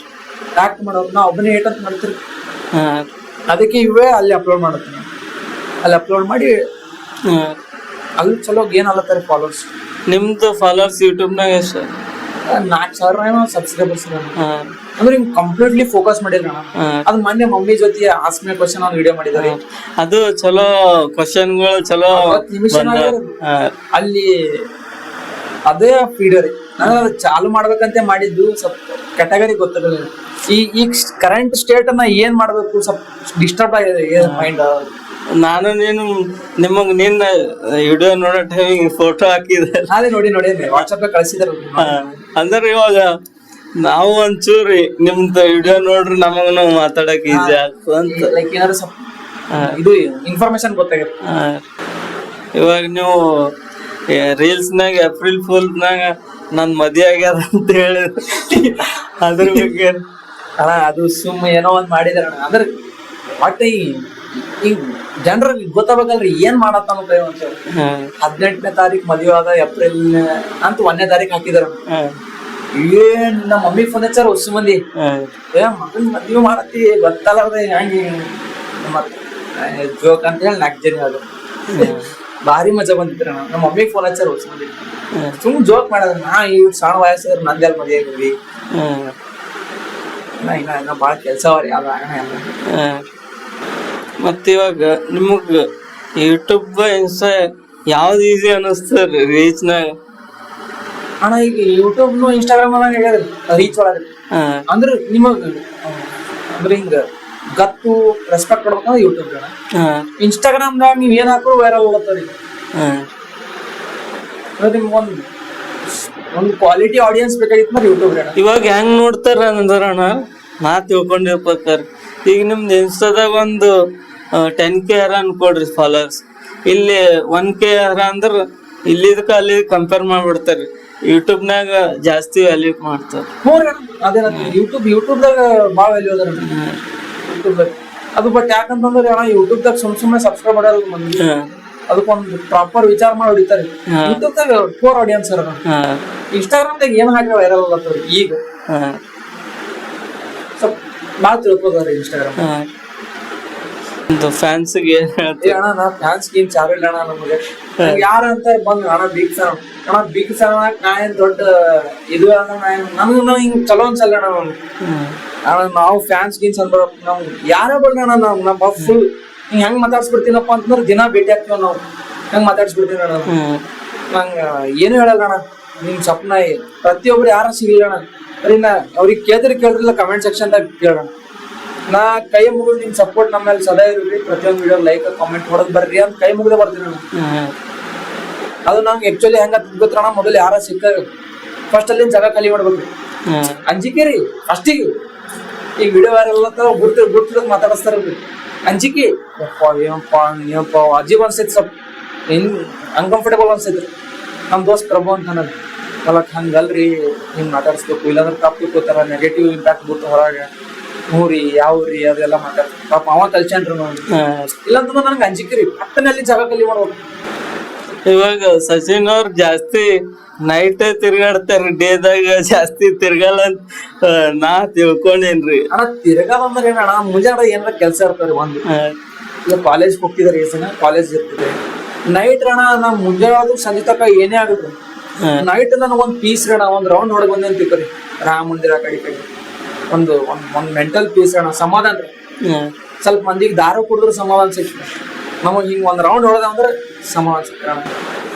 ಆಕ್ಟ್ ಮಾಡೋರು. ನಾ ಒಬ್ಬನೇ ಏಟ್ ಅಂತ ಮಾಡ್ತೀರಿ, ಅದಕ್ಕೆ ಇವೇ ಅಲ್ಲಿ ಅಪ್ಲೋಡ್ ಮಾಡುತ್ತೀನಿ. ಅಲ್ಲಿ ಅಪ್ಲೋಡ್ ಮಾಡಿ ಅಲ್ಲಿ ಚಲೋ ಗೇನ್ ಆಗತ್ತಾರೆ ಫಾಲೋವರ್ಸ್. ನಿಮ್ದು ಫಾಲೋವರ್ಸ್ ಯೂಟ್ಯೂಬ್ನಾಗ ಎಷ್ಟು? 4,000 ಏನೋ ಸಬ್ಸ್ಕ್ರೈಬರ್ಸ್. ಅಂದ್ರೆ ಹಿಂಗ್ ಕಂಪ್ಲೀಟ್ಲಿ ಫೋಕಸ್ ಮಾಡಿದ್ರಿ ಅಣ್ಣ. ಅದು ಮೊನ್ನೆ ಮಮ್ಮಿ ಜೊತೆ ಆಸ್ಮೆ ಕ್ವಶನ್ ಒಂದು ವಿಡಿಯೋ ಮಾಡಿದಾರೆ. ಅದು ಚಲೋ ಕ್ವಶನ್ಗಳು, ಚಲೋ ಅಲ್ಲಿ ಅದೇ ವಿಡಿಯೋ ರೀ. ನಾನು ಚಾಲು ಮಾಡ್ಬೇಕಂತ ಮಾಡಿದ್ದು, ಸ್ವಲ್ಪ ಕೆಟಗರಿ ಗೊತ್ತಿರಲಿಲ್ಲ. ಈಗ ಕರೆಂಟ್ ಸ್ಟೇಟ್ ಅನ್ನ ಏನ್ ಮಾಡ್ಬೇಕು ಸ್ವಲ್ಪ ಡಿಸ್ಟರ್ಬ್ ಆಗಿದೆ ಮೈಂಡ್. ನಾನು ನೀನು ನಿಮಗ್ ನಿನ್ನ ವಿಡಿಯೋ ನೋಡೋ ಟೈಮಿಗೆ ಫೋಟೋ ಹಾಕಿದ್ರೆ ಅದೇ ನೋಡಿ ವಾಟ್ಸಪ್ ಕಳ್ಸಿದಾರ. ಅಂದ್ರೆ ಇವಾಗ ನಾವು ಒಂಚೂರಿ ನಿಮ್ದು ವಿಡಿಯೋ ನೋಡ್ರಿ ನಮಗನು ಮಾತಾಡಕ್ ಈಸಿ ಆಗ್ತದ ಅಂತ. ಲೈಕ್ ಏನಾದ್ರು ಸ್ವಲ್ಪ ಇದು ಇನ್ಫಾರ್ಮೇಶನ್ ಗೊತ್ತಾಗುತ್ತೆ. ಇವಾಗ ನೀವು ರೀಲ್ಸ್ನಾಗ ಏಪ್ರಿಲ್ ಫುಲ್ನಾಗ ನನ್ ಮದ್ವೆ ಆಗ್ಯಾದ ಅಂತ ಹೇಳಿ ಅದ್ರ ಬಗ್ಗೆ ಅಣ್ಣ ಅದು ಸುಮ್ಮ ಏನೋ ಒಂದ್ ಮಾಡಿದಾರ. ಅಂದ್ರೆ ಒಟ್ಟ ಈಗ ಜನರಿಗೆ ಗೊತ್ತಾಗಬೇಕಲ್ರಿ ಏನ್ ಮಾಡತ್ತ ಅಂತ. 18ನೇ ತಾರೀಕು ಮದುವೆ ಆದ, ಏಪ್ರಿಲ್ ಅಂತ 1ನೇ ತಾರೀಕು ಹಾಕಿದಾರ. ಏನ್ ನಮ್ಮ ಮಮ್ಮಿ ಫೋನ್ ಹಚ್ಚಾರ ಹೊಸ ಮಂದಿ, ಮಗನ್ ಮದ್ವೆ ಮಾಡತ್ತಿ ಗೊತ್ತಲ್ಲ ಹೆಂಗಿ ಜೋಕ್ ಅಂತ ಹೇಳಿ 4 ಜನ ಅದು ಭಾರಿ ಮಜಾ ಬಂದಿದ್ರ. ನಮ್ಮ ಮಮ್ಮಿಗೆ ಫೋನ್ ಹಚ್ಚಾರ ಹೊಸ ಮಂದಿ, ಸುಮ್ ಜೋಕ್ ಮಾಡದ್ರ. ನಾ ಇವ್ ಸಣ್ಣ ವಯಸ್ಸಾದ್ರ ನಂದೆಲ್ ಮದ್ವೆ ಆಗಿದ್ವಿ, ಇನ್ನ ಬಾಳ ಕೆಲ್ಸ ಅವ್ರಿ ಅದ. ಮತ್ತ ಇವಾಗ ನಿಮಗ್ ಯೂಟ್ಯೂಬ್ ಇನ್ಸ್ಟಾ ಯಾವ್ದು ಈಸಿ ಅನಸ್ತದ್ರಿ ರೀಚ್ನಾಗ? ಅಣ್ಣ ಈಗ ಯೂಟ್ಯೂಬ್ನು ಇನ್ಸ್ಟಾಗ್ರಾಮ್ ರೀಚ್ ಒಳಗ ಅಂದ್ರ ನಿಮಗ್ ಅಂದ್ರೆ ಹಿಂಗ ಗತ್ತು ರೆಸ್ಪೆಕ್ಟ್ ಕೊಡ್ಬೇಕಂದ್ರೆ ಯೂಟ್ಯೂಬ್. ಇನ್ಸ್ಟಾಗ್ರಾಮ್ದಾಗ ನೀವ್ ಏನ್ ಹಾಕೋ ವೈರಲ್ ಹೋಗತ್ತವ್ರಿ. ನಿಮ್ಗ ಒಂದ್ ಕ್ವಾಲಿಟಿ ಆಡಿಯನ್ಸ್ ಬೇಕಾಗಿತ್ತು ಯೂಟ್ಯೂಬ್. ಇವಾಗ ಹೆಂಗ್ ನೋಡ್ತಾರ ಅಂದ್ರಣ, ನಾ ತಿಳ್ಕೊಂಡಿರ್ಬೇಕಾರ ಈಗ ನಿಮ್ದು ಇನ್ಸ್ಟಾದಾಗ ಒಂದು 10K ಹರ ಅನ್ಕೊಡ್ರಿ ಫಾಲೋವರ್ಸ್, ಇಲ್ಲಿ 1K ಹರ ಅಂದ್ರ ಇಲ್ಲಿದಕ್ಕ ಅಲ್ಲಿ ಕಂಪೇರ್ ಮಾಡ್ಬಿಡ್ತಾರ. ಯೂಟ್ಯೂಬ್ನಾಗ ಜಾಸ್ತಿ ವ್ಯಾಲ್ಯೂ ಮಾಡ್ತಾರ. ಅದೇ ಯೂಟ್ಯೂಬ್ದಾಗ ಭಾಳ ವ್ಯಾಲ್ಯೂ ಅದ ಯೂಟ್ಯೂಬ್ದಾಗ. ಅದು ಬಟ್ ಯಾಕಂತಂದ್ರೆ ಯೂಟ್ಯೂಬ್ದಾಗ ಸುಮ್ಮನೆ ಸಬ್ಸ್ಕ್ರೈಬ್ ಮಾಡೋದು ಮಂದಿ, ಅದಕ್ಕೊಂದು ಪ್ರಾಪರ್ ವಿಚಾರ ಮಾಡಿ ಹೊಡಿತಾರೆ. ಯೂಟ್ಯೂಬ್ದಾಗ ಪೋರ್ ಆಡಿಯನ್ಸ್ ಅರ. ಇನ್ಸ್ಟಾಗ್ರಾಮ್ದಾಗ ಏನ್ ಹಾಕಿ ವೈರಲ್ ಆಗತ್ತವ್ರಿ ಈಗ ಸ್ವಲ್ಪ ಭಾಳ ತಿಳ್ಕೋದಾರ ಇನ್ಸ್ಟಾಗ್ರಾಮ್. ಫ್ಯಾನ್ಸ್ಗೆ ಏನ್ ಹೇಳ್ತೀವಿ ಅಣ್ಣ? ನಾ ಫ್ಯಾನ್ಸ್ ಗೇಮ್ ಚಾರು ಇಲ್ಲ ಅಣ್ಣ. ನಮಗೆ ಯಾರ ಅಂತ ಬಂದ್ ಅಣ್ಣ ಬಿಗ್ ಫ್ಯಾನ್, ಅಣ್ಣ ಬಿಗ್ ಫ್ಯಾನ್ ನಾ ಏನ್ ದೊಡ್ಡ ಇದು ನಮ್ಗೆ ಹಿಂಗ್ ಚಲೋ ಅನ್ಸಲ್ಲ ಅಣ್ಣ. ನಾವು ಫ್ಯಾನ್ಸ್ ಗೀನ್ಸ್ ಅನ್ಬಾರ, ನಾವ್ ಯಾರ ಬರ್ಲಿ ಅಣ್ಣ, ನಮ್ಮ ಫುಲ್ ಹಿಂಗ್ ಹೆಂಗ್ ಮಾತಾಡ್ಸ್ಬಿಡ್ತೀನಪ್ಪ ಅಂತಂದ್ರೆ ದಿನ ಭೇಟಿ ಆಗ್ತೀವ ನಾವು, ಹೆಂಗ್ ಮಾತಾಡ್ಸ್ಬಿಡ್ತೀನಿ ಅಣ್ಣ. ನಂಗ ಏನು ಹೇಳಲ್ಲ ಅಣ್ಣ, ನಿಮ್ ಸ್ವಪ್ನ ಪ್ರತಿಯೊಬ್ರು ಯಾರ ಸಿಗ್ಲಿ ಅಣ್ಣ. ಅದ್ರಿಂದ ಅವ್ರಿಗೆ ಕೇಳಿದ್ರಿಲ್ಲ ಕಮೆಂಟ್ ಸೆಕ್ಷನ್ದಾಗ ಕೇಳೋಣ. ನಾ ಕೈ ಮುಗಿದು ನಿಮ್ ಸಪೋರ್ಟ್ ನಮ್ಮ ಮೇಲೆ ಸದಾ ಇರ್ರಿ, ಪ್ರತಿಯೊಂದು ವಿಡಿಯೋ ಲೈಕ್ ಕಾಮೆಂಟ್ ಹೊಡೆದ್ ಬರ್ರಿ ಅಂತ ಕೈ ಮುಗಿದ ಬರ್ತೀನಿ ಅಣ್ಣ. ಅದು ನಂಗೆ ಆಕ್ಚುಲಿ ಹೆಂಗ ಗೊತ್ತಣ್ಣ, ಮೊದಲು ಯಾರ ಸಿಕ್ಕ ಫಸ್ಟ್ ಅಲ್ಲಿಂದ ಜಾಗ ಖಾಲಿ ಮಾಡ್ಬೇಕು. ಅಂಜಿಕೆ ರೀ ಫಸ್ಟಿಗೆ. ಈಗ ವಿಡಿಯೋ ವೈರಲ್ ಗುರ್ತಿಡ್ ಮಾತಾಡಿಸ್ತಾರ ಅಂಜಿಕೆ. ಏನಪ್ಪ ಅಜೀಬ್ ಅನ್ಸೈತಿ, ಸ್ವಲ್ಪ ಅನ್ಕಂಫರ್ಟೇಬಲ್ ಅನ್ಸೈತ್ರಿ. ನಮ್ ದೋಸ್ತ್ ಪ್ರಭು ಅಂತ ನನಗೆ ಹೊಲಕ್ ಹಂಗಲ್ರಿ, ಹಿಂಗ್ ಮಾತಾಡಿಸ್ಬೇಕು, ಇಲ್ಲಾಂದ್ರೆ ತಪ್ಪು ತಿಳ್ಕೊತಾರ, ನೆಗೆಟಿವ್ ಇಂಪ್ಯಾಕ್ಟ್ ಬರ್ತದೆ ಹೊರಗೆ, ಮೂರಿ ಯಾವ್ರಿ ಅದೆಲ್ಲ ಮಾತಾಡ್ತಾರೆ. ಪಾಪ ಅವ ಕಲ್ಚನ್ರಿ ನಾನು, ಇಲ್ಲಾಂತಂದ್ರೆ ನನಗೆ ಅಂಜಿಕೆ ರೀ. ಪಟ್ಟನೆ ಅಲ್ಲಿ ಜಾಗ ಖಾಲಿ ಮಾಡ್ಬೇಕು. ಇವಾಗ ಸಚಿನ್ ಅವ್ರ ಜಾಸ್ತಿ ನೈಟ್ ತಿರ್ಗಾಡ್ತಾರ, ಡೇದಾಗ ಜಾಸ್ತಿ ತಿರ್ಗಲ್ಲ ಅಂತ ನಾ ತಿಳ್ಕೊಂಡೇನ್ರಿ. ಅಣ್ಣ ತಿರ್ಗಾದ ಅಂದ್ರೆ ಏನಣ್ಣ, ಮುಂಜಾನೆ ಏನಾರ ಕೆಲ್ಸ ಇರ್ತಾರೆ. ಒಂದು ಇಲ್ಲ ಕಾಲೇಜ್ ಹೋಗ್ತಿದಾರೆ, ಕಾಲೇಜ್ ಇರ್ತದೆ. ನೈಟ್ ಅಣ್ಣ ನಾ ಮುಂಜಾನೆ ಸಂಜೆ ತನಕ ಏನೇ ಆಗುತ್ತೆ, ನೈಟ್ ನನಗೆ ಒಂದ್ ಪೀಸ್ ಅಣ್ಣ, ಒಂದ್ ರೌಂಡ್ ಹೊರಗೆ ಬಂದೆ ಅಂತ ತಿಳ್ಕೊರಿ, ರಾಮ ಮಂದಿರ ಕಡೆ ಒಂದು ಮೆಂಟಲ್ ಪೀಸ್ ಅಣ್ಣ, ಸಮಾಧಾನ ರೀ. ಸ್ವಲ್ಪ ಮಂದಿಗೆ ದಾರು ಕುಡಿದ್ರು ಸಮಾಧಾನ ಸಿಗ್ತದೆ, ನಮಗ್ ಹಿಂಗ್ ಒಂದ್ ರೌಂಡ್ ಹೊಡೆದ ಅಂದ್ರೆ ಸಮಾಧಾನ ಸಿಗ್ತದೆ ಅಣ್ಣ.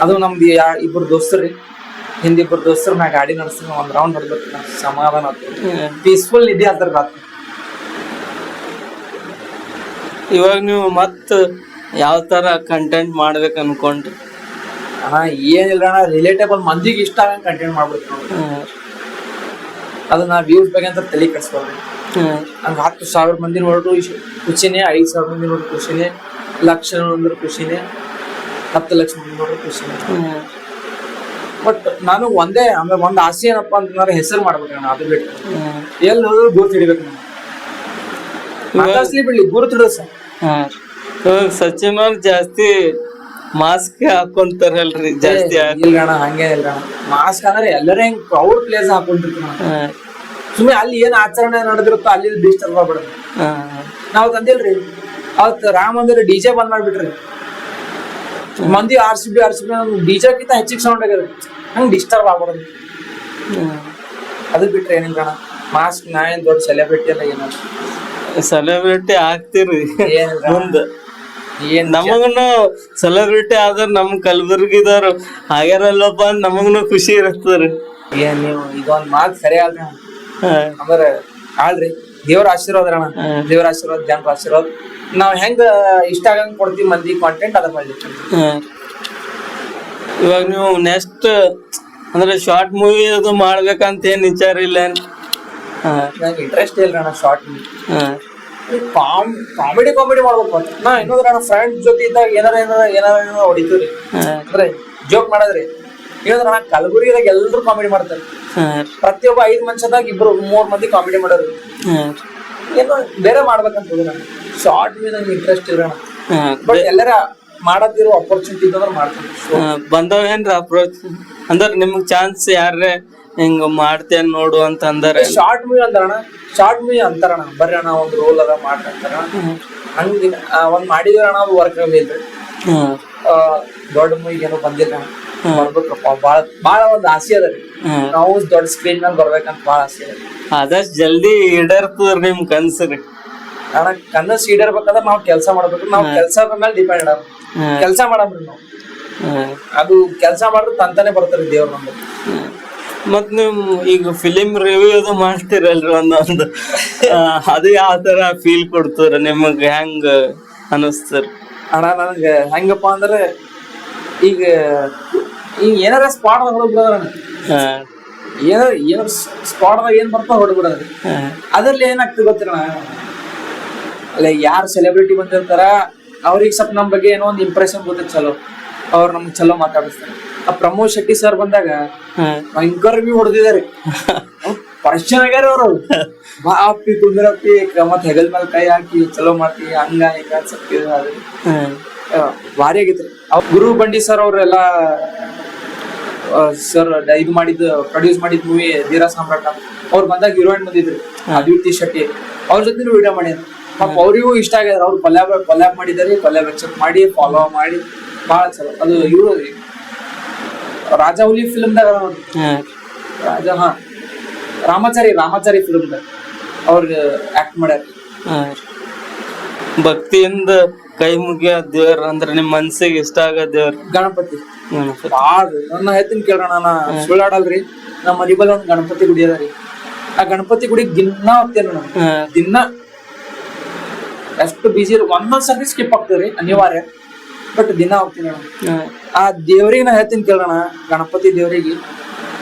ಅದು ನಮ್ದು ಇಬ್ಬರು ದೋಸ್ತರು ರೀ, ಹಿಂದಿಬ್ಬರು ದೋಸ್ತರು ನಾ ಗಾಡಿ ನಡೆಸ್ತೀನಿ, ಒಂದ್ ರೌಂಡ್ ಹೊಡೆದ್ಬಿಟ್ಟು ಸಮಾಧಾನ ಆಗ್ತದೆ, ಪೀಸ್ಫುಲ್ ನಿದ್ದೆ ಆಗ್ತಾರ ರಾತ್ರಿ. ಇವಾಗ ನೀವು ಮತ್ ಯಾವ ತರ ಕಂಟೆಂಟ್ ಮಾಡ್ಬೇಕು ಅನ್ಕೊಂಡ್ರಿ? ಅಣ್ಣ ಏನಿಲ್ಲ ಅಣ್ಣ, ರಿಲೇಟೇಬಲ್ ಮಂದಿಗೆ ಇಷ್ಟ ಆಗಂಗ್ ಕಂಟೆಂಟ್ ಮಾಡ್ಬೇಕು ನೋಡಿ. ಅದು ನಾ ವ್ಯೂಸ್ ಬಗ್ಗೆ ಅಂತ ತಲೆ ಕೆಡ್ಸ್ಕೊಳ್ರಿ. ಹಂಗ 10,000 ಮಂದಿ ನೋಡ್ರು ಖುಷಿನೇ, 5,000 ಮಂದಿ ನೋಡ್ರು ಖುಷಿನೇ, ಲಕ್ಷ ನೋಡಿದ್ರು ಖುಷಿನೇ, 10 ಲಕ್ಷ ಮಂದಿ ನೋಡ್ರು ಖುಷಿನೇ. ಬಟ್ ನಾನು ಒಂದೇ ಆಮೇಲೆ ಒಂದ್ ಆಸೆ ಏನಪ್ಪಾ ಅಂತಂದ್ರೆ ಹೆಸರು ಮಾಡ್ಬೇಕಣ್ಣ. ಅದು ಬಿಟ್ಟು ಎಲ್ಲಿ ಹೋದ್ರು ಗುರುತು ಹಿಡಿಬೇಕು ನಾನು. ಮಾತಾಡ್ಸ್ಲಿ ಬಿಡ್ಲಿ ಗುರುತು ಹಿಡಿದು ಸರ್. ಇವಾಗ ಸಚಿನ್ ಅವ್ರ ಜಾಸ್ತಿ ಮಾಸ್ಕ್ ಹಾಕೊಂತಾರಲ್ರಿ ಜಾಸ್ತಿ? ಇಲ್ಗಣ ಹಂಗೇನಿಲ್ಲ ಅಣ್ಣ, ಮಾಸ್ಕ್ ಅಂದ್ರೆ ಎಲ್ಲರೂ ಹೆಂಗ್ ಪ್ರೌಡ್ ಪ್ಲೇಸ್ ಹಾಕೊಂಡಿರ್ತೀವಿ. ಸುಮ್ಮನೆ ಅಲ್ಲಿ ಏನ್ ಆಚರಣೆ ನಡೆದಿರುತ್ತೋ ಅಲ್ಲಿ ಡಿಸ್ಟರ್ಬ್ ಆಗ್ಬಿಡುತ್ತೆ. ನಾವ್ ತಂದಿಲ್ರಿ ಅವತ್ ರಾಮ ಮಂದಿರ ಡಿಜೆ ಬಂದ್ ಮಾಡ್ಬಿಟ್ರಿ, ಮಂದಿ RCB ಡಿಜೆ ಕಿಂತ ಹೆಚ್ಚಿಗೆ ಸೌಂಡ್ ಆಗ್ಯದ, ಹಂಗ್ ಡಿಸ್ಟರ್ಬ್ ಆಗ್ಬಿಡೋದು. ಅದು ಬಿಟ್ರೆ ಏನಿಲ್ಲ ಅಣ್ಣ, ಮಾಸ್ಕ್ ನಾ ಏನ್ ದೊಡ್ಡ ಸೆಲೆಬ್ರಿಟಿ ಅಲ್ಲ, ಏನ ಸೆಲೆಬ್ರಿಟಿ ಆಗ್ತಿರಿ ಮುಂದ. ನಮಗನು ಸೆಲೆಬ್ರಿಟಿ ಆದ್ರ ನಮ್ ಕಲಬುರ್ಗಿದವ್ರು ಆಗ್ಯಾರಲ್ಲಪ್ಪ ಅಂತ ನಮಗನು ಖುಷಿ ಇರ್ತದ್ರಿ. ಏನ್ ನೀವು ಇದೊಂದ್ ಮಾತ್ ಸರಿ ಅಲ್ರಿ ಅಂದ್ರೆ ಆಳ್ರಿ, ದೇವ್ರ ಆಶೀರ್ವಾದ ಅಣ್ಣ, ದೇವ್ರ ಆಶೀರ್ವಾದ, ಜನರ ಆಶೀರ್ವಾದ. ನಾವ್ ಹೆಂಗ ಇಷ್ಟ ಆಗಂಗ್ ಕೊಡ್ತೀವಿ ಮಂದಿ ಕಾಂಟೆಂಟ್ ಅದ ಮಾಡಿ. ಇವಾಗ ನೀವು ನೆಕ್ಸ್ಟ್ ಅಂದ್ರೆ ಶಾರ್ಟ್ ಮೂವಿ ಅದು ಮಾಡ್ಬೇಕಂತ ಏನ್ ವಿಚಾರ ಇಲ್ಲ? ನಂಗೆ ಇಂಟ್ರೆಸ್ಟ್ ಇಲ್ಲ ಅಣ್ಣ ಶಾರ್ಟ್ ಮೂವಿ. ಕಾಮಿಡಿ ಮಾಡ್ಬೇಕು ನಾ. ಇನ್ನೊಂದ್ರ ಅಣ್ಣ ಫ್ರೆಂಡ್ ಜೊತೆ ಇದ್ದಾಗ ಏನಾರ ಹೊಡಿತೀವ್ರಿ, ಅಂದ್ರೆ ಜೋಕ್ ಮಾಡದ್ರಿ. ಇನ್ನೊಂದ್ರ ಅಣ್ಣ ಕಲಬುರ್ಗಿದಾಗ ಎಲ್ರು ಕಾಮಿಡಿ ಮಾಡ್ತಾರೆ, ಪ್ರತಿಯೊಬ್ಬ 5 ಮನುಷ್ಯದಾಗ 2-3 ಮಂದಿ ಕಾಮಿಡಿ ಮಾಡೋರು. ಏನೋ ಬೇರೆ ಮಾಡ್ಬೇಕಂತ ನಾನು ಶಾರ್ಟ್ ಮೂವಿ ನಂಗೆ ಇಂಟ್ರೆಸ್ಟ್ ಇಲ್ಲ ಅಣ್ಣ. ಬಟ್ ಎಲ್ಲಾರ ಮಾಡದಿರೋ ಅಪರ್ಚುನಿಟಿ ಇದ್ದಂದ್ರೆ ಮಾಡ್ತೀನಿ. ಬಂದವೇನ್ರಿ ಅಪ್ರೋಚ್? ಅಂದ್ರ ನಿಮ್ಗ್ ಚಾನ್ಸ್ ಯಾರೇ ಹಿಂಗ ಮಾಡ್ತೇನ್ ನೋಡು ಅಂತ ಅಂದಾರೆ? ಶಾರ್ಟ್ ಮೂವಿ ಅಂತಾರಣ, ಶಾರ್ಟ್ ಮೂವಿ ಅಂತಾರಣ, ಬರ್ರಿ ಅಣ್ಣ ಒಂದ್ ರೋಲ್ ಅದ ಮಾಡ್ತಾರ. ಹಂಗ ಒಂದ್ ಮಾಡಿದ್ರ ಅಣ್ಣ, ಅದು ವರ್ಕ್ ಇಲ್ರಿ. ದೊಡ್ಡ ಮೂವಿ ಏನೋ ಬಂದಿಲ್ಲ, ಬರ್ಬೇಕಪ್ಪ. ಬಾಳ ಒಂದ್ ಆಸೆ ಅದ ರೀ, ನಾವು ದೊಡ್ಡ ಸ್ಕ್ರೀನ್ ಮೇಲೆ ಬರ್ಬೇಕಂತ ಬಾಳ ಆಸೆ ಅದ. ಆದಷ್ಟು ಜಲ್ದಿ ಈಡೇರ್ತದ ನಿಮ್ ಕನ್ಸ್ರಿ ಅಣ್ಣ. ಕನಸು ಈಡೇರ್ಬೇಕಂದ್ರ ನಾವ್ ಕೆಲ್ಸ ಮಾಡ್ಬೇಕು. ನಾವ್ ಕೆಲ್ಸದ ಮೇಲೆ ಡಿಪೆಂಡ್ ಅದ, ಕೆಲ್ಸ ಮಾಡಮ್ರಿ ನಾವು. ಅದು ಕೆಲ್ಸ ಮಾಡಿದ್ರೆ ತಂತಾನೆ ಬರ್ತಾರ ದೇವ್ರ ನಮ್ಗೆ. ಮತ್ ನಿಮ್ ಈಗ ಫಿಲಿಂ ರಿವ್ಯೂ ಅದು ಮಾಡ್ತೀರಲ್ರಿ ಒಂದೊಂದು, ಅದು ಯಾವ ತರ ಫೀಲ್ ಕೊಡ್ತಾರ ನಿಮಗ್, ಹೆಂಗ ಅನಸ್ತಾರ? ಅಣ್ಣ ನನಗೆ ಹೆಂಗಪ್ಪ ಅಂದ್ರೆ ಈಗ ಏನಾರ ಸ್ಪಾಟ್ ಹೊಡ್ಬಿಡೋದ್ರ, ಏನಾರ ಸ್ಪಾಟ್ದಾಗ ಏನ್ ಬರ್ತಾವ ಹೊಡ್ಬಿಡೋದ್ರಿ. ಅದ್ರಲ್ಲಿ ಏನಾಗ್ತದೆ ಗೊತ್ತಿರ ಅಲ್ಲ, ಯಾರು ಸೆಲೆಬ್ರಿಟಿ ಬಂದಿರ್ತಾರ ಅವ್ರಿಗೆ ಸ್ವಲ್ಪ ನಮ್ ಬಗ್ಗೆ ಏನೋ ಒಂದ್ ಇಂಪ್ರೆಷನ್ ಗೊತ್ತಿತ್ತು, ಚಲೋ ಅವ್ರು ನಮ್ಗೆ ಚಲೋ ಮಾತಾಡಿಸ್ತಾರೆ. ಆ ಪ್ರಮೋದ್ ಶೆಟ್ಟಿ ಸರ್ ಬಂದಾಗ ಭಯಂಕರ ವ್ಯೂ ಹೊಡೆದಿದ್ದಾರೆ, ಪರಿಚಯ ಆಗ್ಯಾರ ಅವ್ರು. ಬಾ ಅಪ್ಪಿ ಕುಂದ್ರಪ್ಪಿ ಮತ್ ಹೆಗಲ್ ಮೇಲೆ ಕೈ ಹಾಕಿ ಚಲೋ ಮಾಡ್ತೀವಿ ಹಂಗ ಹಿಂಗ ಭಾರಿ ಆಗೈತ್ರಿ. ಅವ್ರ ಗುರು ಬಂಡಿ ಸರ್ ಅವ್ರೆಲ್ಲ ಸರ್ ಇದು ಮಾಡಿದ್ ಪ್ರೊಡ್ಯೂಸ್ ಮಾಡಿದ್ ಮೂವಿ ಧೀರ ಸಾಮ್ರಾಟ, ಅವ್ರು ಬಂದಾಗ ಹೀರೋಯಿನ್ ಬಂದಿದ್ರಿ ಅದ್ವಿತಿ ಶೆಟ್ಟಿ, ಅವ್ರ ಜೊತೆ ವಿಡಿಯೋ ಮಾಡ್ಯಾರ. ಪಾಪ ಅವ್ರಿಗೂ ಇಷ್ಟ ಆಗ್ಯಾರ, ಅವ್ರು ಕೊಲ್ಯಾಬ್ ಮಾಡಿದಾರೆ, ಕೊಲ್ಯಾಬ್ ಎಕ್ಸೆಪ್ಟ್ ಮಾಡಿ ಫಾಲೋ ಮಾಡಿ ಬಾಳ ಚಲೋ. ಅದು ಇವ್ರು ರಾಜಾ ಹುಲಿ ಫಿಲ್ಮ್ದಾಗ ರಾಮಾಚಾರಿ ಫಿಲ್ಮ್ದಾಗ ಅವ್ರ ಆಕ್ಟ್ ಮಾಡ್ಯಾರ. ಭಕ್ತಿಯಿಂದ ಕೈ ಮುಗಿಯ ದೇವ್ರ ಅಂದ್ರೆ ನಿಮ್ ಮನ್ಸಿಗೆ ಇಷ್ಟ ಆಗೋ ದೇವ್ರ ಗಣಪತಿ. ಬಾಳ ನನ್ನ ಹೇಳ್ತೀನಿ ಕೇಳೋಣ, ನಾ ಸುಳ್ಳಾಡಲ್ರಿ. ನಮ್ಮ ಮನಿ ಬಲ್ಲಿ ಒಂದ್ ಗಣಪತಿ ಗುಡಿ ಅದ ರೀ. ಆ ಗಣಪತಿ ಗುಡಿಗೆ ದಿನ ಹೋಗ್ತೇನೆ ನಾನು, ದಿನ ಎಷ್ಟು ಬಿಸಿ ಒಂದೊಂದ್ ಸರ್ತಿ ಸ್ಕಿಪ್ ಆಗ್ತೇವ್ರಿ ಅನಿವಾರ್ಯ. ಬಟ್ ದಿನ ಹೋಗ್ತೀನಿ ಅಣ್ಣ. ಆ ದೇವ್ರಿಗೆ ನಾ ಹೇಳ್ತೀನಿ ಕೇಳೋಣ, ಗಣಪತಿ ದೇವ್ರಿಗೆ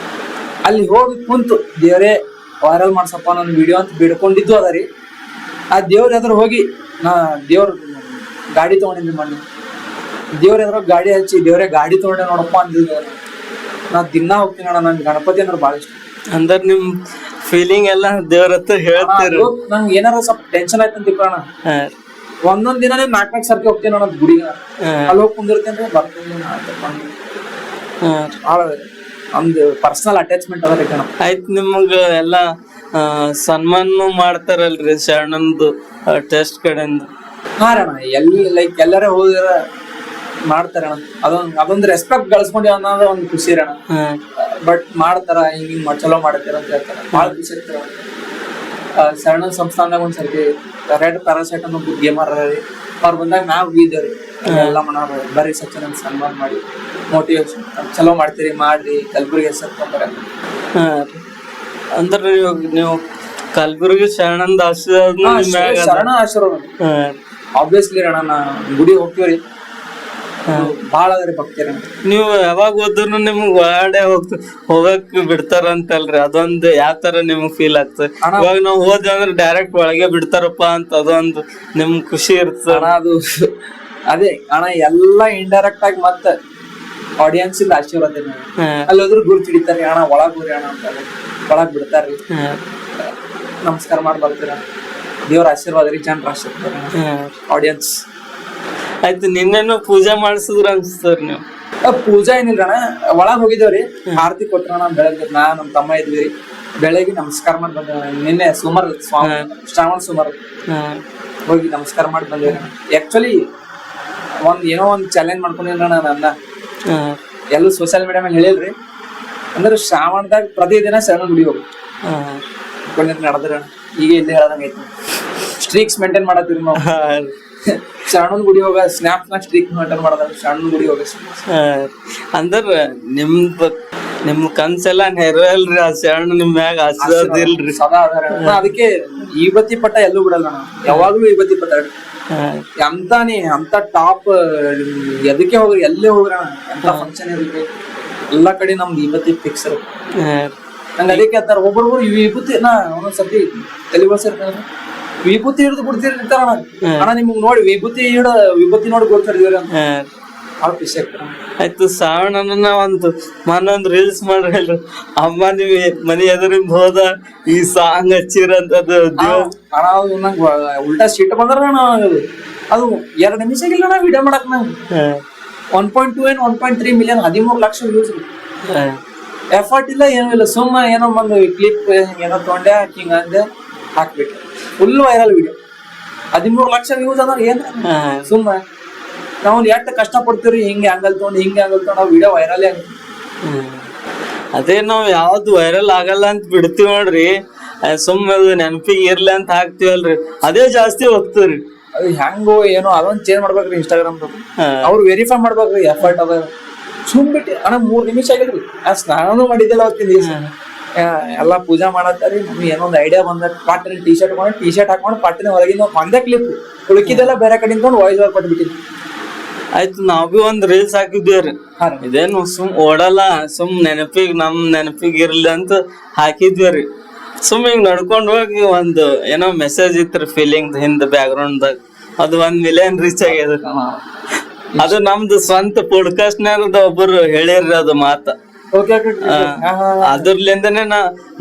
ಅಲ್ಲಿ ಹೋಗಿ ಕುಂತು ದೇವ್ರೇ ವೈರಲ್ ಮಾಡ್ಸಪ್ಪ ನನ್ನ ವಿಡಿಯೋ ಅಂತ ಬಿಡ್ಕೊಂಡಿದ್ದು ಅದ ರೀ. ಆ ದೇವ್ರ ಎದುರು ಹೋಗಿ ನಾ ದೇವ್ರ ಗಾಡಿ ತಗೊಂಡಿದ್ದೆ ಮಣ್ಣು, ದೇವ್ರ ಎದುರು ಗಾಡಿ ಹಚ್ಚಿ ದೇವ್ರೇ ಗಾಡಿ ತಗೊಂಡೆ ನೋಡಪ್ಪ ಅಂದಿದ್ದೆ. ನಾ ದಿನ ಹೋಗ್ತೀನಿ ಅಣ್ಣ, ನನ್ಗೆ ಗಣಪತಿ ಅಂದ್ರೆ ಭಾಳ ಇಷ್ಟ. ಅಂದ್ರ ನಿಮ್ ಫೀಲಿಂಗ್ ಎಲ್ಲ ದೇವ್ರ ಹತ್ರ ಹೇಳ್ತೀರಿ. ನಂಗೆ ಏನಾರ ಸ್ವಲ್ಪ ಟೆನ್ಷನ್ ಆಯ್ತು ಅಂತ ತಿಳ್ಕೊಳ್ಳೋಣ, ಒಂದೊಂದ್ ದಿನ 4 ಸರ್ತಿ ಹೋಗ್ತೀನಿ ಅನ್ನೋದು ಗುಡಿಗ. ಅಲ್ಲಿ ಹೋಗಿ ಕುಂದಿರ್ತೇನೆ, ಬರ್ತೀನಿ ಭಾಳ ನಮ್ದು ಪರ್ಸನಲ್ ಅಟ್ಯಾಚ್ಮೆಂಟ್ ಅದ ರೀ ಕಣ. ಆಯ್ತು, ನಿಮಗ ಎಲ್ಲಾ ಸನ್ಮಾನ ಮಾಡ್ತಾರಲ್ರಿ ಶರಣಂದು ಟೆಸ್ಟ್ ಕಡೆಯಿಂದ? ಹಾ ಅಣ್ಣ, ಎಲ್ಲಿ ಲೈಕ್ ಎಲ್ಲಾರ ಹೋದ್ರ ಮಾಡ್ತಾರ ಅಣ್ಣ. ಅದೊಂದು ರೆಸ್ಪೆಕ್ಟ್ ಗಳಿಸ್ಕೊಂಡಿ ಅನ್ನೋದು ಒಂದು ಖುಷಿ ಅಣ್ಣ. ಬಟ್ ಮಾಡ್ತಾರ, ಹಿಂಗ್ ಚಲೋ ಮಾಡ್ತಾರ ಅಂತ ಹೇಳ್ತಾರ, ಭಾಳ ಖುಷಿ ಇರ್ತಾರ. ಶರಣ ಸಂಸ್ಥಾನದಾಗ ಒಂದ್ಸರ್ತಿ ರೆಡ್ ಪ್ಯಾರಾಸೈಟ್ ಅನ್ನೋ ಗೇಮರ್ ರೀ, ಅವ್ರು ಬಂದಾಗ ನಾವು ಹೋಗಿದ್ದೇವ್ರಿ. ಎಲ್ಲ ಮನೋರು ಬರ್ರಿ ಸಚಿನ್ ಅಂತ ಸನ್ಮಾನ ಮಾಡಿ ಮೋಟಿವೇಶನ್ ಚಲೋ ಮಾಡ್ತೀರಿ ಮಾಡ್ರಿ ಕಲಬುರ್ಗಿ ಹೆಸರು ತೊಂಬರ. ಅಂದ್ರ ನೀವು ಕಲಬುರ್ಗಿ ಶರಣಂದ ಶರಣ ಆಶೀರ್ವಾದ ಆಬ್ವಿಯಸ್ಲಿ ಅಣ್ಣ. ನಾ ಗುಡಿ ಹೋಗ್ತೀವ್ರಿ, ಬಾಳ ಅದ್ರಿ ಭಕ್ತಿ ಅಣ್ಣ. ನೀವು ಯಾವಾಗ ಹೋದ್ರು ನಿಮ್ಗ್ ಒಳಗಡೆ ಹೋಗಕ್ ಬಿಡ್ತಾರಂತಲ್ರಿ, ಅದೊಂದು ಯಾವ ತರ ನಿಮ್ಗ್ ಫೀಲ್ ಆಗ್ತದೆ? ಇವಾಗ ನಾವ್ ಹೋದ್ವಿ ಅಂದ್ರೆ ಡೈರೆಕ್ಟ್ ಒಳಗೆ ಬಿಡ್ತಾರಪ್ಪ ಅಂತ ಅದೊಂದು ನಿಮ್ಗ್ ಖುಷಿ ಇರ್ತದ ಅಣ್ಣ. ಅದು ಅದೇ ಅಣ್ಣ, ಎಲ್ಲಾ ಇಂಡೈರೆಕ್ಟ್ ಆಗಿ ಮತ್ತ ಆಡಿಯನ್ಸ್ ಇಂದ ಆಶೀರ್ವಾದ. ಅಲ್ಲಿ ಹೋದ್ರು ಗುರುತು ಹಿಡಿತಾರಿ, ಅಣ್ಣ ಒಳಗ್ ಹೋರಿ ಅಣ್ಣ ಅಂತ ಒಳಗ್ ಬಿಡ್ತಾರ್ರಿ. ನಮಸ್ಕಾರ ಮಾಡಿ ಬರ್ತೀರ, ದೇವ್ರ ಆಶೀರ್ವಾದ ರೀ, ಜನರ ಆಶೀರ್ವಾದ ಆಡಿಯನ್ಸ್. ಆಯ್ತು, ನಿನ್ನೇನು ಪೂಜೆ ಮಾಡಿಸಿದ್ರ ಅನ್ಸ್ತವ್ರಿ ನೀವು? ಪೂಜಾ ಏನಿಲ್ಲ ಅಣ್ಣ, ಒಳಗ್ ಹೋಗಿದ್ದೇವ್ರಿ, ಆರತಿ ಕೊಟ್ರಣ ಬೆಳಗ್ಗೆ. ನಾ ನಮ್ ತಮ್ಮ ಇದ್ವಿ, ಬೆಳಗ್ಗೆ ನಮಸ್ಕಾರ ಮಾಡಿ ಬಂದ. ನಿನ್ನೆ ಸುಮಾರು ಶ್ರಾವಣ ಸುಮಾರು ಹೋಗಿ ನಮಸ್ಕಾರ ಮಾಡಿ ಬಂದೇವ್ರಿ. ಆಕ್ಚುಲಿ ಏನೋ ಒಂದ್ ಚಾಲೆಂಜ್ ಮಾಡ್ಕೊಂಡಿಲ್ಲ ನನ್ನ ಎಲ್ಲೂ ಸೋಷಿಯಲ್ ಮೀಡಿಯಾ ಮೇಲೆ ಹೇಳಿಲ್ರಿ. ಅಂದ್ರೆ ಶ್ರಾವಣದಾಗ ಪ್ರತಿದಿನ ಶರಣ ಗುಡಿ ಹೋಗಿ ನಡೆದ್ರ ಈಗ ಇಲ್ಲಿ ಹೇಳದಂಗ ಐತಿ. ಸ್ಟ್ರೀಕ್ಸ್ ಮೇಂಟೈನ್ ಮಾಡತ್ತೀವಿ ನಾವು. ಶರಣನ್ ಗುಡಿ ಹೋಗ ಸ್ನ್ಯಾಪ್ ಸ್ಟ್ರೀಕ್ ಮೇಂಟೈನ್ ಮಾಡೋದಾಗ ಶರಣನ್ ಗುಡಿ ಹೋಗ. ಅಂದ್ರ ನಿಮ್ ಕನ್ಸೆಲ್ಲ ನೆರವೇಲ್ರಿ, ಆ ಶರಣ ನಿಮ್ ಮ್ಯಾಗ ಆಶೀರ್ವಾದ ಇಲ್ರಿ ಸದಾ ಅದಾರ. ಅದಕ್ಕೆ ವಿಭೂತಿ ಪಟ್ಟ ಎಲ್ಲೂ ಬಿಡಲ್ಲ ನಾವು, ಯಾವಾಗ್ಲೂ ವಿಭೂತಿ ಪಟ್ಟ. ಅಂತ ಟಾಪ್ ಎದಕ್ಕೆ ಹೋಗ್ರಿ, ಎಲ್ಲೇ ಹೋಗ್ರಿ ಅಣ್ಣ, ಎಂತ ಫಂಕ್ಷನ್ ಇರುತ್ತೆ ಎಲ್ಲಾ ಕಡೆ ನಮ್ದು ವಿಭೂತಿ ಫಿಕ್ಸ್ ಇರುತ್ತೆ. ನಂಗೆ ಅದಕ್ಕೆ ಅಂತಾರ ಒಬ್ಬೊಬ್ರು ವಿಭೂತಿ ನಾ ಒಂದೊಂದ್ಸತಿ ತಲೆ ಬಳ್ಸಿರ್ತಾರ, ವಿಭೂತಿ ಹಿಡಿದು ಬಿಡ್ತಿರ್ತಾರ ಅಣ್ಣ. ನಿಮ್ಗ್ ನೋಡಿ ವಿಭೂತಿ ನೋಡಿ ಗೊತ್ತಿರ್ತೀವ್ರಿ ಅಂತ ಭಾಳ ಖುಷಿ ಆಗ್ತಾರ. ಆಯ್ತು, ಶ್ರಾವಣನ ಒಂದ್ ರೀಲ್ಸ್ ಮಾಡ್ರಿ, ಅಮ್ಮ ನೀವ್ ಮನಿ ಎದುರಿಂದ ಹೋದ ಈ ಸಾಂಗ್ ಹಚ್ಚಿರಂತದ್ದು ಅಣ್ಣ. ಅದು ನಂಗೆ ಉಲ್ಟಾ ಸೀಟ್ ಬಂದ್ರ ಅದು 2 ನಿಮಿಷ ಇಲ್ಲ ನಾ ವಿಡಿಯೋ ಮಾಡಕ್. ನಂಗೆ 1.2 and 1.3 million 13 lakh views. Effort ಇಲ್ಲ ಏನೂ ಇಲ್ಲ, ಸುಮ್ಮ ಏನೋ ಒಂದು ಕ್ಲಿಪ್ ಏನೋ ತೊಗೊಂಡೆ ಹಿಂಗ ಅಂದೆ ಹಾಕ್ಬಿಟ್ಟೆ, full viral video. 13 lakh views ಅಂದ್ರೆ ಏನ್ ಸುಮ್ಮ. ನಾವು ಎಷ್ಟು ಕಷ್ಟ ಪಡ್ತೀವ್ರಿ, ಹಿಂಗೆ ಆಂಗಲ್ ತಗೊಂಡು ನಾವು ವಿಡಿಯೋ ವೈರಲ್ ಆಗುತ್ತೆ. ಅದೇ ನಾವ್ ಯಾವ್ದು ವೈರಲ್ ಆಗಲ್ಲ ಅಂತ ಬಿಡ್ತೀವಿ ನೋಡ್ರಿ, ಸುಮ್ಮ ನೆನಪಿಗೆ ಇರ್ಲಿ ಅಂತ ಹಾಕ್ತಿವಲ್ರಿ, ಅದೇ ಜಾಸ್ತಿ ಹೋಗ್ತವ್ರಿ. ಅದು ಹೆಂಗೋ ಏನೋ ಅದೊಂದು ಚೇಂಜ್ ಮಾಡ್ಬೇಕ್ರಿ ಇನ್ಸ್ಟಾಗ್ರಾಮ್. ಅವ್ರು ವೆರಿಫೈ ಮಾಡ್ಬೇಕ್ರಿ, ಎಫರ್ಟ್ ಅದ. ಸುಮ್ ಬಿಟ್ಟು ಅಣ್ಣ 3 ನಿಮಿಷ ಆಗಿಲ್ರಿ, ಸ್ನಾನೂ ಮಾಡಿದ್ದೆಲ್ಲ ಅವತ್ತಿನ ದಿವಸ. ಎಲ್ಲಾ ಪೂಜಾ ಮಾಡತ್ತಾರಿ. ನಮ್ಗೆ ಏನೊಂದು ಐಡಿಯಾ ಬಂದ, ಪಾಟಿನ ಟಿ ಶರ್ಟ್ ಹಾಕೊಂಡು ಪಾಟಿನ ಹೊರಗಿನ ಒಂದೇ ಕ್ಲಿಪ್, ಉಳುಕಿದೆಲ್ಲ ಬೇರೆ ಕಡೆಯಿಂದ ವಾಯ್ಸ್ ಓವರ್ ಕೊಟ್ಬಿಟ್ಟಿದ್ವಿ. ಆಯ್ತು, ನಾವ್ ಬಿ ಒಂದ್ ರೀಲ್ಸ್ ಹಾಕಿದ್ವಿ. ಇದೇನು ಸುಮ್ ಓಡಲ್ಲ, ಸುಮ್ ನೆನಪಿಗೆ ಇರ್ಲಿ ಅಂತ ಹಾಕಿದ್ವಿ. ಸುಮ್ ಹಿಂಗ್ ನಡ್ಕೊಂಡ್ ಹೋಗಿ ಒಂದು ಏನೋ ಮೆಸೇಜ್ ಇತ್ರಿ ಫೀಲಿಂಗ್ ಹಿಂದ್ ಬ್ಯಾಕ್ ಗ್ರೌಂಡ್ ದಾಗ. ಅದು 1 ಮಿಲಿಯನ್ ರೀಚ್ ಆಗ್ಯದ. ಅದು ನಮ್ದು ಸ್ವಂತ ಪಾಡ್ಕಾಸ್ಟ್ ನಾರದ ಒಬ್ಬರು ಹೇಳಿರ್ರಿ ಅದು ಮಾತ. ಅದ್ರಲಿಂದನೇ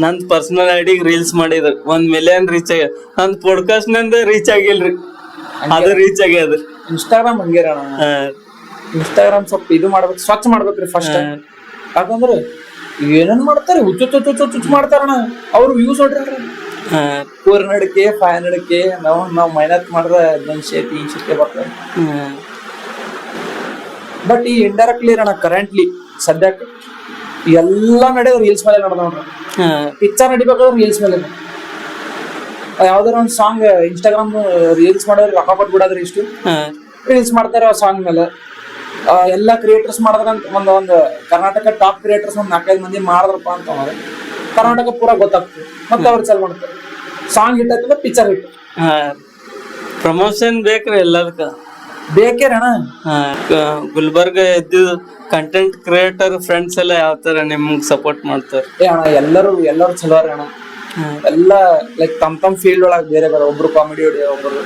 ನಂದ್ ಪರ್ಸನಲ್ ಐಡಿಗೆ ರೀಲ್ಸ್ ಮಾಡಿದ್ರು, 1 ಮಿಲಿಯನ್ ರೀಚ್ ಆಗ್ಯದ. ನಂದ್ ಪಾಡ್ಕಾಸ್ಟ್ ನಿಂದ ರೀಚ್ ಆಗಿಲ್ರಿ, ಅದು ರೀಚ್ ಆಗ್ಯದ. ಇನ್ಸ್ಟಾಗ್ರಾಮ್ ಹಂಗೇರ, ಇನ್ಸ್ಟಾಗ್ರಾಮ್ ಸ್ವಲ್ಪ ಇದು ಮಾಡ್ಬೇಕು, ಸ್ವಚ್ಛ ಮಾಡ್ಬೇಕ್ರಿ ಫಸ್ಟ್. ಯಾಕಂದ್ರೆ ಏನೇನ್ ಮಾಡ್ತಾರೆ, ಹುಚ್ಚು ಮಾಡ್ತಾರಣ. ಅವ್ರು ವ್ಯೂಸ್ ನೋಡ್ರಿ 400K 500K, ನಾವ್ ಮೈನತ್ ಮಾಡಿದ್ರೆ 200 300K ಬರ್ತಾರೆ. ಬಟ್ ಈ ಇಂಡೈರೆಕ್ಟ್ಲಿ ಅಣ್ಣ ಕರೆಂಟ್ಲಿ ಸದ್ಯಕ್ಕೆ ಎಲ್ಲಾ ನಡೆಯೋದು ರೀಲ್ಸ್ ಮೇಲೆ ನಡೆದ ನೋಡ್ರಿ. ಪಿಕ್ಚರ್ ನಡಿಬೇಕಾದ್ರೆ ರೀಲ್ಸ್ ಮೇಲೆ, ಯಾವ್ದಾರ ಒಂದ್ ಸಾಂಗ್ ಇನ್ಸ್ಟಾಗ್ರಾಮ್ ರೀಲ್ಸ್ ಮಾಡೋರು ರೊಕ್ಕ ಕೊಟ್ಟು ಬಿಡೋದ್ರಿ, ಇಷ್ಟು ರೀಲ್ಸ್ ಮಾಡ್ತಾರೆ ಆ ಸಾಂಗ್ ಮೇಲೆ. ಎಲ್ಲಾ ಕ್ರಿಯೇಟರ್ಸ್ ಮಾಡಿದ್ರಂತ ಒಂದು ಕರ್ನಾಟಕ ಟಾಪ್ ಕ್ರಿಯೇಟರ್ಸ್ 4-5 ಮಂದಿ ಮಾಡಿದ್ರಪ್ಪ ಅಂತ ಕರ್ನಾಟಕ ಪೂರಾ ಗೊತ್ತಾಗ್ತದೆ. ಮತ್ತೆ ಅವ್ರು ಚಾಲು ಮಾಡ್ತಾರೆ, ಸಾಂಗ್ ಹಿಟ್ ಆಯ್ತದ ಪಿಕ್ಚರ್ ಹಿಟ್. ಪ್ರಮೋಷನ್ ಬೇಕ್ರಿ ಎಲ್ಲದಕ್ಕ. ಬೇಕೇರಣ. ಗುಲ್ಬರ್ಗ ಎದ್ದು ಕಂಟೆಂಟ್ ಕ್ರಿಯೇಟರ್ ಫ್ರೆಂಡ್ಸ್ ಎಲ್ಲ ಯಾವ ತರ ನಿಮ್ಗ್ ಸಪೋರ್ಟ್ ಮಾಡ್ತಾರ? ಅಣ್ಣ ಎಲ್ಲರೂ ಚಲೋ ಅರಿ ಅಣ್ಣ. ಎಲ್ಲ ಲೈಕ್ ತಮ್ ಫೀಲ್ಡ್ ಒಳಗ್ ಬೇರೆ ಬೇರೆ, ಒಬ್ರು ಕಾಮಿಡಿ ಹೊಡಿಯೋ, ಒಬ್ರು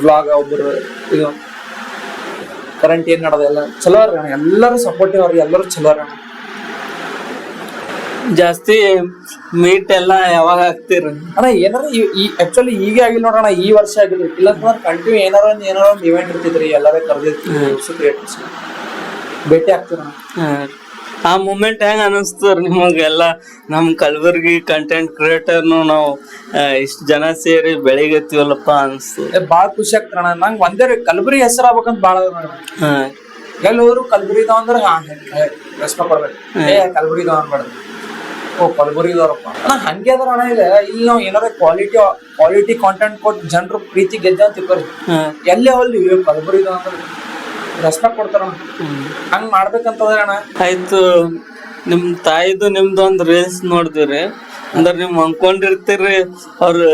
ವ್ಲಾಗ್, ಒಬ್ರು ಇದು ಕರೆಂಟ್ ಏನ್ ನಡೋದು ಎಲ್ಲ ಚಲೋ ಅರಿ ಅಣ್ಣ. ಎಲ್ಲರೂ ಸಪೋರ್ಟಿವ್ ಅವ್ರಿ, ಎಲ್ಲರೂ ಚಲೋ ಅರಿ ಅಣ್ಣ. ಜಾಸ್ತಿ ಮೀಟ್ ಎಲ್ಲ ಯಾವಾಗ ಆಗ್ತೀರ ಅಣ್ಣ? ಏನಾರ ಆಕ್ಚುಲಿ ಈಗ ಆಗಿಲ್ಲ ನೋಡೋಣ, ಈ ವರ್ಷ ಆಗಿಲ್ಲ. ಇಲ್ಲಂತಂದ್ರೆ ಕಂಟಿನ್ಯೂ ಏನಾರ ಒಂದು ಇವೆಂಟ್ ಇರ್ತಿದ್ರಿ, ಎಲ್ಲಾರೇ ಕರೆದಿರ್ತೀವಿ, ಭೇಟಿ ಆಗ್ತೀರ. ಆ ಮೂಮೆಂಟ್ ಹೆಂಗ ಅನಿಸ್ತದ ನಿಮಗೆಲ್ಲ? ನಮ್ ಕಲಬುರ್ಗಿ ಕಂಟೆಂಟ್ ಕ್ರಿಯೇಟರ್ನು ನಾವು ಇಷ್ಟ ಜನ ಸೇರಿ ಬೆಳಿಗತ್ತೀವಲ್ಲಪ್ಪ ಅನಿಸ್ತದ. ಬಾಳ ಖುಷಿ ಆಗ್ತಾರ. ನಂಗೆ ಒಂದೇ ಕಲಬುರ್ಗಿ ಹೆಸರು ಆಗ್ಬೇಕಂತ ಬಾಳ ಎಲ್ಲಿ ಹೋದ್ರು ಕಲಬುರ್ಗಿದವ ಅಂದ್ರೆ ರೆಸ್ಪೆಕ್ಟ್ ಕೊಡ್ಬೇಕು. ಕಲಬುರ್ಗಿದವ ಅನ್ಬಾರ್ದು, ಓ ಕಲಬುರ್ಗಿದವ್ರಪ್ಪ ಅಣ್ಣ. ಹಂಗೆ ಅದ್ರ ಅಣ್ಣ. ಈಗ ಇಲ್ಲಿ ನಾವು ಏನಾರ ಕ್ವಾಲಿಟಿ ಕಾಂಟೆಂಟ್ ಕೊಟ್ಟು ಜನರು ಪ್ರೀತಿ ಗೆದ್ದ ಅಂತ ತಿಳ್ಕೊರಿ, ಎಲ್ಲೇ ಹೋಗ್ಲಿ ಕಲಬುರ್ಗಿದವ ಅಂದ್ರೆ ರೆಸ್ಪೆಕ್ಟ್ ಕೊಡ್ತಾರ. ಹಂಗ್ ಮಾಡ್ಬೇಕಂತಂದ್ರೆ ಅಣ್ಣ. ಆಯ್ತು, ನಿಮ್ ತಾಯಿದು ನಿಮ್ದು ಒಂದ್ ರೀಲ್ಸ್ ನೋಡಿದ್ರಿ ಅಂದ್ರ ನಿಮ್ ಅನ್ಕೊಂಡಿರ್ತೀರಿ, ಅವ್ರು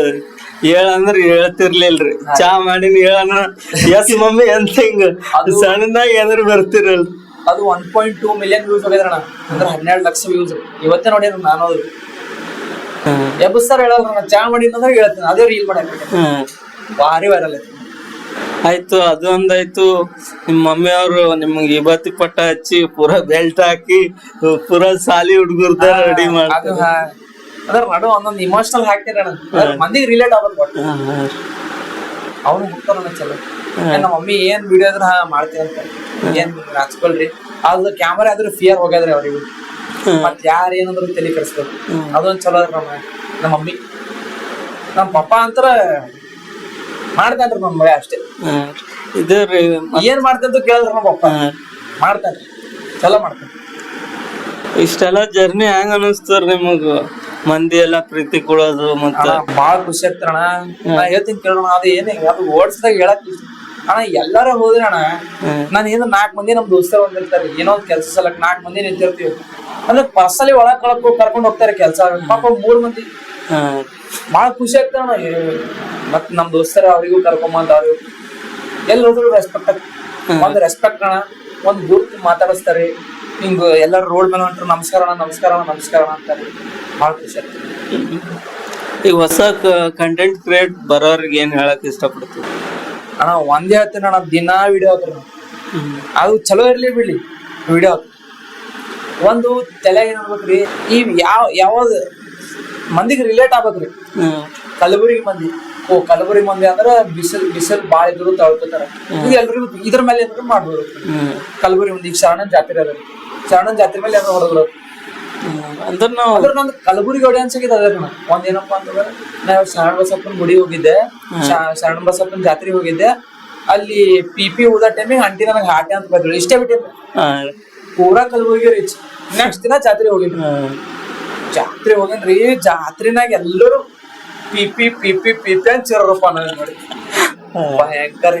ಹೇಳಂದ್ರ ಹೇಳ್ತಿರ್ಲಿಲ್ರಿ. ಚಾ ಮಾಡಿನ ಹೇಳಣ ಎಸ್ ಮಮ್ಮಿ ಅಂತ ಹಿಂಗ ಸಣ್ಣದಾಗಿ ಎದ್ರ ಬರ್ತಿರಲ್ರಿ. ಅದು 1.2 ಮಿಲಿಯನ್ ವ್ಯೂಸ್ ಹೋಗಿದ್ರಣ, ಅಂದ್ರೆ 12 ಲಕ್ಷ ವ್ಯೂಸ್. ಇವತ್ತೇ ನೋಡಿ ನಾನು ಅದು ಎಬ್ಬಸ್ತಾರ ಹೇಳಲ್ರ, ಚಾ ಮಾಡಿನ ಅಂದ್ರೆ ಹೇಳ್ತೀನಿ, ಅದೇ ರೀಲ್ ಮಾಡಕ್ಕೆ ಭಾರಿ ವೈರಲ್ ಐತಿ. ಆಯ್ತು, ಅದೊಂದಾಯ್ತು. ನಿಮ್ ಮಮ್ಮಿ ಅವರು ನಿಮ್ಗೆ ಇವತ್ತಿ ಪಟ್ಟ ಹಚ್ಚಿ ಪೂರಾ ಬೆಲ್ಟ್ ಹಾಕಿ ಪೂರಾ ಸಾಲಿ ಹುಡುಗರ್ದ ರೆಡಿ ಮಾಡ್ತಾರೆ. ಅದ್ರ ನಡು ಒಂದೊಂದು ಇಮೋಷನಲ್ ಹಾಕ್ತಿರಣ, ಮಂದಿಗೆ ರಿಲೇಟ್ ಆಗ್ಬೇಕು. ಅವ್ನು ಹೋಗ್ತಾರ ಚಲೋ. ನಮ್ಮ ಮಮ್ಮಿ ಏನ್ ವಿಡಿಯೋ ಇದ್ರ ಮಾಡ್ತೀವಿ ಅಂತ ಏನ್ ಹಚ್ಕೊಳ್ರಿ. ಅದು ಕ್ಯಾಮರಾ ಆದ್ರೆ ಫಿಯರ್ ಹೋಗ್ಯಾದ್ರಿ ಅವ್ರಿಗೆ, ಮತ್ ಯಾರ ಏನಂದ್ರು ತಲೆ ಕೆಡಿಸ್ಬೇಕು. ಅದೊಂದ್ ಚಲೋ ಅದ್ರ ನಮ್ಮ ಮಮ್ಮಿ. ನಮ್ಮ ಪಪ್ಪ ಅಂತರ ಮಾಡ್ತಾನ್ರಿ ನಮ್ಮ ಮಗ ಅಷ್ಟೇ. ಇದ್ರಿ ಏನ್ ಮಾಡ್ತಂತ ಕೇಳಿದ್ರ ನಮ್ಮ ಪಪ್ಪ ಮಾಡ್ತಾನ್ರಿ, ಚಲೋ ಮಾಡ್ತಾನ. ಇಷ್ಟೆಲ್ಲ ಜರ್ನಿ ಹೆಂಗ ಅನಿಸ್ತಾರ ನಿಮಗ? ಮಂದಿ ಎಲ್ಲಾ ಪ್ರೀತಿ ಕೊಡೋದು ಮತ್ತೆ ಬಾಳ ಖುಷಿ ಆಗ್ತಾರಣ. ನಾ ಹೇಳ್ತೀನಿ ಕೇಳೋಣ, ಅದು ಏನೇ ಅದು ಓಡ್ಸ್ದಾಗ ಹೇಳಕ್ ಅಣ್ಣ. ಎಲ್ಲಾರ ಹೋದ್ರಿ ಅಣ್ಣ, ನಾನ್ ಏನು 4 ಮಂದಿ ನಮ್ ದೋಸ್ತರು ಬಂದಿರ್ತಾರೆ, ಏನೋ ಒಂದ್ ಕೆಲ್ಸ ಸಲಕ್ 4 ಮಂದಿ ನಿಂತಿರ್ತೀವಿ ಅಂದ್ರೆ ಪರ್ಸಲಿ ಒಳಗ್ ಕರ್ಕೊಂಡ್ ಹೋಗ್ತಾರೆ ಕೆಲ್ಸ. ಪಾಪ 3 ಮಂದಿ ಬಾಳ ಖುಷಿ ಆಗ್ತಾರಣ. ಮತ್ ನಮ್ ದೋಸ್ತರ ಅವ್ರಿಗೂ ಕರ್ಕೊಂಬಂದ್ ಅವ್ರಿಗೂ ಎಲ್ಲಿ ಹೋದ್ರು ರೆಸ್ಪೆಕ್ಟ್, ಒಂದ್ ರೆಸ್ಪೆಕ್ಟ್ ಅಣ್ಣ. ಒಂದ್ ಗುರುತು ಮಾತಾಡಿಸ್ತಾರೆ. ಹಿಂಗ ಎಲ್ಲಾರು ರೋಡ್ ಮೇಲೆ ಹೊಂಟ್ರು ನಮಸ್ಕಾರ ಅಣ್ಣ, ನಮಸ್ಕಾರ ಅಣ್ಣ, ನಮಸ್ಕಾರ ಅಣ್ಣ ಅಂತಾರೆ. ಬಾಳ ಖುಷಿ ಆಗ್ತದೆ. ಈಗ ಹೊಸ ಕಂಟೆಂಟ್ ಕ್ರಿಯೇಟ್ ಬರೋರ್ಗೆ ಏನ್ ಹೇಳಕ್ ಇಷ್ಟಪಡ್ತೀವಿ ಅಣ್ಣ? ಒಂದೇ ಹೇಳ್ತೀನಿ ಅಣ್ಣ, ದಿನಾ ವಿಡಿಯೋ ಹಾಕ್ರಿ. ಅದು ಚಲೋ ಇರ್ಲಿ ಬಿಡ್ಲಿ, ವಿಡಿಯೋ ಹಾಕ್ರಿ. ಒಂದು ತಲೆ ಏನ್ ಅನ್ಬೇಕ್ರಿ, ಈ ಯಾವ್ದು ಮಂದಿಗೆ ರಿಲೇಟ್ ಆಗ್ಬೇಕ್ರಿ. ಕಲಬುರ್ಗಿ ಮಂದಿ, ಕಲಬುರ್ಗಿ ಮಂದಿ ಅಂದ್ರ ಬಿಸಿಲ್ ಬಾಳ ಇದ್ರು ತಳ್ಕೊತಾರ. ಇದು ಎಲ್ರಿಗೂ ಇದ್ರ ಮೇಲೆ ಏನಾದ್ರು ಮಾಡ್ಬೋದು. ಕಲಬುರ್ಗಿ ಮಂದಿ ಶರಣನ್ ಜಾತ್ರೆ ಅದ, ಶರಣನ್ ಜಾತ್ರೆ ಮೇಲೆ ಏನಾದ್ರು ಹೊಡೆದ್ರು ಅಂದ್ರ ನಾವು ನಂದು ಕಲಬುರ್ಗಿ ಆಡಿಯನ್ಸ್ ಆಗಿದೆ. ಅದ್ರ ಒಂದ್ ಏನಪ್ಪಾ ಅಂತಂದ್ರೆ, ನಾವ್ ಶರಣ ಬಸಪ್ಪನ ಗುಡಿ ಹೋಗಿದ್ದೆ, ಶರಣ ಬಸಪ್ಪನ ಜಾತ್ರೆ ಹೋಗಿದ್ದೆ. ಅಲ್ಲಿ ಪಿ ಊದ ಟೈಮಿಗೆ ಅಂಟಿ ನನಗೆ ಹಾಟೆ ಅಂತ ಬಂದ್ರು, ಇಷ್ಟೇ ಬಿಟ್ಟಿದ್ದೆ. ಪೂರಾ ಕಲಬುರ್ಗಿ ರೀಚ್. ನೆಕ್ಸ್ಟ್ ದಿನ ಜಾತ್ರೆ ಹೋಗಿದ್ರಿ. ಜಾತ್ರೆ ಹೋಗಿನ್ರಿ, ಜಾತ್ರೆನಾಗ ಎಲ್ಲರೂ ಪಿ ಪಿ ಅಂತ ಸೇರಪ್ಪ ನೋಡಿ. ಭಯಂಕರ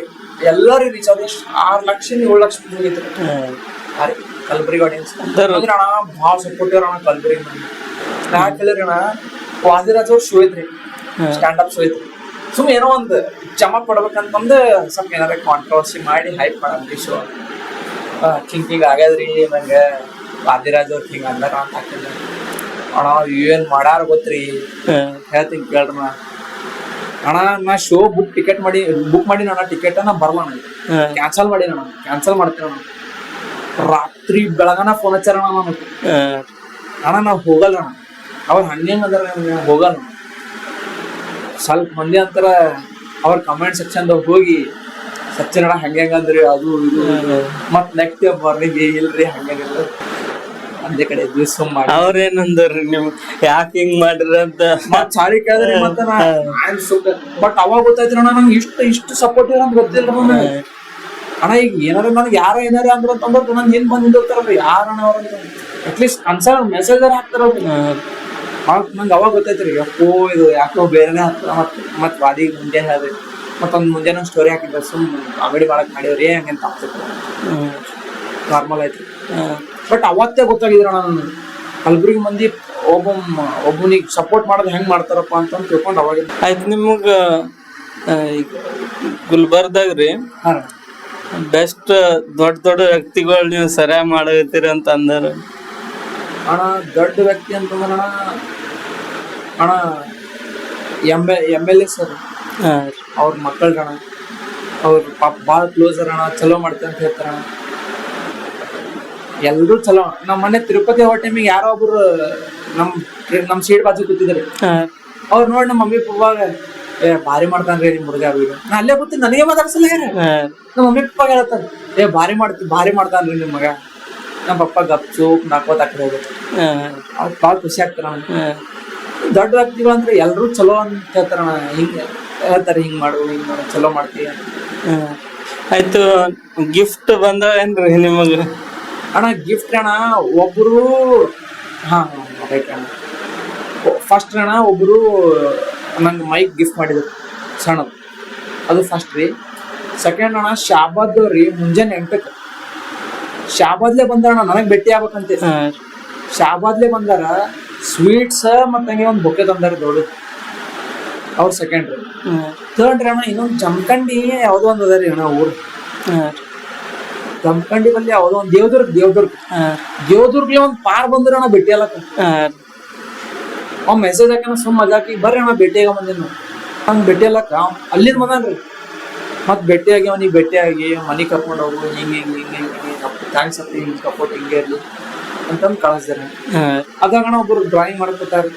ಎಲ್ಲರೂ ರೀಚ್ ಆದ್ರೆ 6 ಲಕ್ಷ 7 ಲಕ್ಷ ಹೋಗಿದ್ರು ಕಲಬುರ್ಗಿ ಆಡಿಯನ್ಸ್. ಅಣ್ಣ ಭಾಳ ಸಪೋರ್ಟಿವ್ ಅಣ್ಣ ಕಲಬುರ್ಗಿ ಮಂದಿ. ಯಾಕೆ ಹೇಳಿರಿ ಅಣ್ಣ, ವಾದಿರಾಜ್ ಅವ್ರ ಶೋ ಐತ್ರಿ, ಸ್ಟ್ಯಾಂಡ್ ಅಪ್ ಶೋ ಐತ್ರಿ. ಸುಮ್ ಏನೋ ಒಂದ್ ಚಮಕ್ ಕೊಡ್ಬೇಕಂತಂದು ಸ್ವಲ್ಪ ಏನಾರ ಕಾಂಟ್ರವರ್ಸಿ ಮಾಡಿ ಹೈಪ್ ಮಾಡಂದ್ರಿ ಶೋ. ಹಿಂಗ್ ಆಗ್ಯದ್ರಿ ನಂಗೆ, ವಾದಿರಾಜ್ ಅವ್ರ ಹಿಂಗ ಅಂದಾರ ಅಂತ ಹಾಕಿಲ್ಲ ಅಣ್ಣ. ಏನ್ ಮಾಡಾರ ಗೊತ್ತ್ರಿ, ಹೇಳ್ತೀನಿ ಕೇಳ್ರಣ. ಅಣ್ಣ ನಾ ಶೋ ಟಿಕೆಟ್ ಬುಕ್ ಮಾಡಿ ಅಣ್ಣ, ಟಿಕೆಟ್ ನಾ ಬರಲ್ಲ ಅಣ್ಣ, ಕ್ಯಾನ್ಸಲ್ ಮಾಡಿ ಅಣ್ಣ, ಕ್ಯಾನ್ಸಲ್ ಮಾಡ್ತೀನಿ ಅಣ್ಣ. ರಾತ್ರಿ ಬೆಳಗನ ಫೋನ್ ಹಚ್ಚಾರ ಅಣ್ಣ, ಅಣ್ಣ ನಾವ್ ಹೋಗಲ್ಲ ಅಣ್ಣ. ಅವ್ರ ಹಂಗೇನ್ ಅದಾರ, ಹೋಗಲ್ಲ. ಸ್ವಲ್ಪ ಮಂದಿ ಅಂತಾರ ಅವ್ರ ಕಮೆಂಟ್ ಸೆಕ್ಷನ್ದಾಗ ಹೋಗಿ ಸಚಿನ್ ಅಣ್ಣ ಹಂಗಂದ್ರಿ ಅದು ಇದು, ಮತ್ ನೆಕ್ಸ್ಟ್ ಬರ್ಲಿಗೆ ಇಲ್ರಿ ಹಂಗೇನಿಲ್ಲ ಅಂದೇ ಕಡೆ ದಿವ್ಸ ಮಾಡಿ. ಅವ್ರೇನಂದ್ರಿ ನಿಮ್ ಯಾಕೆ ಹಿಂಗ್ ಮಾಡ್ರಿ ಅಂತ ಮತ್ ಸಾರಿ ಕೇಳಿದ್ರಿ. ಮತ್ತ ಬಟ್ ಅವಾಗ ಗೊತ್ತಾಯ್ತ್ರಿ ಅಣ್ಣ, ನಂಗೆ ಇಷ್ಟು ಸಪೋರ್ಟ್ ಅಂತ ಗೊತ್ತಿಲ್ಲ ಅಣ್ಣ. ಈಗ ಏನಾರ ನನಗೆ ಯಾರ ಏನಾರ ಅಂದ್ರ ಅಂತಂದ್ರೆ ನಂಗೆ ಏನ್ ಬಂದ್ ನಿಂದಿರ್ತಾರಲ್ರಿ ಯಾರಣ್ಣ ಅವ್ರಂತ, ಅಟ್ಲೀಸ್ಟ್ ಕನ್ಸರ್ನ್ ಮೆಸೇಜ್ ಹಾಕ್ತಾರಲ್ರಿ. ನಂಗೆ ಅವಾಗ ಗೊತ್ತೈತ್ರಿ, ಅಪ್ಪೋ ಇದು ಯಾಕೋ ಬೇರೆನೆ ಹಾಕ್ತಾರ. ಮತ್ ವಾದಿಗೆ ಮುಂಜಾನೆ ಹೇಳ್ರಿ, ಮತ್ತೊಂದ್ ಮುಂಜಾನೆ ಸ್ಟೋರಿ ಹಾಕಿದ್ರೆ ಸುಮ್ ಅಂಗಡಿ ಮಾಡಕ್ ಮಾಡಿವ್ರಿ ಹಂಗಂತ ಆಗ್ತೈತಿ, ನಾರ್ಮಲ್ ಐತ್ರಿ. ಬಟ್ ಅವತ್ತೇ ಗೊತ್ತಾಗಿದ್ರ ನಾನು ಕಲಬುರ್ಗಿ ಮಂದಿ ಒಬ್ಬನಿಗೆ ಸಪೋರ್ಟ್ ಮಾಡೋದು ಹೆಂಗ್ ಮಾಡ್ತಾರಪ್ಪ ಅಂತ ತಿಳ್ಕೊಂಡು ಅವಾಗ. ಆಯ್ತು, ನಿಮಗ ಗುಲ್ಬರ್ದಾಗ ರೀ ಬೆಸ್ಟ್ ದೊಡ್ಡ ದೊಡ್ಡ ವ್ಯಕ್ತಿಗಳು ನೀವು ಸರಿಯಾಗಿ ಮಾಡತ್ತೀರಿ ಅಂತ ಅಂದಾರ. ಅಣ್ಣ ದೊಡ್ಡ ವ್ಯಕ್ತಿ ಅಂತಂದ್ರ ಅಣ್ಣ ಎಮ್ ಎಲ್ ಎ ಸರ್ ಹಾ ಅವ್ರ ಮಕ್ಕಳ್ರಣ ಅವ್ರ ಪಾಪ ಭಾಳ ಕ್ಲೋಸ್ ಅಣ್ಣ, ಚಲೋ ಮಾಡ್ತೇವೆ ಅಂತ ಹೇಳ್ತಾರ. ಎಲ್ರು ಚಲೋ. ನಮ್ಮ ಮನೆ ತಿರುಪತಿ ಹೋಗೋ ಟೈಮಿಗೆ ಯಾರೋ ಒಬ್ರು ನಮ್ ಸೀಟ್ ಬಾಜು ಕೂತಿದ್ರಿ. ಹಾ ಅವ್ರು ನೋಡಿ ನಮ್ಮ ಮಮ್ಮಿ ಪಪ್ಪಾಗ ಭಾರಿ ಮಾಡ್ತಾನ್ರಿ ನಿಮ್ ಹುಡುಗ ವೀಡಿಯೋ. ನಾ ಅಲ್ಲೇ ಕೂತೀನಿ, ನನಗೆ ಮಾತಾಡ್ಸಲ್ಲ ಯಾರ. ಹಾ ನಮ್ಮ ಮಮ್ಮಿ ಪಪ್ಪಾಗ ಹೇಳ್ತಾರ ಭಾರಿ ಮಾಡ್ತಾನ್ರಿ ನಿಮ್ ಮಗ. ನಮ್ಮ ಪಪ್ಪ ಗಪ್ ಚೂಪ್ ನಾಕೋತ್ ಆ ಕಡೆ ಹೋಗುತ್ತೆ. ಹಾ ಅವ್ರು ಭಾಳ ಖುಷಿ ಆಗ್ತಾರ. ಹಾ ದೊಡ್ಡ ವ್ಯಕ್ತಿಗಳು ಅಂದ್ರೆ ಎಲ್ರು ಚಲೋ ಅಂತ ಹೇಳ್ತಾರ. ಹಿಂಗ ಹೇಳ್ತಾರೆ, ಹಿಂಗ್ ಮಾಡು ಚಲೋ ಮಾಡ್ತೀವಿ ಅಂತ. ಹಾ. ಆಯ್ತು, ಗಿಫ್ಟ್ ಬಂದವೇನ್ರಿ ನಿಮಗ? ಅಣ್ಣ ಗಿಫ್ಟ್ ಅಣ್ಣ ಒಬ್ರು ರೈಟ್ ಅಣ್ಣ. ಫಸ್ಟ್ ಅಣ್ಣ ಒಬ್ರು ನಂಗೆ ಮೈಕ್ ಗಿಫ್ಟ್ ಮಾಡಿದ್ರು ಸಣ್ಣದು, ಅದು ಫಸ್ಟ್ ರೀ. ಸೆಕೆಂಡ್ ಅಣ್ಣ ಶಾಬಾದ್ ರೀ, ಮುಂಜಾನೆ 8ಕ್ಕೆ ಶಾಬಾದ್ಲೆ ಬಂದಾರಣ್ಣ ನನಗೆ ಭೇಟಿ ಆಗ್ಬೇಕಂತೆ. ಹಾ ಶಾಬಾದ್ಲೆ ಬಂದಾರ, ಸ್ವೀಟ್ಸ್ ಮತ್ತೆ ಹಂಗೆ ಒಂದು ಬೊಕ್ಕೆ ತಂದಾರ ದೊಡ್ಡದು. ಅವ್ರು ಸೆಕೆಂಡ್ ರೀ. ಥರ್ಡ್ ರೀ ಅಣ್ಣ ಇನ್ನೊಂದು ಜಮಖಂಡಿ ಯಾವ್ದೋ ಒಂದು ಅದ ರೀ ಅಣ್ಣ ಊರು. ಜಮಖಂಡಿ ಬಲ್ಲಿ ಯಾವ್ದೋ ಒಂದು ದೇವದುರ್ಗ್ಲಿ ಒಂದು ಪಾರ್ ಬಂದ್ರಣ್ಣ ಭೇಟಿ ಅಲ್ಲಕ್ಕ. ಅವ್ ಮೆಸೇಜ್ ಹಾಕಿ ಸುಮ್ ಮಜಾಕಿ ಬರ್ರಿ ಅಣ್ಣ ಭೇಟಿಯಾಗ ಬಂದಿನ ಹಂಗ್ ಭೇಟಿ ಅಲ್ಲಕ್ಕ. ಅಲ್ಲಿಂದ ಬಂದನ್ರಿ ಮತ್ ಭೇಟಿಯಾಗಿ ಅವನಿಗೆ ಭೇಟಿಯಾಗಿ ಮನಿಗ್ ಕರ್ಕೊಂಡು ಹೋಗು, ಹಿಂಗೆ ಥ್ಯಾಂಕ್ಸ್ ಅಂತ ಹಿಂಗ್ ಸಪೋರ್ಟ್ ಹಿಂಗೆ ಇರ್ಲಿ ಅಂತಂದು ಕಳಿಸ್ದಾರೆ. ಅದಾಗಣ ಒಬ್ರು ಡ್ರಾಯಿಂಗ್ ಮಾಡ್ಕೊತಾರೆ.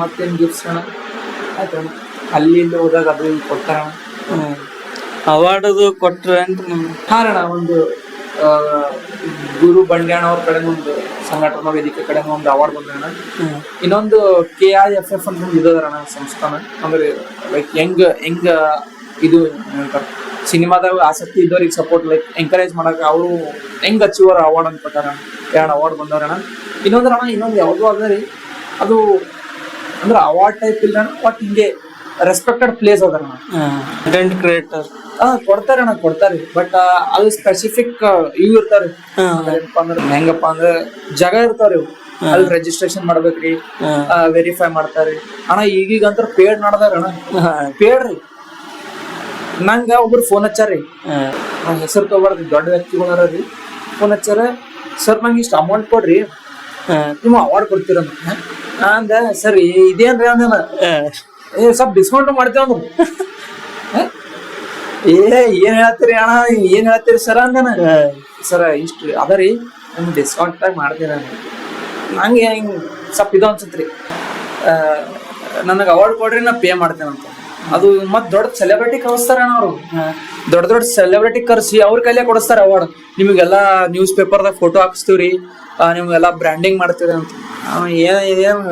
ಮತ್ತೇನ್ ಗಿಫ್ಟ್ಸ್ ಅಣ್ಣ ಆಯ್ತಣ್ಣ. ಅಲ್ಲಿ ಇಲ್ಲಿ ಹೋದಾಗ ಅದು ಇಲ್ಲಿ ಕೊಡ್ತಾರ. ಅವಾರ್ಡ್ ಕೊಟ್ರೇನ್ರಿ ನಿಮ್ಗೆ? ಹಾ ಅಣ್ಣ, ಒಂದು ಗುರು ಬಂಡ್ಯಾಣ ಅವ್ರ ಕಡೆ ಒಂದು ಸಂಘಟನಾ ವೇದಿಕೆ ಕಡೆ ಒಂದು ಅವಾರ್ಡ್ ಬಂದಣ್ಣ. ಇನ್ನೊಂದು KIFF ಅಂತ ಒಂದು ಇದರಣ್ಣ ಸಂಸ್ಥಾನ, ಅಂದ್ರೆ ಲೈಕ್ ಹೆಂಗ ಇದು ಸಿನಿಮಾದಾಗ ಆಸಕ್ತಿ ಇದ್ದವ್ರಿಗೆ ಸಪೋರ್ಟ್ ಲೈಕ್ ಎಂಕರೇಜ್ ಮಾಡಕ್ ಅವರು ಹೆಂಗ್ ಅಚೀವರ್ ಅವಾರ್ಡ್ ಅಂತ ಕೊಟ್ಟಾರ. 2 ಅವಾರ್ಡ್ ಬಂದವ್ರಣ್ಣ. ಇನ್ನೊಂದು ಯಾವ್ದು ಅದ ರೀ, ಅದು ಅಂದ್ರೆ ಅವಾರ್ಡ್ ಟೈಪ್ ಇಲ್ಲ ಬಟ್ ಹಿಂಗೆ ರೆಸ್ಪೆಕ್ಟೆಡ್ ಪ್ಲೇಸ್ ಅದಣ್ಣ. ಕಂಟೆಂಟ್ ಕ್ರಿಯೇಟರ್ ಕೊಡ್ತಾರೆ ಬಟ್ ಅದು ಸ್ಪೆಸಿಫಿಕ್ ಇವ್ ಇರ್ತಾರಿ. ಹೆಂಗಪ್ಪ ಅಂದ್ರೆ ಜಾಗ ಇರ್ತಾವ್ರಿ, ಅಲ್ಲಿ ರಿಜಿಸ್ಟ್ರೇಷನ್ ಮಾಡ್ಬೇಕ್ರಿ, ವೆರಿಫೈ ಮಾಡ್ತಾರಿ ಅಣ್ಣ. ಈಗೀಗಂತ ಪೇಡ್ ನಡ್ದಾರ ಅಣ್ಣ, ಪೇಡ್ ರೀ. ನಂಗ ಒಬ್ರು ಫೋನ್ ಹಚ್ಚಾರಿ, ಹೆಸರು ತಗೋಬಾರ್ದು, ದೊಡ್ಡ ವ್ಯಕ್ತಿಗಳಾರ ರೀ. ಫೋನ್ ಹಚ್ಚಾರ, ಸರ್ ನಂಗೆ ಇಷ್ಟು ಅಮೌಂಟ್ ಕೊಡ್ರಿ, ನಿಮ್ಮ ಅವಾರ್ಡ್ ಕೊಡ್ತೀರ ಅಂದ. ಸರ್ ಇದೇನ್ರಿ ಅಂದ, ಸ್ವಲ್ಪ ಡಿಸ್ಕೌಂಟ್ ಮಾಡ್ತೇವಂದ್ರು. ಏನ್ ಹೇಳ್ತೀರಿ ಅಣ್ಣ, ಏನ್ ಹೇಳ್ತೀರಿ ಸರ್ ಅಂದನ. ಸರ ಇಷ್ಟು ಅದ ರೀ, ನಿಮ್ಗೆ ಡಿಸ್ಕೌಂಟ್ ಮಾಡ್ತೀರ. ನಂಗೆ ಹಿಂಗ್ ಸ್ವಲ್ಪ ಇದು ಅನ್ಸತ್ರಿ, ನನಗೆ ಅವಾರ್ಡ್ ಕೊಡ್ರಿ ನಾ ಪೇ ಮಾಡ್ತೇನಂತ. ಅದು ಮತ್ ದೊಡ್ಡ ಸೆಲೆಬ್ರಿಟಿ ಕಳಿಸ್ತಾರ ಅಣ್ಣ ಅವ್ರು. ದೊಡ್ಡ ಸೆಲೆಬ್ರಿಟಿ ಕರ್ಸಿ ಅವ್ರ ಕೈಲೇ ಕೊಡಿಸ್ತಾರ ಅವಾರ್ಡ್. ನಿಮಗೆಲ್ಲಾ ನ್ಯೂಸ್ ಪೇಪರ್ದಾಗ ಫೋಟೋ ಹಾಕಿಸ್ತೀವ್ರಿ, ನಿಮ್ಗೆಲ್ಲಾ ಬ್ರ್ಯಾಂಡಿಂಗ್ ಮಾಡ್ತೀರಿ ಅಂತ. ಏನ್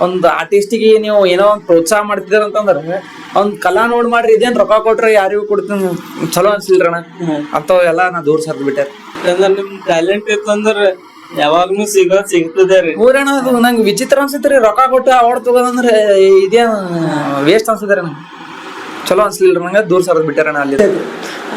ಒಂದ್ ಆರ್ಟಿಸ್ಟಿಗೆ ನೀವು ಏನೋ ಒಂದ್ ಪ್ರೋತ್ಸಾಹ ಮಾಡ್ತಿದಾರ ಅಂತಂದ್ರೆ ಒಂದ್ ಕಲಾ ನೋಡ್ ಮಾಡ್ರಿ, ಇದೇನ್ ರೊಕ್ಕ ಕೊಟ್ರೆ ಯಾರಿಗೂ ಕೊಡ್ತೀನಿ ಚಲೋ ಅನ್ಸಿಲ್ರಣ ಅಂತವ್ ಎಲ್ಲಾ ನಾ ದೂರ ಸರ್ದ್ ಬಿಟ್ಟಾರ. ನಿಮ್ ಟ್ಯಾಲೆಂಟ್ ಇತ್ತಂದ್ರ ಯಾವಾಗ್ಲೂ ಸಿಗ್ತದೆ ರೀ. ಊರಣ್ಣ ಅದು ನಂಗೆ ವಿಚಿತ್ರ ಅನ್ಸತ್ರಿ, ರೊಕ್ಕ ಕೊಟ್ಟು ಅವಾರ್ಡ್ ತಗೋದಂದ್ರೆ ಇದೇನ್ ವೇಸ್ಟ್ ಅನ್ಸದ್ರಿ. ನಂಗೆ ಚಲೋ ಅನ್ಸ್ಲಿಲ್ರಿ, ನಂಗೆ ದೂರ ಸರ್ದ್ ಬಿಟ್ಟಾರಣ್ಣ ಅಲ್ಲಿ.